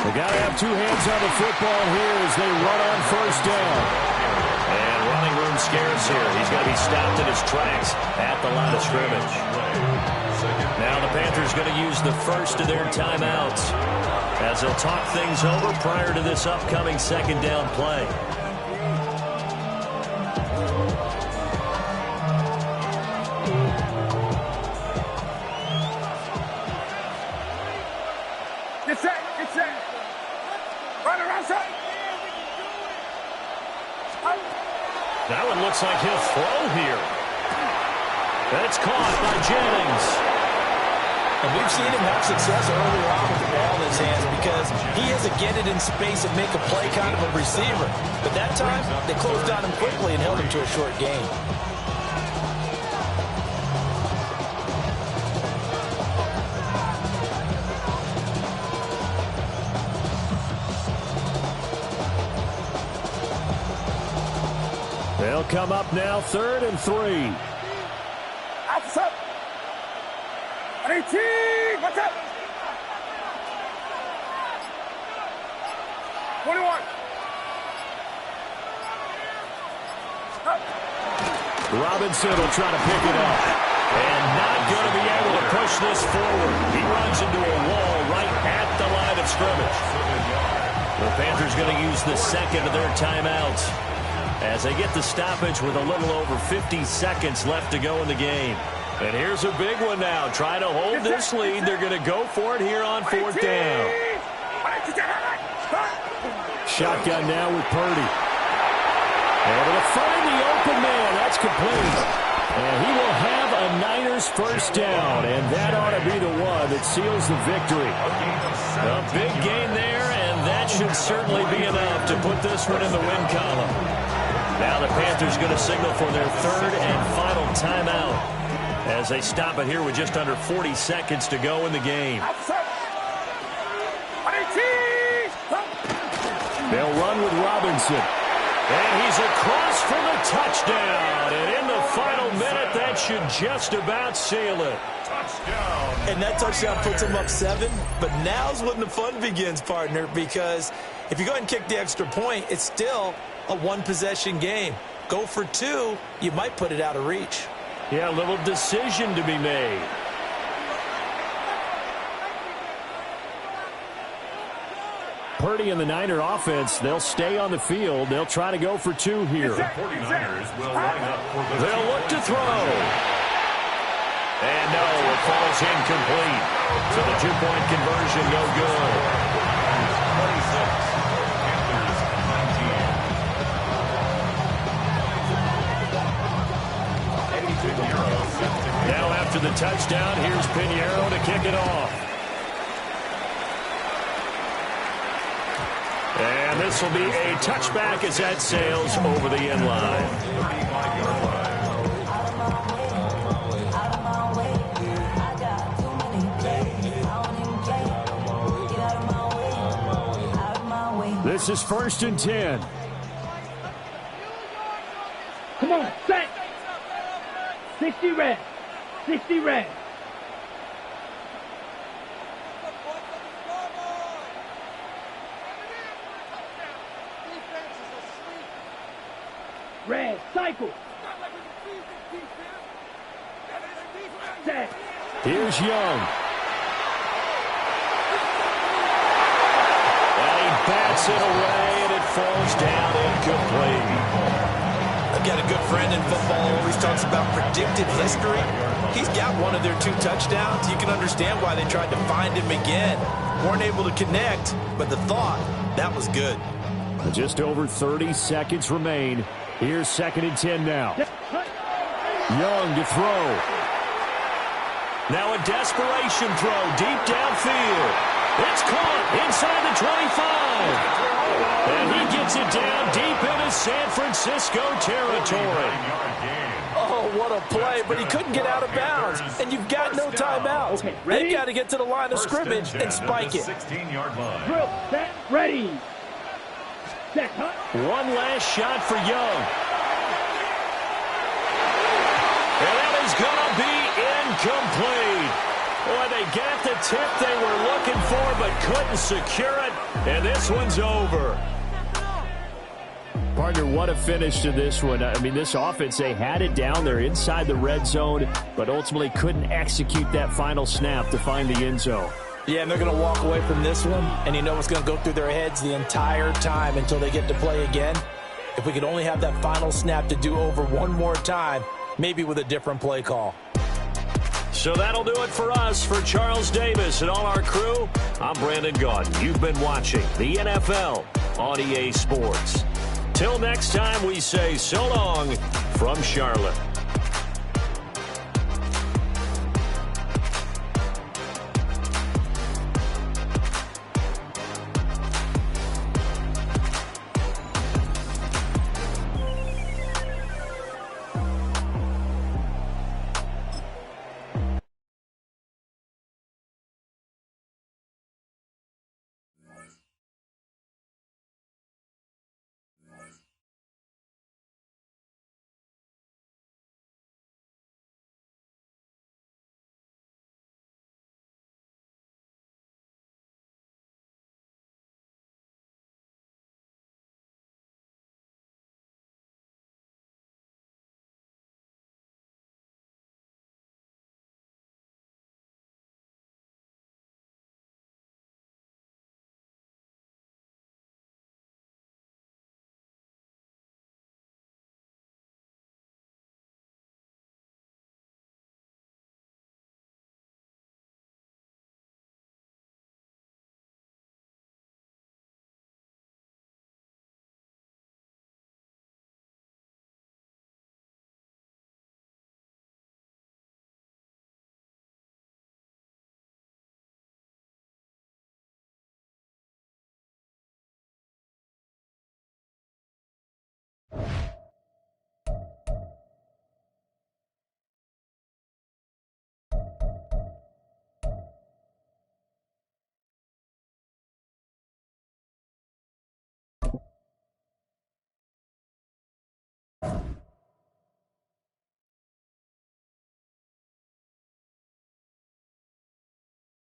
They got to have two hands on the football here as they run on first down. And running room scarce here. He's going to be stopped in his tracks at the line of scrimmage. Now the Panthers going to use the first of their timeouts as they'll talk things over prior to this upcoming second down play. Get set. Run around side. That one looks like he'll throw here. That's caught by Jennings. And we've seen him have success earlier on with the ball in his hands because he has a get it in space and make a play kind of a receiver. But that time, they closed on him quickly and held him to a short gain. They'll come up now, 3rd and 3. Outside. 18. Watch out. 21. Robinson will try to pick it up. And not going to be able to push this forward. He runs into a wall right at the line of scrimmage. The Panthers going to use the second of their timeouts as they get the stoppage with a little over 50 seconds left to go in the game. And here's a big one now. Trying to hold this lead. They're going to go for it here on 4th down. Shotgun now with Purdy. Able to find the open man. That's complete. And he will have a Niners first down. And that ought to be the one that seals the victory. A big gain there, and that should certainly be enough to put this one in the win column. Now the Panthers going to signal for their 3rd and final timeout as they stop it here with just under 40 seconds to go in the game. They'll run with Robinson. And he's across for the touchdown. And in the final minute, that should just about seal it. Touchdown. And that touchdown puts him up 7. But now's when the fun begins, partner, because if you go ahead and kick the extra point, it's still a one-possession game. Go for 2, you might put it out of reach. Yeah, a little decision to be made. Purdy and the Niner offense, they'll stay on the field. They'll try to go for 2 here. 49ers will line up for the They'll look to throw. And no, it falls incomplete. So the 2-point conversion no good. 26. Panthers 19. Now after the touchdown, here's Pinheiro to kick it off. And this will be a touchback as that sails over the end line. 35-yard line. This is 1st and 10. Come on, set. 60 red. 60 red. Red, cycle. Set. Here's Young. And he bats it away, and it falls down incomplete. I've got a good friend in football, always talks about predicted history. He's got one of their 2 touchdowns. You can understand why they tried to find him again. Weren't able to connect, but the thought, that was good. Just over 30 seconds remain. Here's 2nd and 10 now. Young to throw. Now a desperation throw deep downfield. It's caught inside the 25. And he gets it down deep into San Francisco territory. Oh, what a play, but he couldn't get out of bounds. And you've got no timeouts. Okay, ready? They've got to get to the line of scrimmage and spike it. 16-yard line. Drill, set, ready. Set, huh? One last shot for Young. And that is going to be incomplete. Boy, they got the tip they were looking for, but couldn't secure it. And this one's over. Partner, what a finish to this one. I mean, this offense, they had it down. They're inside the red zone, but ultimately couldn't execute that final snap to find the end zone. Yeah, and they're going to walk away from this one, and you know what's going to go through their heads the entire time until they get to play again. If we could only have that final snap to do over one more time, maybe with a different play call. So that'll do it for us. For Charles Davis and all our crew, I'm Brandon Gaudin. You've been watching the NFL on EA Sports. Till next time, we say so long from Charlotte.